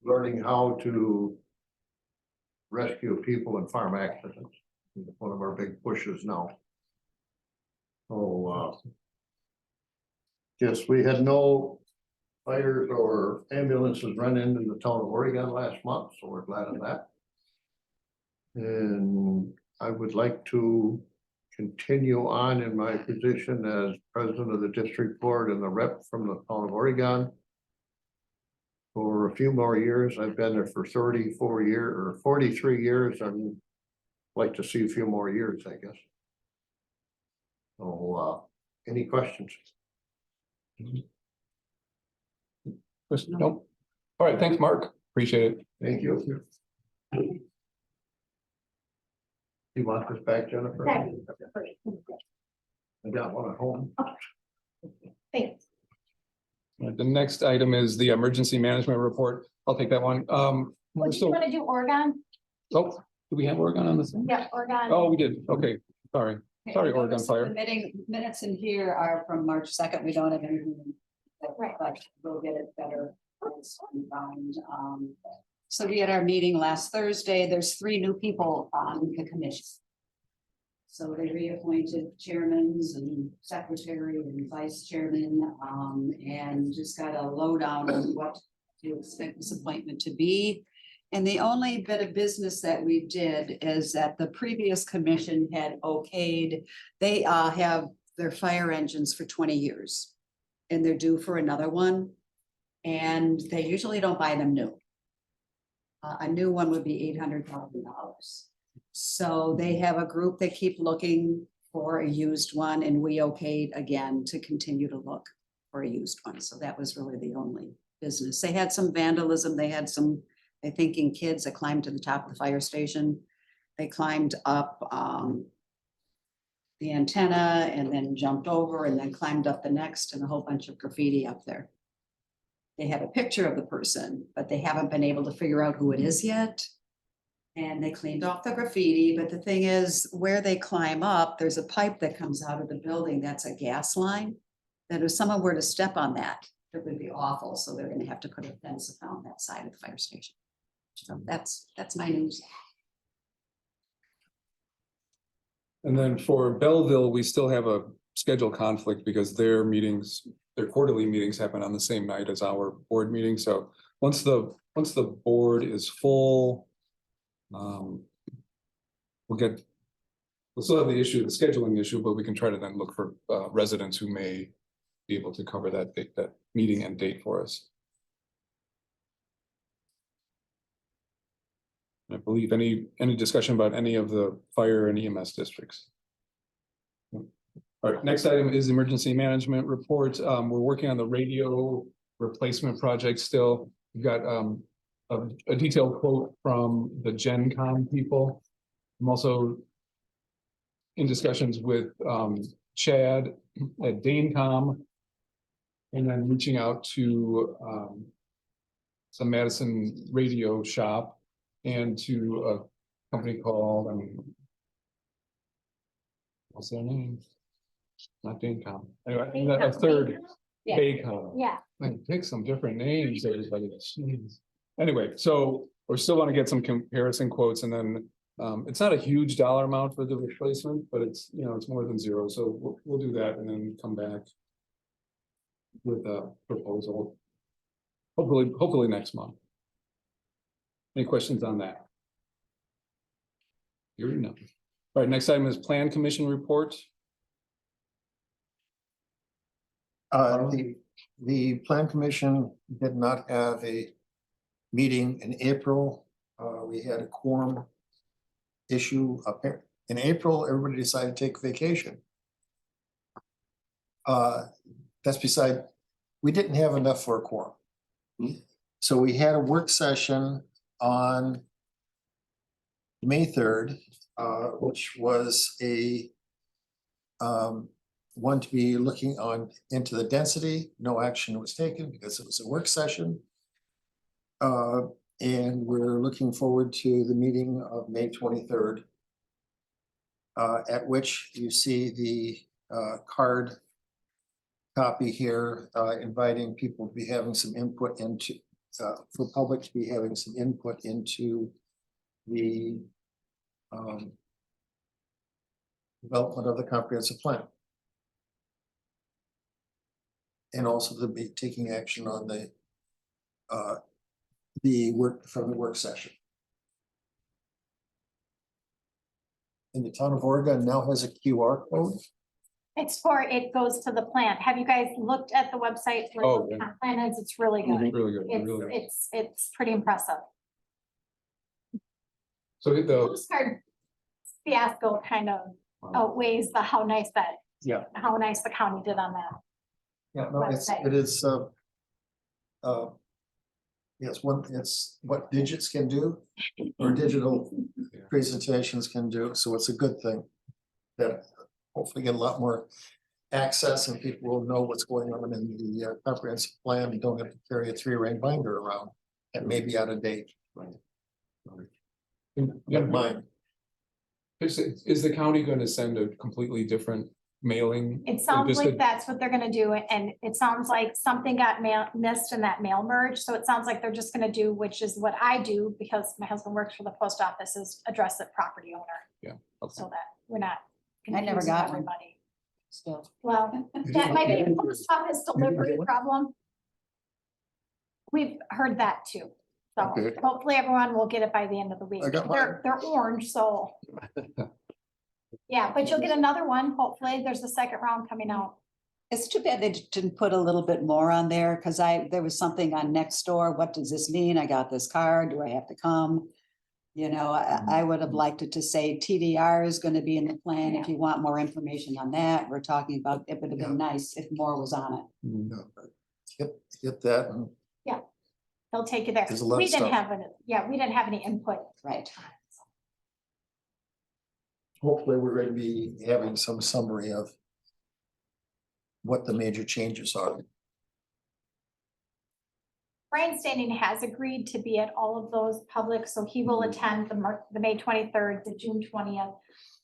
learning how to rescue people in farm accidents is one of our big pushes now. So yes, we had no fires or ambulances run into the town of Oregon last month, so we're glad of that. And I would like to continue on in my position as president of the district board and the rep from the town of Oregon. for a few more years. I've been there for 34 years or 43 years and like to see a few more years, I guess. So, any questions? Nope. All right, thanks, Mark. Appreciate it. Thank you. You want this back, Jennifer? Back. I got one at home. Thanks. The next item is the emergency management report. I'll take that one. We're Would you still, wanna do Oregon? oh, do we have Oregon on this? Yeah, Oregon. Oh, we did. Okay, sorry. Sorry, Oregon The Fire. minutes in here are from March 2nd. We don't have anything. Right. But we'll get it better. So we had our meeting last Thursday. There's 3 new people on the commission. So they reappointed chairmen and secretary and vice chairman, and just got a lowdown on what to expect this appointment to be. And the only bit of business that we did is that the previous commission had okayed, they have their fire engines for 20 years. And they're due for another one. And they usually don't buy them new. A new one would be $800,000. So they have a group that keep looking for a used one, and we okayed again to continue to look for a used one. So that was really the only business. They had some vandalism. They had some, I think, in kids that climbed to the top of the fire station. They climbed up the antenna and then jumped over and then climbed up the next, and a whole bunch of graffiti up there. They have a picture of the person, but they haven't been able to figure out who it is yet. And they cleaned off the graffiti, but the thing is, where they climb up, there's a pipe that comes out of the building that's a gas line. That if someone were to step on that, it would be awful, so they're gonna have to put a fence around that side of the fire station. So that's my news. And then for Belleville, we still have a schedule conflict because their meetings, their quarterly meetings happen on the same night as our board meeting. So once the board is full, we'll still have the issue, the scheduling issue, but we can try to then look for residents who may be able to cover that date, that meeting and date for us. I believe any discussion about any of the fire and EMS districts. All right, next item is emergency management report. We're working on the radio replacement project still. We've got a detailed quote from the Gen Com people. I'm also in discussions with Chad at Danecom, and then reaching out to some Madison radio shop and to a company called, what's their name? Not Danecom. Anyway, a third, Yeah. Baycom. Yeah. Like, pick some different names, everybody. Jeez. Anyway, so we still want to get some comparison quotes, and then it's not a huge dollar amount for the replacement, but it's, you know, it's more than zero. So we'll do that and then come back with a proposal. Hopefully next month. Any questions on that? Hearing none. All right, next item is Plan Commission report. The Plan Commission did not have a meeting in April. We had a quorum issue up there. In April, everybody decided to take vacation. That's beside, we didn't have enough for a quorum. So we had a work session on May 3rd, which was a one to be looking on into the density. No action was taken because it was a work session. And we're looking forward to the meeting of May 23rd. At which you see the card copy here, inviting people to be having some input into, for public to be having some input into the development of the comprehensive plan. And also to be taking action on the work from the work session. And the town of Oregon now has a QR code. It's for, it goes to the plant. Have you guys looked at the website? where Oh, the yeah. Plan is, it's really good. Really good, really good. It's pretty impressive. So the, Postcard fiasco kind of outweighs the how nice the county did on that. Yeah, no, Website. it is, it's what digits can do or digital presentations can do, so it's a good thing. That hopefully get a lot more access and people will know what's going on in the comprehensive plan. You don't have to carry a 3-ring binder around that may be out of date. yeah, Mine. is the county going to send a completely different mailing? It sounds Just like a- that's what they're gonna do, and it sounds like something got missed in that mail merge, so it sounds like they're just gonna do, which is what I do, because my husband works for the post office, is address it property owner. Yeah, okay. So that we're not. I never confusing got one. everybody. Still. Well, didn't that might be get a one? post office You didn't delivery get one? problem. We've heard that too. So Okay. hopefully everyone will get it by the end of the week. I got They're orange, so. Yeah, but you'll get another one. Hopefully, there's a second round coming out. It's too bad they didn't put a little bit more on there, because there was something on Nextdoor. What does this mean? I got this card. Do I have to come? You know, I would have liked it to say TDR is gonna be in the plan. If you want more information on that, we're talking about, it would have been nice if more was on it. Hit that and They'll take you there. There's a lot of We didn't stuff. have any, we didn't have any input. Right. hopefully we're going to be having some summary of what the major changes are. Brian Standing has agreed to be at all of those public, so he will attend the May 23rd, the June 20th,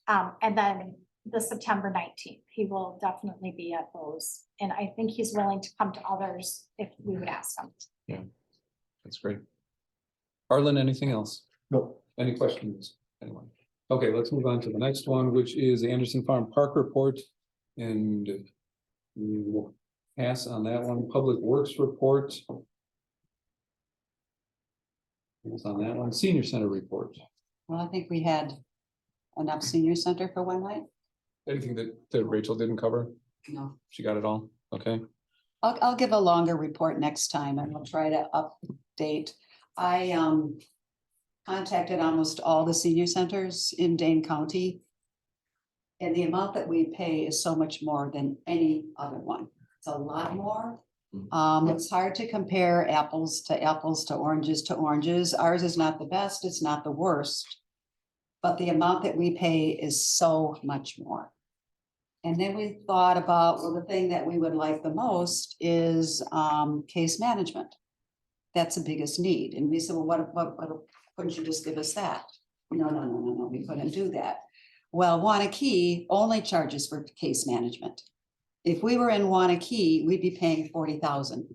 and then the September 19th. He will definitely be at those, and I think he's willing to come to others if we would ask him. Yeah, that's great. Arlen, anything else? No. Any questions? Anyone? Okay, let's move on to the next one, which is the Anderson Farm Park Report. And we will pass on that one. Public Works Report. Pass on that one. Senior Center Report. Well, I think we had enough senior center for one night. Anything that Rachel didn't cover? No. She got it all? Okay. I'll give a longer report next time and we'll try to update. I contacted almost all the senior centers in Dane County. And the amount that we pay is so much more than any other one. It's a lot more. It's hard to compare apples to oranges to oranges. Ours is not the best, it's not the worst. But the amount that we pay is so much more. And then we thought about, well, the thing that we would like the most is case management. That's the biggest need. And we said, well, what couldn't you just give us that? No, we couldn't do that. Well, Wanakee only charges for case management. If we were in Wanakee, we'd be paying 40,000.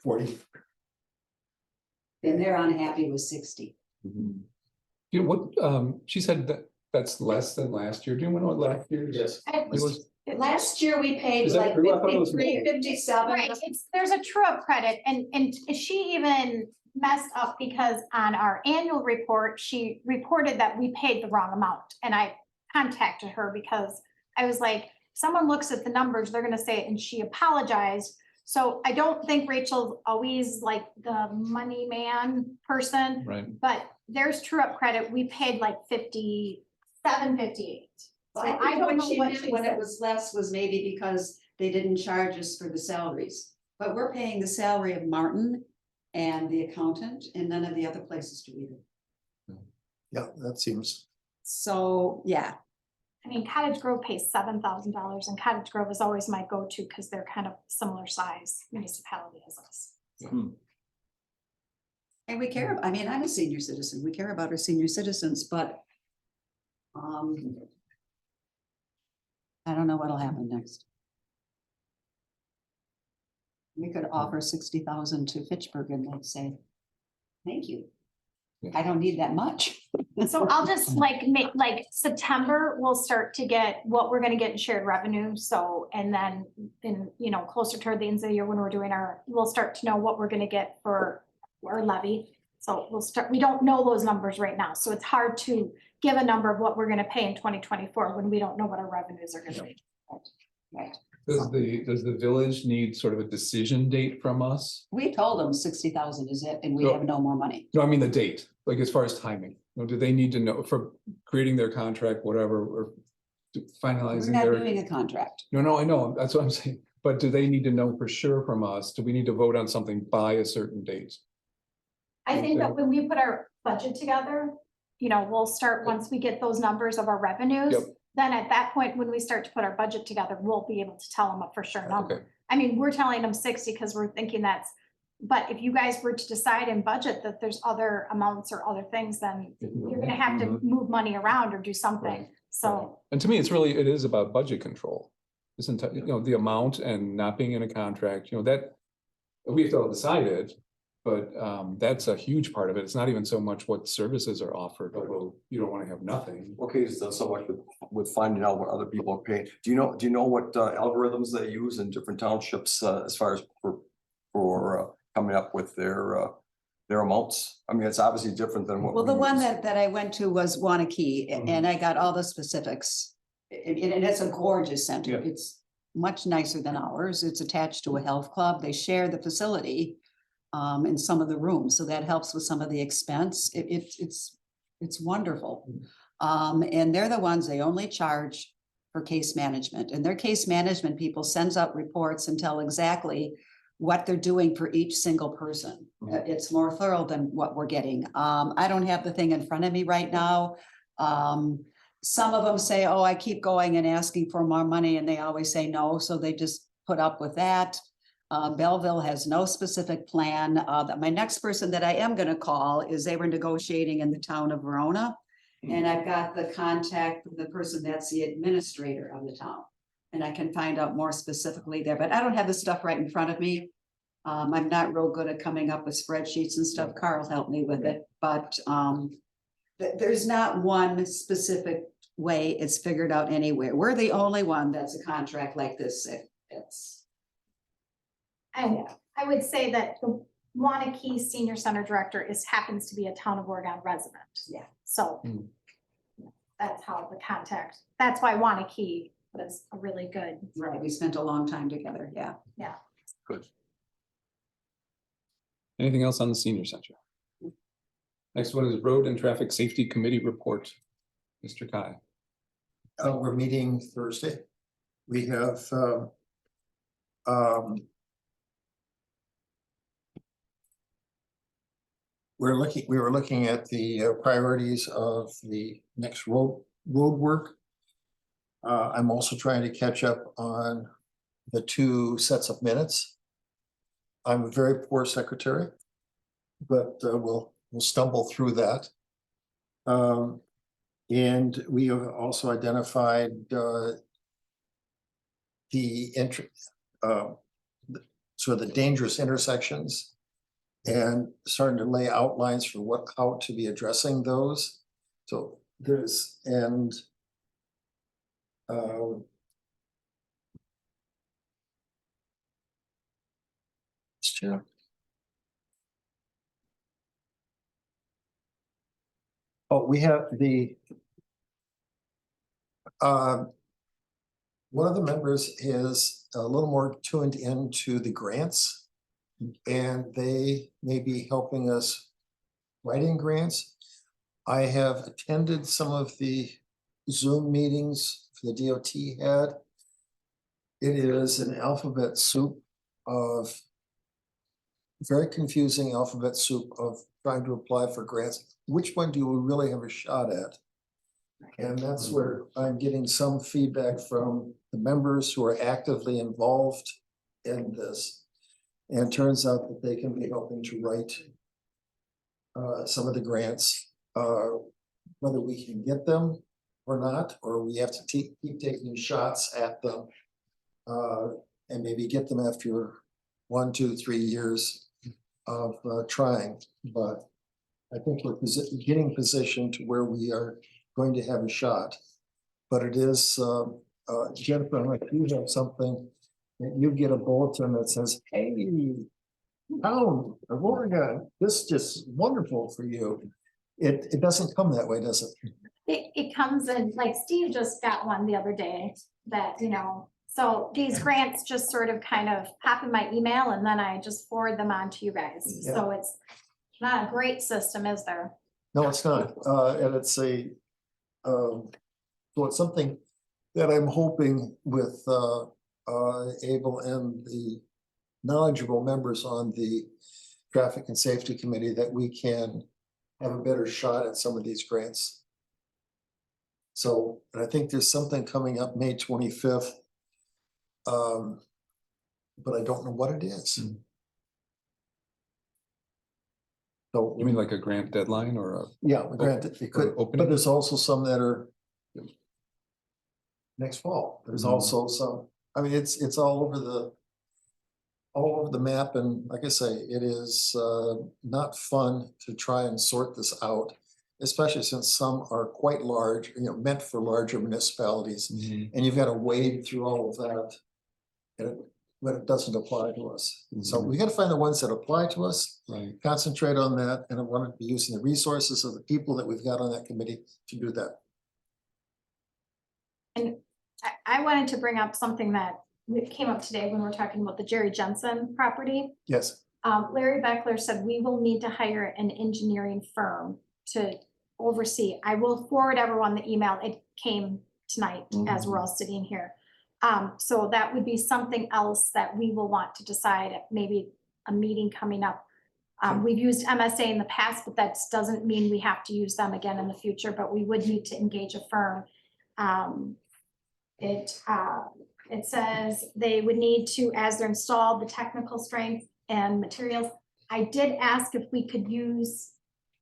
40. And they're unhappy with 60. You know what, she said that's less than last year. Do you know what last year? Yes. It was, Last year, we paid Is that like true? I thought it was 53, more. 57. Right, there's a true up credit, and she even messed up because on our annual report, she reported that we paid the wrong amount, and I contacted her because I was like, someone looks at the numbers, they're gonna say it, and she apologized. So I don't think Rachel's always like the money man person, right. but there's true up credit, we paid like 57, 58. So I I don't know she what meant she when it said. was less was maybe because they didn't charge us for the salaries. But we're paying the salary of Martin and the accountant, and none of the other places do either. Yeah, that seems. So, yeah, I mean, Cottage Grove pays $7,000, and Cottage Grove is always my go-to because they're kind of similar size municipality as us. and we care, I mean, I'm a senior citizen, we care about our senior citizens, but I don't know what'll happen next. We could offer 60,000 to Fitchburg and they'd say, thank you. I don't need that much. So I'll just make September, we'll start to get what we're gonna get in shared revenue. So, and then closer toward the end of the year when we're doing we'll start to know what we're gonna get for our levy. So we don't know those numbers right now. So it's hard to give a number of what we're gonna pay in 2024 when we don't know what our revenues are gonna be. Right. Does the village need sort of a decision date from us? We told them 60,000 is it, and we No. have no more money. No, I mean the date, like as far as timing. No, do they need to know for creating their contract, whatever, or We're finalizing not their? doing a contract. No, I know, that's what I'm saying. But do they need to know for sure from us? Do we need to vote on something by a certain date? I think that when we put our budget together, we'll start, once we get those numbers of our revenues. Yep. Then at that point, when we start to put our budget together, we'll be able to tell them a for sure Okay. number. I mean, we're telling them 60 because we're thinking but if you guys were to decide in budget that there's other amounts or other things, then you're gonna have to move money around or do something. So, And to me, it is about budget control. Isn't, the amount and not being in a contract, that we have to all decide it. But that's a huge part of it. It's not even so much what services are offered, although you don't want to have nothing. Okay, so much with finding out what other people are paying. Do you know what algorithms they use in different townships as far as for coming up with their amounts? I mean, it's obviously different than what. Well, the we one use. that I went to was Wanakee, and I got all the specifics. And it's a gorgeous center. Yeah. It's much nicer than ours. It's attached to a health club. They share the facility in some of the rooms, so that helps with some of the expense. It's wonderful. And they're the ones, they only charge for case management, and their case management people sends out reports and tell exactly what they're doing for each single person. It's more thorough than what we're getting. I don't have the thing in front of me right now. Some of them say, oh, I keep going and asking for more money, and they always say no, so they just put up with that. Belleville has no specific plan. My next person that I am gonna call is they were negotiating in the town of Verona. And I've got the contact of the person that's the administrator of the town. And I can find out more specifically there, but I don't have the stuff right in front of me. I'm not real good at coming up with spreadsheets and stuff. Carl helped me with it, but there's not one specific way it's figured out anywhere. We're the only one that's a contract like this. It's. and I would say that the Wanakee Senior Center Director happens to be a town of Oregon resident. Yeah. So that's how the contact, that's why Wanakee was a really good. Right, we spent a long time together, yeah. Yeah. Good. Anything else on the senior center? Next one is Road and Traffic Safety Committee report. Mr. Kai. We're meeting Thursday. We have, we were looking at the priorities of the next road work. I'm also trying to catch up on the 2 sets of minutes. I'm a very poor secretary, but we'll stumble through that. And we have also identified the sort of the dangerous intersections and starting to lay outlines for how to be addressing those. So there's, and sure. Oh, we have one of the members is a little more tuned into the grants, and they may be helping us writing grants. I have attended some of the Zoom meetings the DOT had. It is an alphabet soup of very confusing alphabet soup of trying to apply for grants. Which one do we really have a shot at? And that's where I'm getting some feedback from the members who are actively involved in this. And it turns out that they can be helping to write some of the grants, whether we can get them or not, or we have to keep taking shots at them and maybe get them after 1, 2, 3 years of trying. But I think we're getting positioned to where we are going to have a shot. But it is, Jennifer, like you have something that you get a bulletin that says, hey, town of Oregon, this is just wonderful for you. It doesn't come that way, does it? it comes in, like Steve just got one the other day that, so these grants just sort of kind of pop in my email and then I just forward them on to you guys. So it's not a great system, is there? No, it's not, and it's so it's something that I'm hoping with, Abel and the knowledgeable members on the Traffic and Safety Committee that we can have a better shot at some of these grants. So, and I think there's something coming up May 25th. But I don't know what it is. So, You mean like a grant deadline or a? yeah, granted, it could, opening? but there's also some that are next fall. There's also some, I mean, it's all over the map, and like I say, it is not fun to try and sort this out, especially since some are quite large, meant for larger municipalities, and you've got to wade through all of that. But it doesn't apply to us. So we got to find the ones that apply to us, concentrate on that, and I want to be using the resources of the people that we've got on that committee to do that. And I wanted to bring up something that came up today when we're talking about the Jerry Jensen property. Yes. Larry Beckler said we will need to hire an engineering firm to oversee. I will forward everyone the email. It came tonight as we're all sitting here. So that would be something else that we will want to decide at maybe a meeting coming up. We've used MSA in the past, but that doesn't mean we have to use them again in the future, but we would need to engage a firm. It says they would need to, as they're installed, the technical strength and materials. I did ask if we could use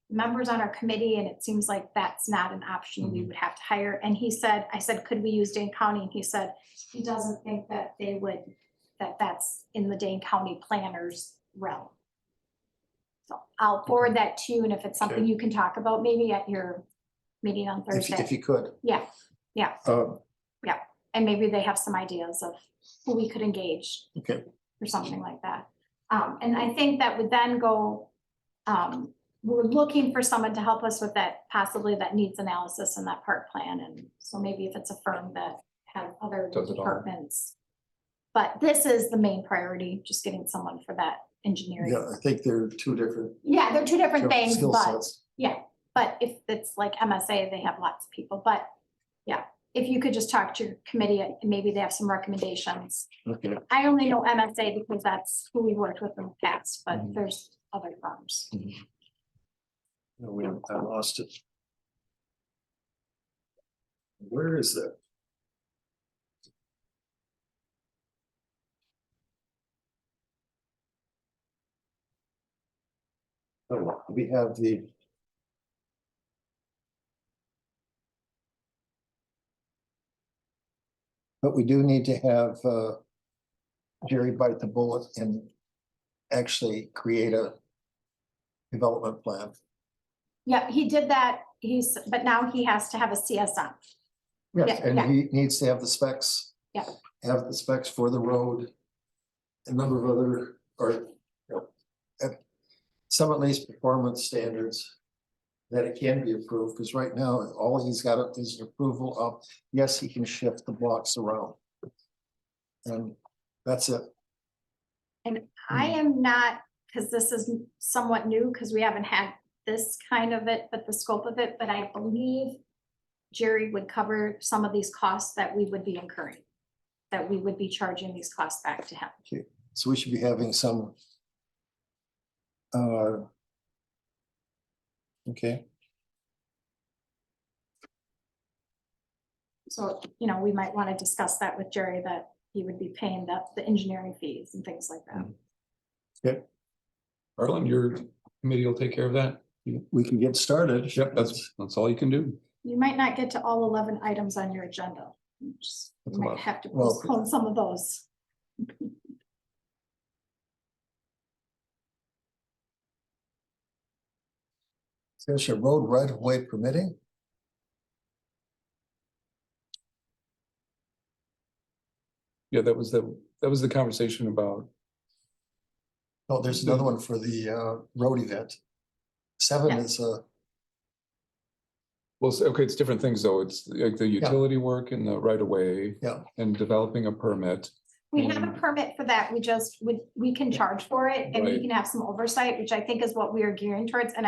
members on our committee, and it seems like that's not an option we would have to hire. And he said, I said, could we use Dane County? And he said, he doesn't think that they would, that's in the Dane County planners realm. So I'll forward that to you, and if it's something you can talk about, maybe at your meeting on Thursday. If you could. Yeah. And maybe they have some ideas of who we could engage. Okay. Or something like that. And I think that would then go, we're looking for someone to help us with that, possibly that needs analysis in that park plan. And so maybe if it's a firm that has other Does it all. departments. But this is the main priority, just getting someone for that engineering. Yeah, I think they're two different. Yeah, they're two different things, skill but sets. yeah, but if it's like MSA, they have lots of people, but yeah. If you could just talk to your committee, and maybe they have some recommendations. Okay. I only know MSA because that's who we worked with in the past, but there's other firms. No, I lost it. Where is that? Oh, we have the. But we do need to have Jerry bite the bullet and actually create a development plan. Yeah, he did that. But now he has to have a CSM. Yes, Yeah, and yeah. he needs to have the specs. Yeah. Have the specs for the road. A number of other, some at least performance standards. That it can be approved, because right now, all he's got is an approval of, yes, he can shift the blocks around. And that's it. And I am not, because this is somewhat new, because we haven't had this kind of it, but the scope of it, but I believe Jerry would cover some of these costs that we would be incurring, that we would be charging these costs back to him. Okay, so we should be having some. Okay. So, we might want to discuss that with Jerry, that he would be paying the engineering fees and things like that. Okay. Arlen, your committee will take care of that? We can get started. Yep, that's all you can do. You might not get to all 11 items on your agenda. You might have to postpone some of those. There's a road right of way permitting. Yeah, that was the conversation about. Oh, there's another one for the road event. 7 Yeah. is a. Well, okay, it's different things though. It's like the utility work and the right of way. Yeah. And developing a permit. We have a permit for that. We can charge for it and we Right. can have some oversight, which I think is what we are gearing towards. And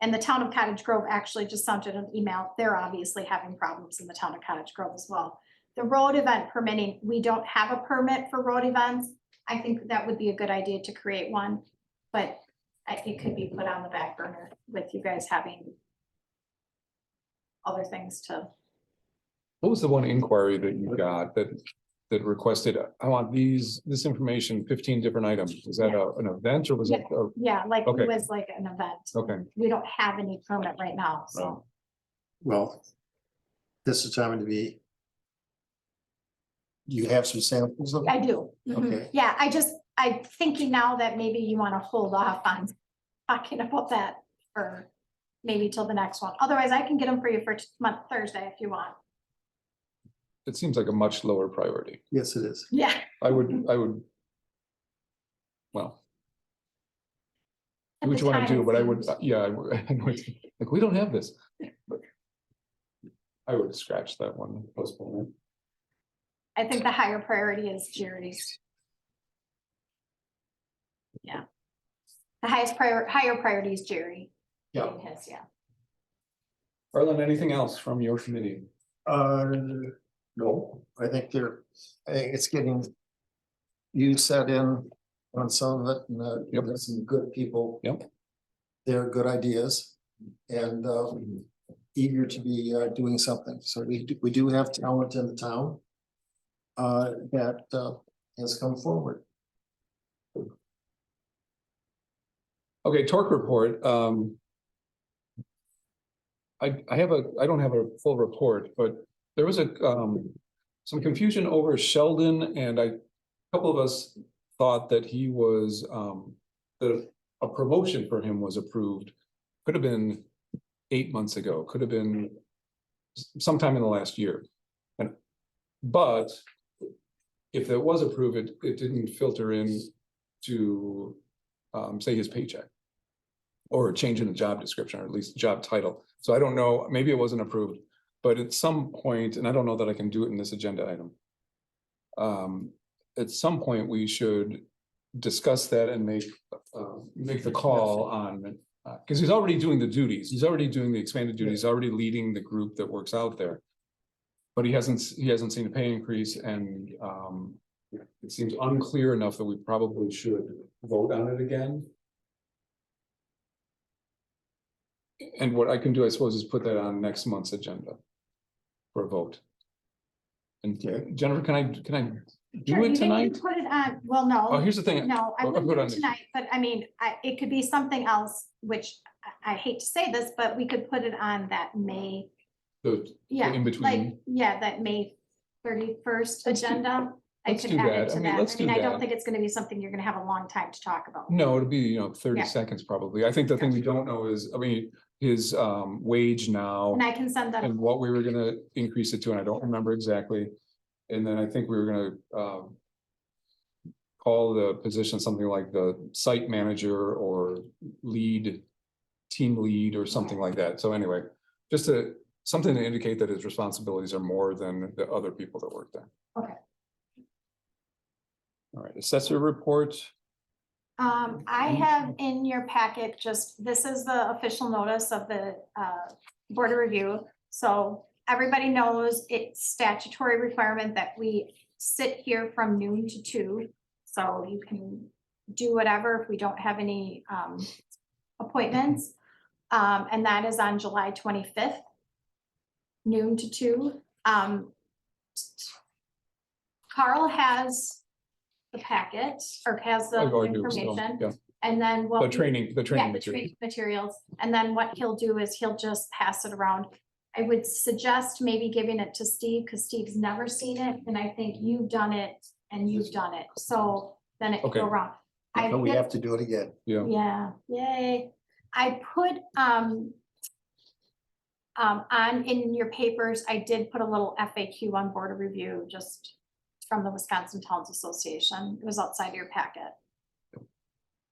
and the town of Cottage Grove actually just sent an email. They're obviously having problems in the town of Cottage Grove as well. The road event permitting, we don't have a permit for road events. I think that would be a good idea to create one, but it could be put on the back burner with you guys having other things to. What was the one inquiry that you got that requested, I want this information, 15 different items? Was that an event or was it? Yeah, like Okay. it was like an event. Okay, We don't have any permit right now, so. Well, this is time to be. You have some samples of it? I do. Mhm. Okay. Yeah, I'm thinking now that maybe you want to hold off on talking about that for maybe till the next one. Otherwise, I can get them for you for Thursday if you want. it seems like a much lower priority. Yes, it is. Yeah. I would. Well. Do what you want to do, but I would, yeah, I know it's like, we don't have this. But I would scratch that one, postpone it. I think the higher priority is Jerry's. Yeah. The higher priority is Jerry. Yeah. Getting his, yeah. Arlen, anything else from your committee? No, I think it's getting. You set in on some of it and there's some good people. Yep. They're good ideas and eager to be doing something. So we do have talent in the town. That has come forward. Okay, torque report. I don't have a full report, but there was some confusion over Sheldon and a couple of us thought that he was, a promotion for him was approved. Could have been 8 months ago, could have been sometime in the last year. But if it was approved, it didn't filter in to, say, his paycheck. Or a change in the job description, or at least job title. So I don't know, maybe it wasn't approved, but at some point, and I don't know that I can do it in this agenda item. At some point, we should discuss that and make the call on, because he's already doing the duties, he's already doing the expanded duties, already leading the group that works out there. But he hasn't seen a pay increase and it seems unclear enough that we probably should vote on it again. And what I can do, I suppose, is put that on next month's agenda for a vote. And Jennifer, can I do Sure, it you tonight? didn't put it on, well, no. Oh, here's the thing. No, I I'll wouldn't put do it on it the- tonight, but I mean, it could be something else, which I hate to say this, but we could put it on that May. The Yeah, in between. like, yeah, that May 31st agenda. I let's could do add that. it I to mean, that. let's I mean, do I don't that. think it's gonna be something you're gonna have a long time to talk about. No, it'll be, 30 Yeah. seconds probably. I think the thing we don't know is, I mean, his wage now. And I can send them. And what we were gonna increase it to, and I don't remember exactly. And then I think we were gonna call the position something like the site manager or team lead or something like that. So anyway, just something to indicate that his responsibilities are more than the other people that work there. Okay. All right, assessor report. I have in your packet, this is the official notice of the Board of Review. So everybody knows it's statutory requirement that we sit here from noon to 2. So you can do whatever if we don't have any appointments. And that is on July 25th, noon to 2. Carl has the packet or has the I do, so, information. yeah. And then what? The training Yeah, material. the training materials. And then what he'll do is he'll just pass it around. I would suggest maybe giving it to Steve because Steve's never seen it. And I think you've done it and you've done it. So then it can go Okay. around. So we did- have to do it again. Yeah. Yeah, yay. I put, on in your papers, I did put a little FAQ on Board of Review, just from the Wisconsin Towns Association. It was outside your packet.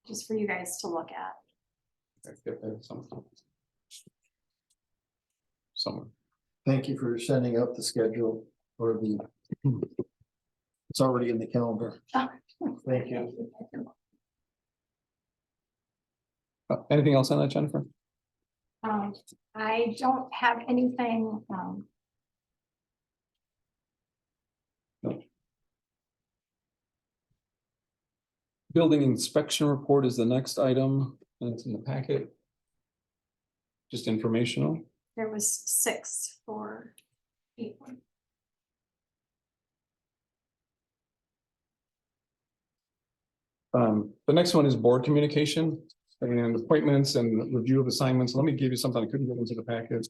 Just for you guys to look at. somewhere. Thank you for sending out the schedule or the. It's already in the calendar. Thank you. Anything else on that, Jennifer? I don't have anything, Building inspection report is the next item, and it's in the packet. Just informational. there was 6 for people. The next one is board communication and appointments and review of assignments. Let me give you something I couldn't get into the packet.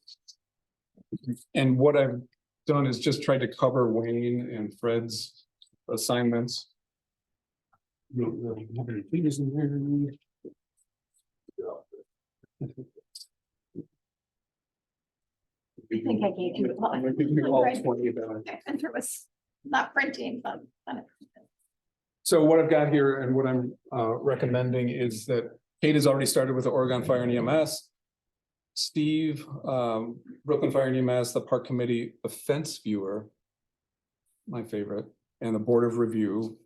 And what I've done is just tried to cover Wayne and Fred's assignments. I think I gave you. I think we all 20 of them. And there was not printing, but. So what I've got here and what I'm recommending is that Kate has already started with the Oregon Fire and EMS. Steve, Brooklyn Fire and EMS, the Park Committee, the Fence Viewer, my favorite, and the Board of Review.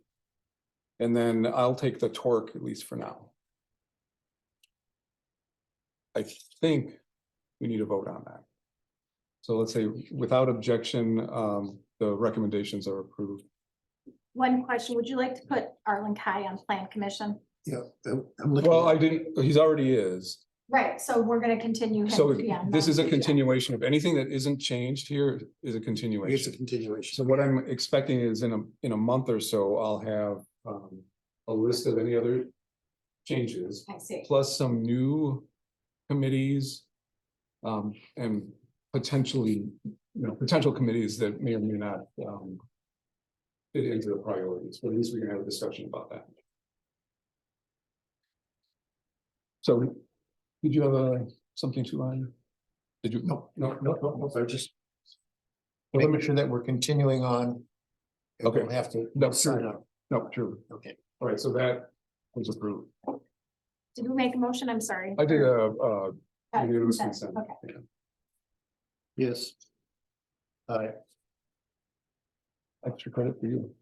And then I'll take the Torque, at least for now. I think we need a vote on that. So let's say without objection, the recommendations are approved. One question, would you like to put Arlen Kai on Plan Commission? Yeah, I'm looking. Well, I didn't, he's already is. Right, so we're gonna continue. him So to be on this is a that. continuation of anything that isn't changed here is a continuation. It's a continuation. So what I'm expecting is in a month or so, I'll have a list of any other changes. I see. Plus some new committees. And potentially, potential committees that may or may not fit into the priorities, but at least we can have a discussion about that. So, did you have something to add? Did you? No. I just. Making sure that we're continuing on. and Okay. we'll have to. No, sign true. up. No, true. Okay. All right, so that was approved. Did we make a motion? I'm sorry. I did Or- unanimous consent, consent. okay. Yeah. Yes. Extra credit for you.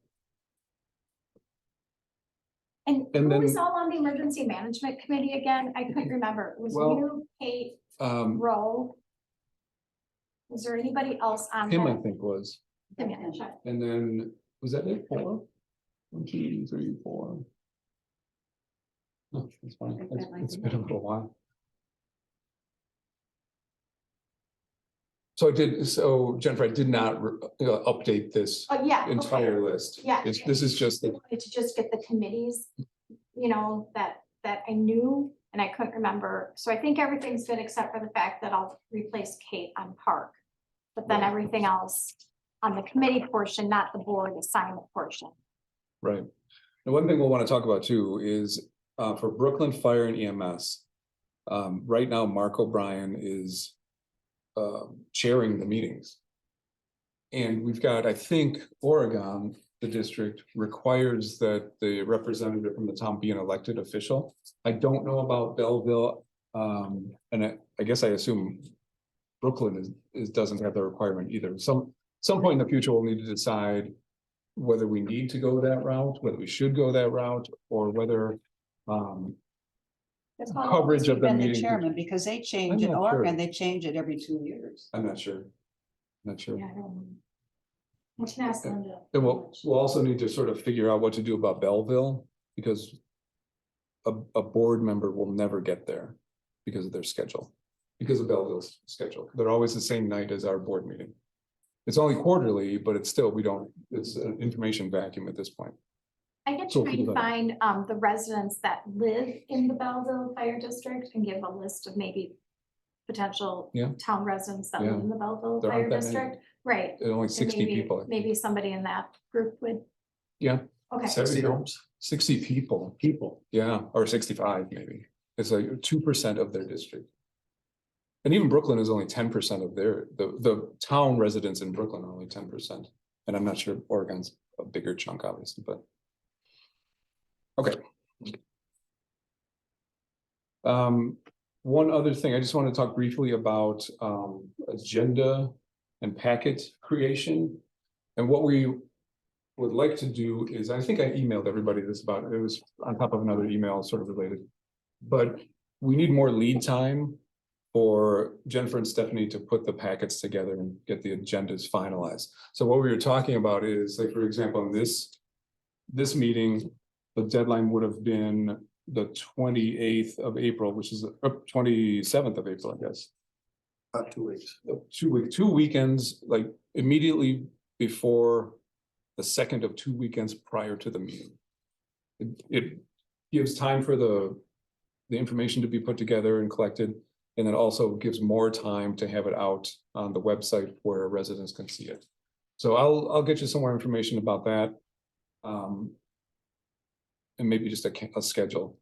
And And who then- was all on the Emergency Management Committee again? I couldn't remember. It was Well, you, Kate, Um, Rowe. Was there anybody else on him, I that? think was, Tim, yeah, sure. and then, was that it, 4? 1, 2, 3, 4. No, it's fine, it's been a little while. So Jennifer, I did not update this Oh, yeah. okay. entire list. Yeah. This is just, I wanted to just get the committees, that I knew and I couldn't remember. So I think everything's good except for the fact that I'll replace Kate on Park. But then everything else on the committee portion, not the board assignment portion. right. The one thing we'll want to talk about too is for Brooklyn Fire and EMS. Right now, Mark O'Brien is chairing the meetings. And we've got, I think, Oregon, the district requires that the representative from the town be an elected official. I don't know about Belleville, and I guess I assume Brooklyn doesn't have the requirement either. Some point in the future, we'll need to decide whether we need to go that route, whether we should go that route, or whether coverage of the Been the meeting. chairman, because they change I'm it, not sure. Oregon, they change it every 2 years. I'm not sure. Not sure. Yeah, I don't know. I can ask Linda. And we'll also need to sort of figure out what to do about Belleville, because a board member will never get there because of their schedule, because of Belleville's schedule. They're always the same night as our board meeting. It's only quarterly, but it's still, it's an information vacuum at this point. I can So try and find the residents that live in the Belleville Fire District and give a list of maybe potential Yeah. town residents that Yeah. live in the Belleville There Fire aren't that many. District. Right. There are only And 60 maybe- people. Maybe somebody in that group would, Yeah. okay. 70 homes. 60 people. Yeah, or 65 maybe. It's like 2% of their district. And even Brooklyn is only 10% of the town residents in Brooklyn are only 10%. And I'm not sure Oregon's a bigger chunk, obviously, but. Okay. one other thing, I just want to talk briefly about agenda and packet creation. And what we would like to do is, I think I emailed everybody this about, it was on top of another email sort of related. But we need more lead time for Jennifer and Stephanie to put the packets together and get the agendas finalized. So what we were talking about is, like, for example, in this meeting, the deadline would have been the 28th of April, which is 27th of April, I guess. About 2 weeks. 2 weekends, like immediately before the second of 2 weekends prior to the meeting. It gives time for the information to be put together and collected, and it also gives more time to have it out on the website where residents can see it. So I'll get you some more information about that. And maybe just a schedule.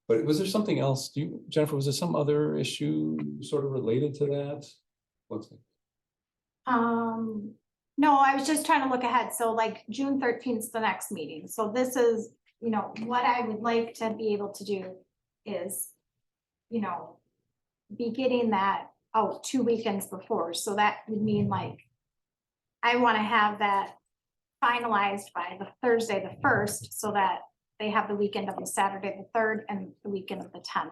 But was there something else? Jennifer, was there some other issue sort of related to that? No, I was just trying to look ahead. So like June 13th is the next meeting. So this is, what I would like to be able to do is, be getting that out 2 weekends before. So that would mean like, I want to have that finalized by the Thursday, the 1st, so that they have the weekend of the Saturday, the 3rd, and the weekend of the 10th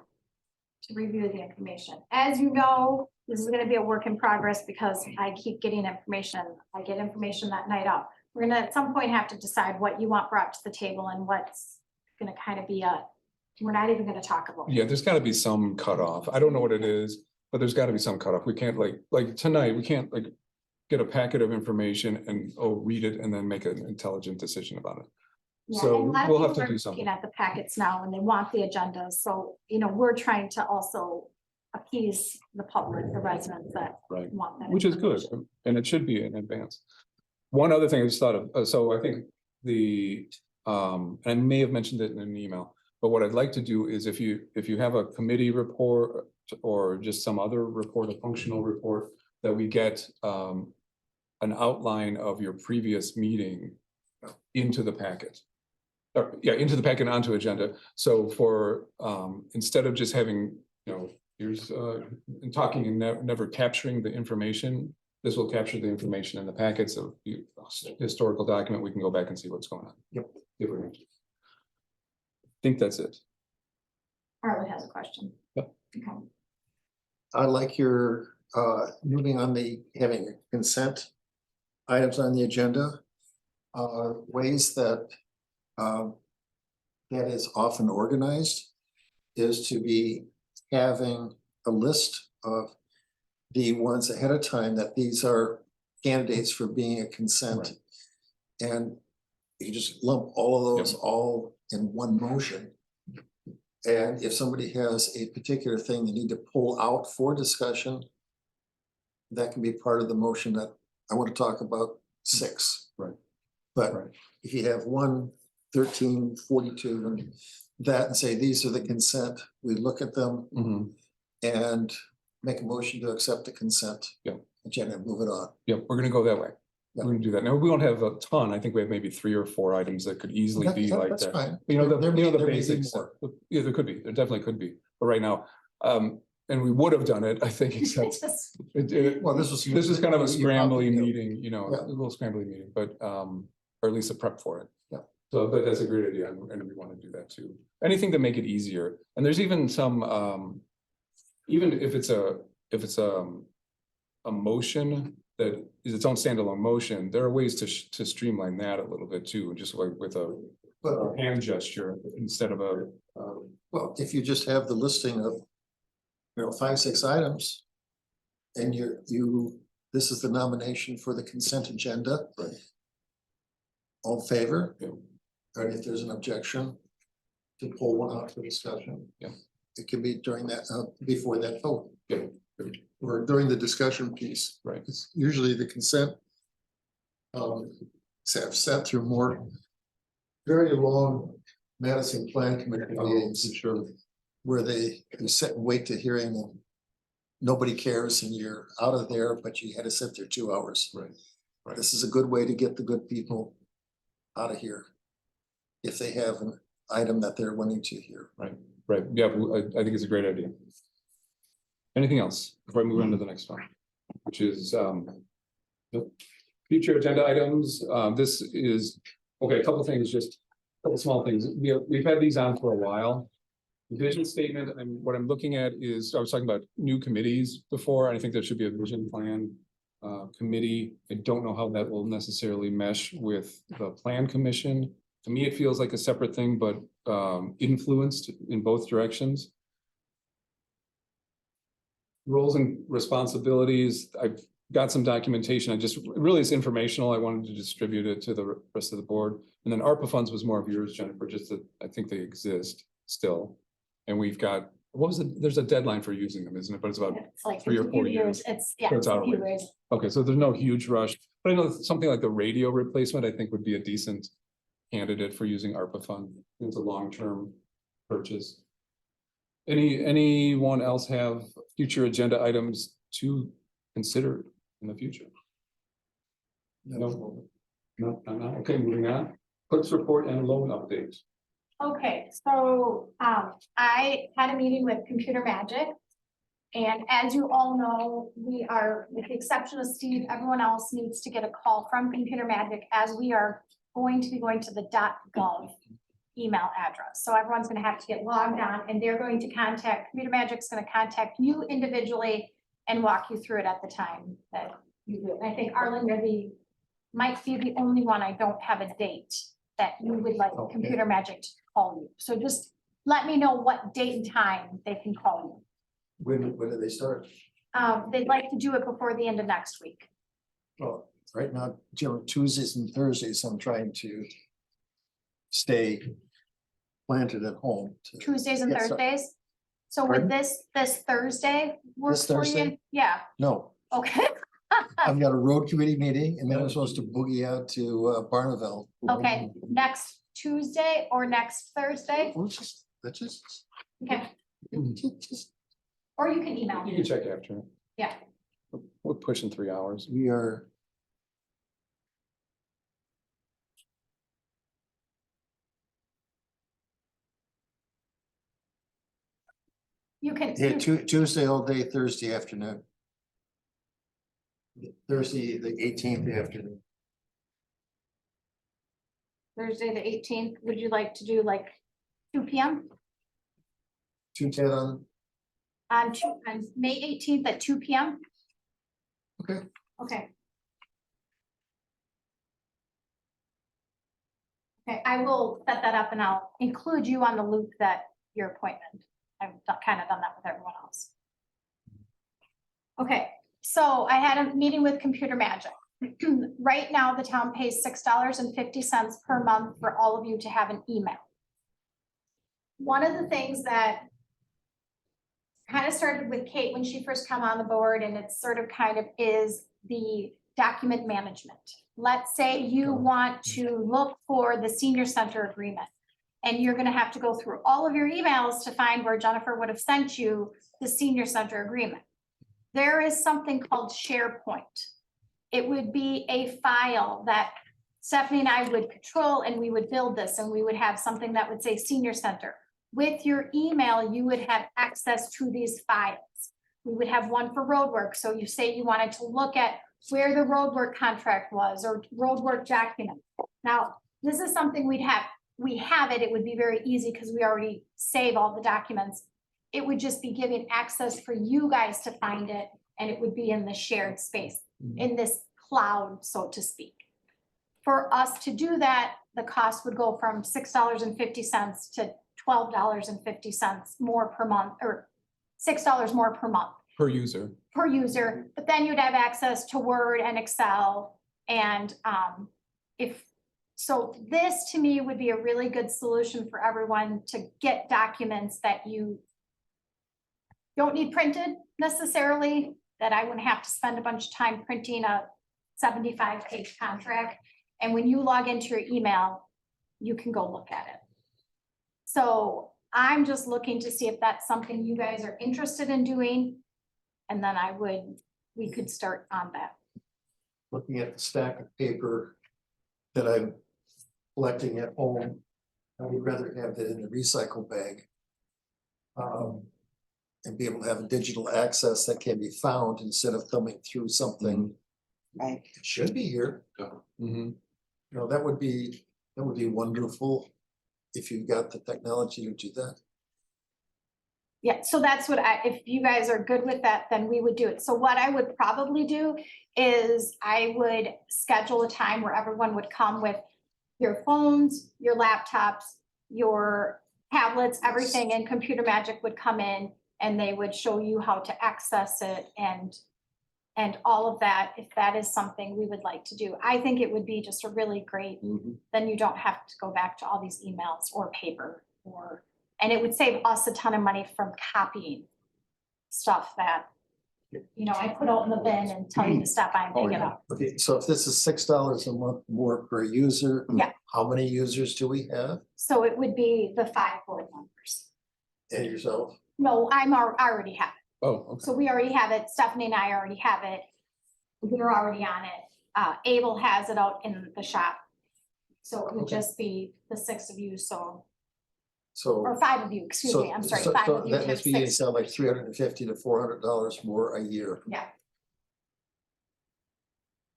to review the information. As you know, this is going to be a work in progress because I keep getting information. I get information that night up. We're going to at some point have to decide what you want brought to the table and what's going to kind of be we're not even going to talk about. Yeah, there's got to be some cutoff. I don't know what it is, but there's got to be some cutoff. We can't like tonight, we can't like get a packet of information and read it and then make an intelligent decision about it. Yeah, So and a lot of we'll have people to are do something. looking at the packets now and they want the agendas. So, we're trying to also appease the public, the residents that Right. want that. Which is good, and it should be in advance. One other thing I just thought of, so I think I may have mentioned it in an email, but what I'd like to do is if you have a committee report or just some other report, a functional report, that we get an outline of your previous meeting into the packet. Into the packet onto agenda. So for instead of just having, here's and talking and never capturing the information, this will capture the information in the packets of historical document. We can go back and see what's going on. Yep. I think that's it. Harlan has a question. Yep. Okay. I like your moving on having consent items on the agenda. Ways that that is often organized is to be having a list of the ones ahead of time that these are candidates for being a consent. Right. And you just lump all of those all in one motion. And if somebody has a particular thing they need to pull out for discussion, that can be part of the motion that I want to talk about 6. Right. But if you have 1, 13, 42, and that and say, these are the consent, we look at them and make a motion to accept the consent. Agenda and move it on. Yep, we're gonna go that way. We're gonna do that. Now, we won't have a ton. I think we have maybe 3 or 4 items that could easily be like That's that. fine. The There may be basics. more. Yeah, there could be. There definitely could be. But right now, and we would have done it, I think, except Well, this is kind of a you probably scrambly do. meeting, Yeah. a little scrambly meeting, but or at least a prep for it. Yeah. So, but that's a great idea, and we want to do that too. Anything to make it easier. And there's even some, even if it's a motion that is its own standalone motion, there are ways to streamline that a little bit too, just like with a hand gesture instead of a. Well, if you just have the listing of, 5, 6 items. And this is the nomination for the consent agenda. Right. All in favor? Yeah. And if there's an objection, to pull one out for discussion. Yeah. It can be during that, before that vote. Yeah. Or during the discussion piece. Right. It's usually the consent. I've sat through more very long Madison Plan Committee meetings. Sure. Where you sit and wait to hearing and nobody cares and you're out of there, but you had to sit there 2 hours. Right. Right. This is a good way to get the good people out of here. If they have an item that they're wanting to hear. Right. Right. Yeah, I think it's a great idea. Anything else before I move on to the next one? Which is the future agenda items. This is, okay, a couple things, just a couple small things. We've had these on for a while. Vision statement, and what I'm looking at is, I was talking about new committees before, and I think there should be a vision plan committee. I don't know how that will necessarily mesh with the plan commission. To me, it feels like a separate thing, but influenced in both directions. Roles and responsibilities, I've got some documentation. I just, really it's informational. I wanted to distribute it to the rest of the board. And then ARPA funds was more of yours, Jennifer, just that I think they exist still. And we've got, what was it? There's a deadline for using them, isn't it? But it's about It's like 3 or a 4 few years. It's, yeah, So it's it's a out few already. years. Okay, so there's no huge rush, but I know something like the radio replacement, I think would be a decent candidate for using ARPA fund. It's a long-term purchase. Anyone else have future agenda items to consider in the future? No, not now. Okay, moving on. Clerk's report and loan updates. Okay, so, I had a meeting with Computer Magic. And as you all know, we are, with the exception of Steve, everyone else needs to get a call from Computer Magic as we are going to be going to the .gov email address. So everyone's gonna have to get logged on and they're going to contact, Computer Magic's gonna contact you individually and walk you through it at the time that you do. And I think Arlen, might be the only one I don't have a date that you would like Computer Magic to call you. So just let me know what date and time they can call When do they start? you. They'd like to do it before the end of next week. Well, right now, Tuesdays and Thursdays, I'm trying to stay planted at home. to Tuesdays and get some- Thursdays. So would Pardon? this Thursday work This for you? Thursday? Yeah, No, okay. I've got a road committee meeting and then I'm supposed to boogie out to Barneville. Okay, next Tuesday or next Thursday? That's just. Okay, Just, or you can email You me. can check after. Yeah. We're pushing 3 hours. we are. You can. Yeah, Tuesday all day, Thursday afternoon. Thursday, the 18th afternoon. Thursday, the 18th, would you like to do like 2 p.m.? 2:10 on, On May 18th at 2 p.m.? Okay. Okay. Okay, I will set that up and I'll include you on the loop that your appointment. I've kind of done that with everyone else. Okay, so I had a meeting with Computer Magic. Right now, the town pays $6.50 per month for all of you to have an email. One of the things that kind of started with Kate when she first came on the board, and it's sort of kind of is the document management. Let's say you want to look for the senior center agreement. And you're gonna have to go through all of your emails to find where Jennifer would have sent you the senior center agreement. There is something called SharePoint. It would be a file that Stephanie and I would control, and we would build this, and we would have something that would say senior center. With your email, you would have access to these files. We would have one for roadwork. So you say you wanted to look at where the roadwork contract was or roadwork document. Now, this is something we have it, it would be very easy because we already save all the documents. It would just be giving access for you guys to find it, and it would be in the shared space, in this cloud, so to speak. For us to do that, the cost would go from $6.50 to $12.50 more per month, or $6 more per month Per user. per user, but then you'd have access to Word and Excel. And so this to me would be a really good solution for everyone to get documents that you don't need printed necessarily, that I wouldn't have to spend a bunch of time printing a 75-page contract. And when you log into your email, you can go look at it. So I'm just looking to see if that's something you guys are interested in doing. And then we could start on that. looking at the stack of paper that I'm collecting at home. I would rather have that in the recycle bag. and be able to have a digital access that can be found instead of thumbing through something. Right. It should be here. Mhm. You know, that would be wonderful if you've got the technology to do that. Yeah, so that's what if you guys are good with that, then we would do it. So what I would probably do is I would schedule a time where everyone would come with your phones, your laptops, your tablets, everything, and Computer Magic would come in and they would show you how to access it and all of that, if that is something we would like to do. I think it would be just a really great, then you don't have to go back to all these emails or paper and it would save us a ton of money from copying stuff that, I put out in the bin and tell you to stop by and pick it up. Okay, so if this is $6 a month more per user. Yeah. How many users do we have? So it would be the 5 board members. And yourself? No, I already have it. Oh, okay. So we already have it. Stephanie and I already have it. We're already on it. Abel has it out in the shop. So it would just be the 6 of you, or 5 of you, excuse me, I'm sorry, 5 of you. That have must be getting 6. sound like $350 to $400 more a year. Yeah.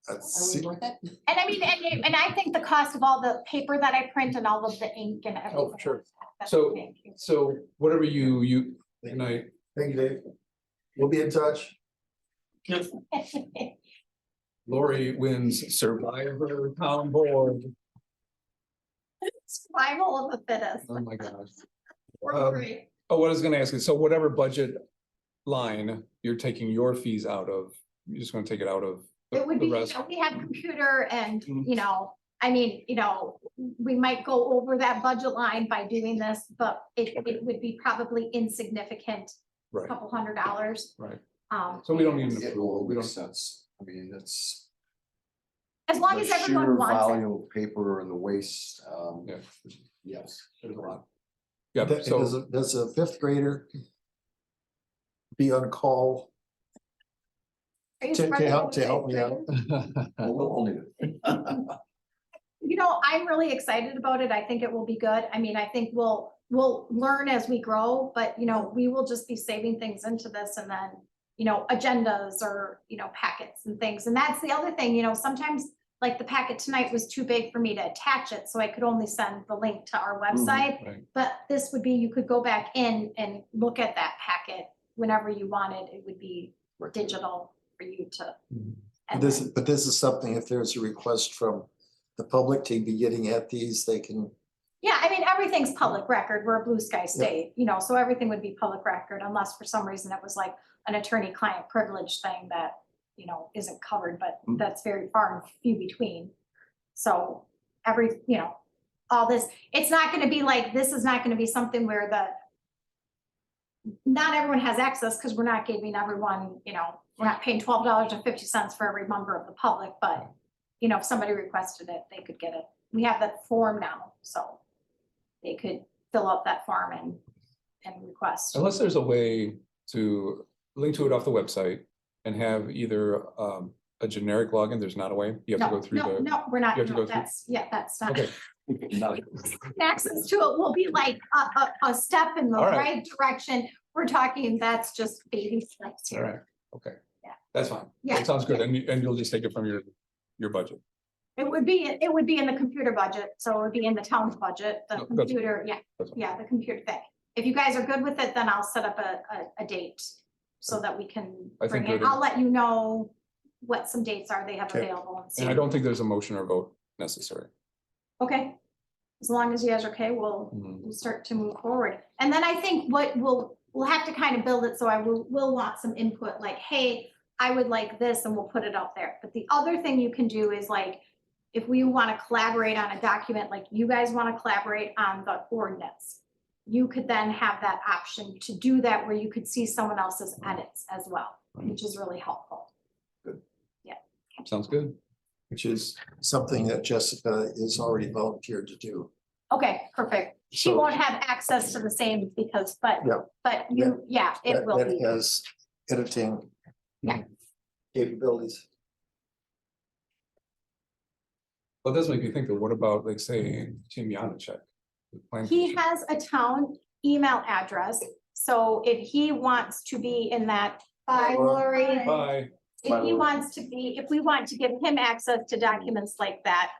That's Are we worth it? And I mean, and I think the cost of all the paper that I print and all of the ink and everything. Oh, sure. that's So, thank you. so whatever you, and I, Thank you, Dave. We'll be in touch. Lori wins Survivor Town Board. Survival of the fittest. Oh my gosh. We're great. Oh, what I was gonna ask is, so whatever budget line you're taking your fees out of, you're just gonna take it out of It would the be, rest? we have computer and, I mean, we might go over that budget line by doing this, but it would be probably insignificant, Right, couple $100. right. Um, So we don't need an It approval. all We don't, makes sense. I mean, it's. as long the as everyone sheer wants it. volume of paper and the waste, yeah, yes. there's a lot. Yeah, Does so, a 5th grader be on call Are you to spreading help it me out? We'll only. I'm really excited about it. I think it will be good. I mean, I think we'll learn as we grow, but we will just be saving things into this and then, agendas or, packets and things. And that's the other thing, sometimes like the packet tonight was too big for me to attach it, so I could only send the link to our website. right. But this would be, you could go back in and look at that packet whenever you wanted. It would be digital for you to. and then- But this is something, if there's a request from the public to be getting at these, they can. Yeah, I mean, everything's public record. We're a blue sky state, so everything would be public record unless for some reason it was like an attorney-client privilege thing that, isn't covered, but that's very far and few between. So all this, it's not gonna be like, this is not gonna be something where not everyone has access because we're not giving everyone, we're not paying $12.50 for every member of the public, but if somebody requested it, they could get it. We have that form now, so they could fill out that form and request. Unless there's a way to link to it off the website and have either a generic login, there's not a way, you have to go through the. No, we're not, you have to no, go through- that's not. Okay, Access to it will be like a step in the All right. right direction. We're talking, that's just baby steps all here. right, okay. Yeah. That's fine. Yeah. That sounds good, and you'll just take it from your budget. It would be in the computer budget, so it would be in the town's budget, the No, that's- computer, that's fine. the computer thing. If you guys are good with it, then I'll set up a date so that we can I think bring it. good. I'll let you know what some dates are they have Okay. available and see. And I don't think there's a motion or vote necessary. Okay, as long as you guys are okay, we'll start to move forward. And then I think what we'll have to kind of build it, so we'll want some input, like, hey, I would like this, and we'll put it out there. But the other thing you can do is like, if we want to collaborate on a document, like you guys want to collaborate on the ordinance, you could then have that option to do that where you could see someone else's edits as well, which is really helpful. Sounds good. Which is something that Jessica is already volunteered to do. Okay, perfect. She So- won't have access to the same because, but you, it will That be. has editing. Yeah. Capabilities. Well, it does make me think, of what about, like, say, Tim Yanacek? the planning He commission? has a town email address, So if he wants to be in that, bye, Lori. Bye. If he wants to be, if we want to give him access to documents like that,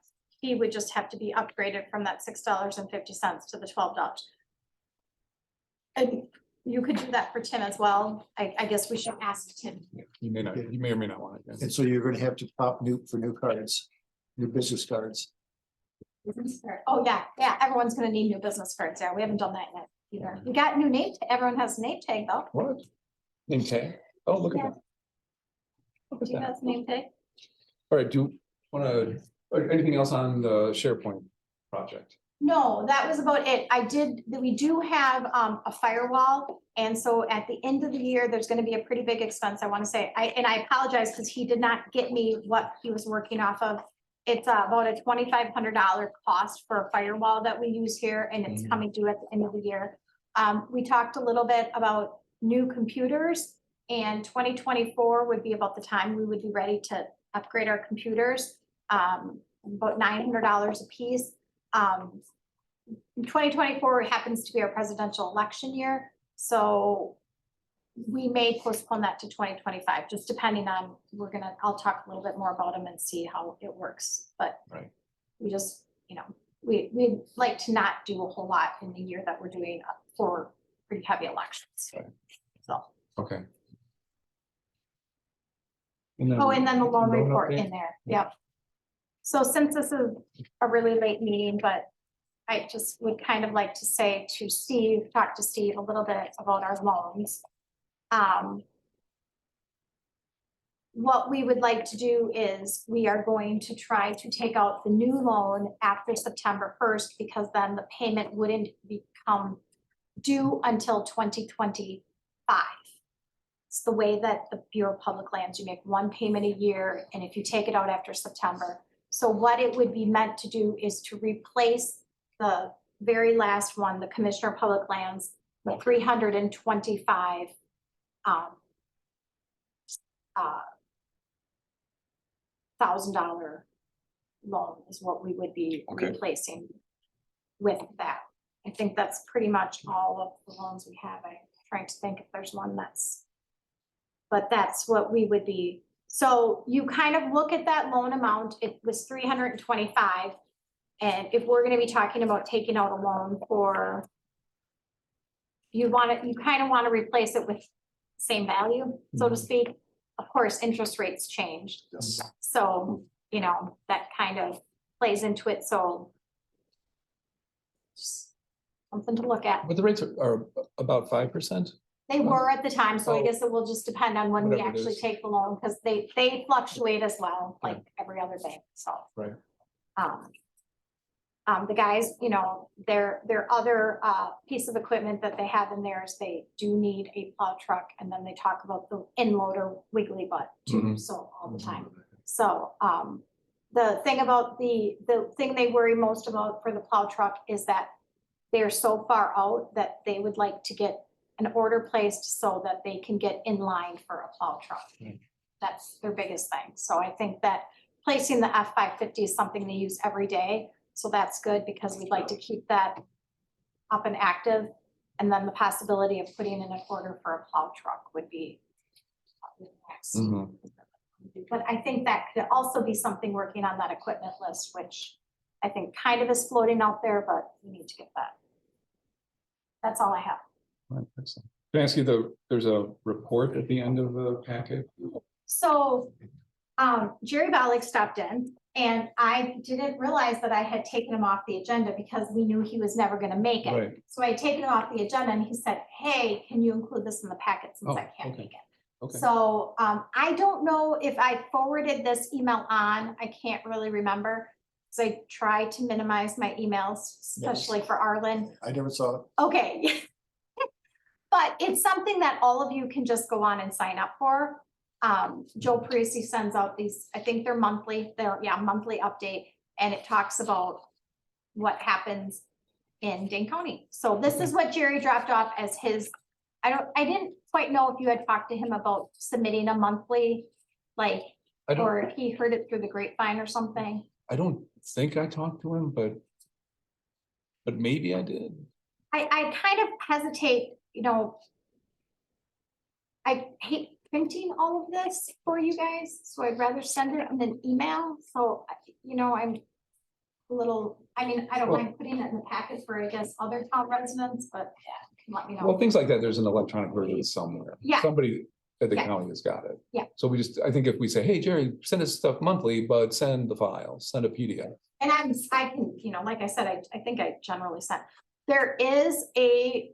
he would just have to be upgraded from that $6.50 to the $12. And you could do that for Tim as well. I guess we should ask Tim. You may not, you may or may not want it. yes. And so you're gonna have to pop new cards, new business cards. Business card. Oh, yeah, everyone's gonna need new business cards. Yeah, we haven't done that yet either. We got new name, everyone has a name tag though. What? Name tag? Oh, look at Yeah. that. Look at Do you that. have a name tag? All right, do you wanna, anything else on the SharePoint project? No, that was about it. We do have a firewall. And so at the end of the year, there's gonna be a pretty big expense, I wanna say. I apologize because he did not get me what he was working off of. It's about a $2,500 cost for a firewall that we use here, and it's coming due at the end of the year. We talked a little bit about new computers, and 2024 would be about the time we would be ready to upgrade our computers. About $900 a piece. 2024 happens to be our presidential election year, so we may postpone that to 2025, just depending on, I'll talk a little bit more about them and see how it works, but Right. we just, we'd like to not do a whole lot in the year that we're doing for pretty heavy elections. Right. So, Okay. and then the loan report update? in there, yep. So since this is a really late meeting, but I just would kind of like to say to Steve, talk to Steve a little bit about our loans. What we would like to do is we are going to try to take out the new loan after September 1st, because then the payment wouldn't become due until 2025. It's the way that the Bureau of Public Lands, you make one payment a year, and if you take it out after September. So what it would be meant to do is to replace the very last one, the Commissioner of Public Lands, the $325 $1,000 loan is what we would be replacing with that. I think that's pretty much all of the loans we have. I'm trying to think if there's one but that's what we would be. So you kind of look at that loan amount, it was 325. And if we're gonna be talking about taking out a loan for, you kind of want to replace it with same value, so to speak. Of course, interest rates change. So, that kind of plays into it, so. Just something to look at. But the rates are about 5%. They were at the time, so I guess it will just depend on when we Whatever it actually is. take the loan, because they fluctuate as well, like every other bank, so. Right. The guys, their other piece of equipment that they have in theirs, they do need a plow truck, and then they talk about the end loader wiggly butt too, Mhm. so all the time. So the thing about the thing they worry most about for the plow truck is that they're so far out that they would like to get an order placed so that they can get in line for a plow truck. That's their biggest thing. So I think that placing the F-550 is something they use every day. So that's good, because we'd like to keep that up and active. And then the possibility of putting in an order for a plow truck would be next. Mhm. But I think that could also be something working on that equipment list, which I think kind of is floating out there, but we need to get that. That's all I have. Right, excellent. Can I ask you, there's a report at the end of the packet? So, Jerry Ballick stopped in, and I didn't realize that I had taken him off the agenda because we knew he was never gonna make it. Right. So I had taken him off the agenda, and he said, hey, can you include this in the packet since I can't make it? Okay. So, I don't know if I forwarded this email on, I can't really remember. So I try to minimize my emails, especially for Arlen. I never saw it. Okay. But it's something that all of you can just go on and sign up for. Joe Parisi sends out these, I think they're monthly update, and it talks about what happens in Dane County. So this is what Jerry dropped off as his, I didn't quite know if you had talked to him about submitting a monthly, or if he heard it through the grapevine or something. I don't think I talked to him, but maybe I did. I kind of hesitate you know, I hate printing all of this for you guys, so I'd rather send it in an email, so, you know, I'm a little, I mean, I don't mind putting it in the packet for, I guess, other town residents, but yeah, can let me know. Well, things like that, there's an electronic version somewhere. Yeah. Somebody at the Yeah. county has got it. Yeah. So we just, I think if we say, hey, Jerry, send us stuff monthly, but send the file, send a PDF. And I can, you know, like I said, I think I generally sent, there is a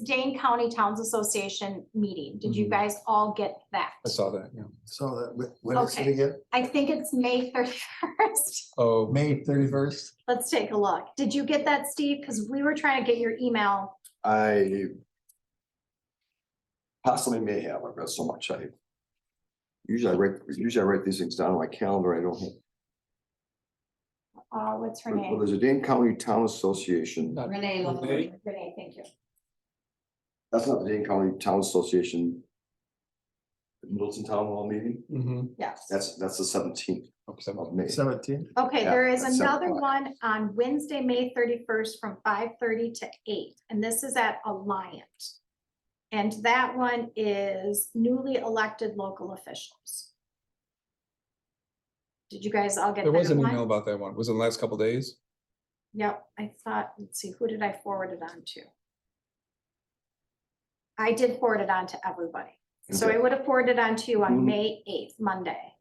Dane County Towns Association meeting. Did you Mhm. guys all get that? I saw that, yeah. So that, when is it Okay. again? I think it's May 31st. Oh, May 31st? Let's take a look. Did you get that, Steve? Because we were trying to get your email. I possibly may have, I've got so much, usually I write these things down on my calendar, I don't have. What's her Well, name? there's a Dane County Town Association, Renee, Renee, thank you. that's not the Dane County Town Association. Middleton Town Hall meeting, mhm. Yes. that's the 17th Okay, of May. 17? Okay, Yeah, there is at 7 another o'clock. one on Wednesday, May 31st from 5:30 to 8, and this is at Alliant. And that one is newly elected local officials. Did you guys all get There was that an email one? about that one. Was it the last couple days? Yep, I thought, let's see, who did I forward it on to? I did forward it on to everybody. So I Okay. would have forwarded it on to you on Mhm. May 8th, Monday.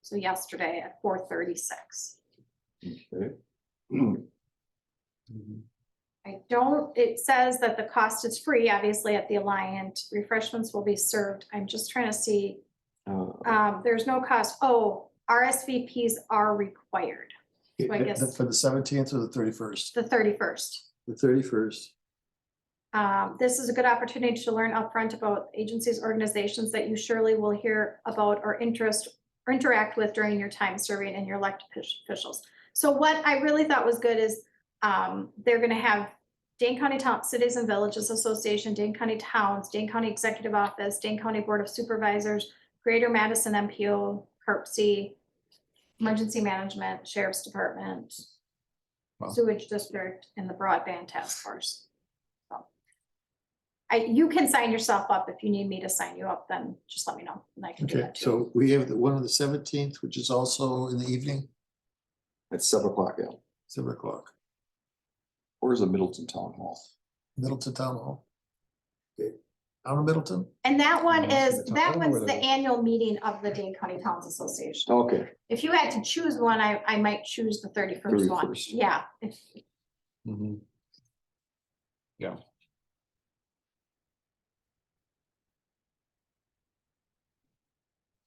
So yesterday at 4:36. Okay. I don't, it says that the cost is free, obviously, at the Alliant. Refreshments will be served. I'm just trying to see, there's no cost. Oh, RSVPs are required. So I guess For the 17th or the 31st? the 31st. The 31st. This is a good opportunity to learn upfront about agencies, organizations that you surely will hear about or interact with during your time serving in your elected officials. So what I really thought was good is, they're gonna have Dane County Town, Cities and Villages Association, Dane County Towns, Dane County Executive Office, Dane County Board of Supervisors, Greater Madison MPO, CARPC, Emergency Management, Sheriff's Department, Wow. Sewage District, and the Broadband Task Force. So, you can sign yourself up. If you need me to sign you up, then just let me know and I can do Okay, that too. so we have the one on the 17th, which is also in the evening, At 7 o'clock, yeah. 7 o'clock, Where's the Middleton Town Hall? Middleton Town Hall. Okay, out of Middleton? And that one Yeah, is, so that I don't know one's where the that is. annual meeting of the Dane County Towns Association. Okay, If you had to choose one, I might choose the 31st one. 31st. Yeah, Mhm. Yeah.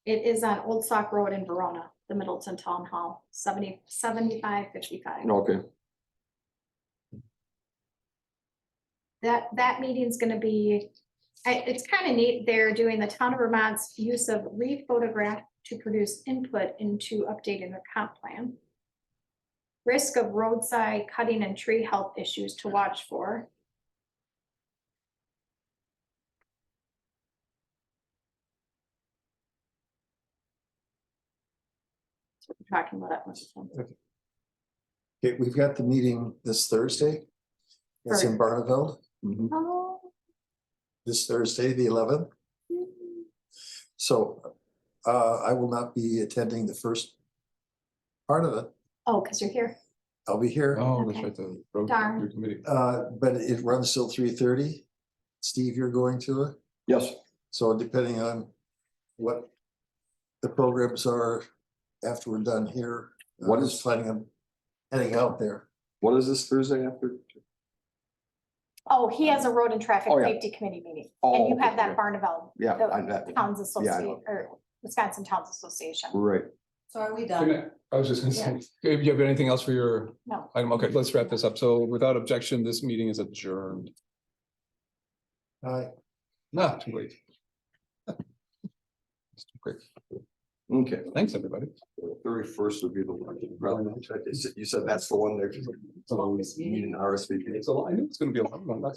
it is on Old Sock Road in Verona, the Middleton Town Hall, 7555. okay. That meeting's gonna be, it's kind of neat. They're doing the town of Vermont's use of rephotograph to produce input into updating their comp plan. Risk of roadside cutting and tree health issues to watch for. That's what we're talking about. Okay, we've got the meeting this Thursday. It's in Barneveld, Oh, this Thursday, the 11th. So I will not be attending the first part of it. oh, because you're here. I'll be here, Oh, that's Okay. right, the road Darn. your committee. but it runs till 3:30. Steve, you're going to it? Yes, So depending on what the programs are after we're done here. What I is- was planning on heading out there. what is this Thursday after? Oh, he has a road and traffic Oh, yeah. safety committee meeting, Oh, and you okay, have that okay. Barneveld. Yeah, the I bet. Towns Yeah, I Association, know. or Wisconsin Towns Association. Right. So are we Good done? night. I was just gonna say, if you have anything else for your No. item, okay, let's wrap this up. So without objection, this meeting is adjourned. Not too late. It's too quick. Okay. Thanks, everybody. 31st would be the one. You said that's the one there. So you need an RSVP. So I knew it's gonna be a long one. That's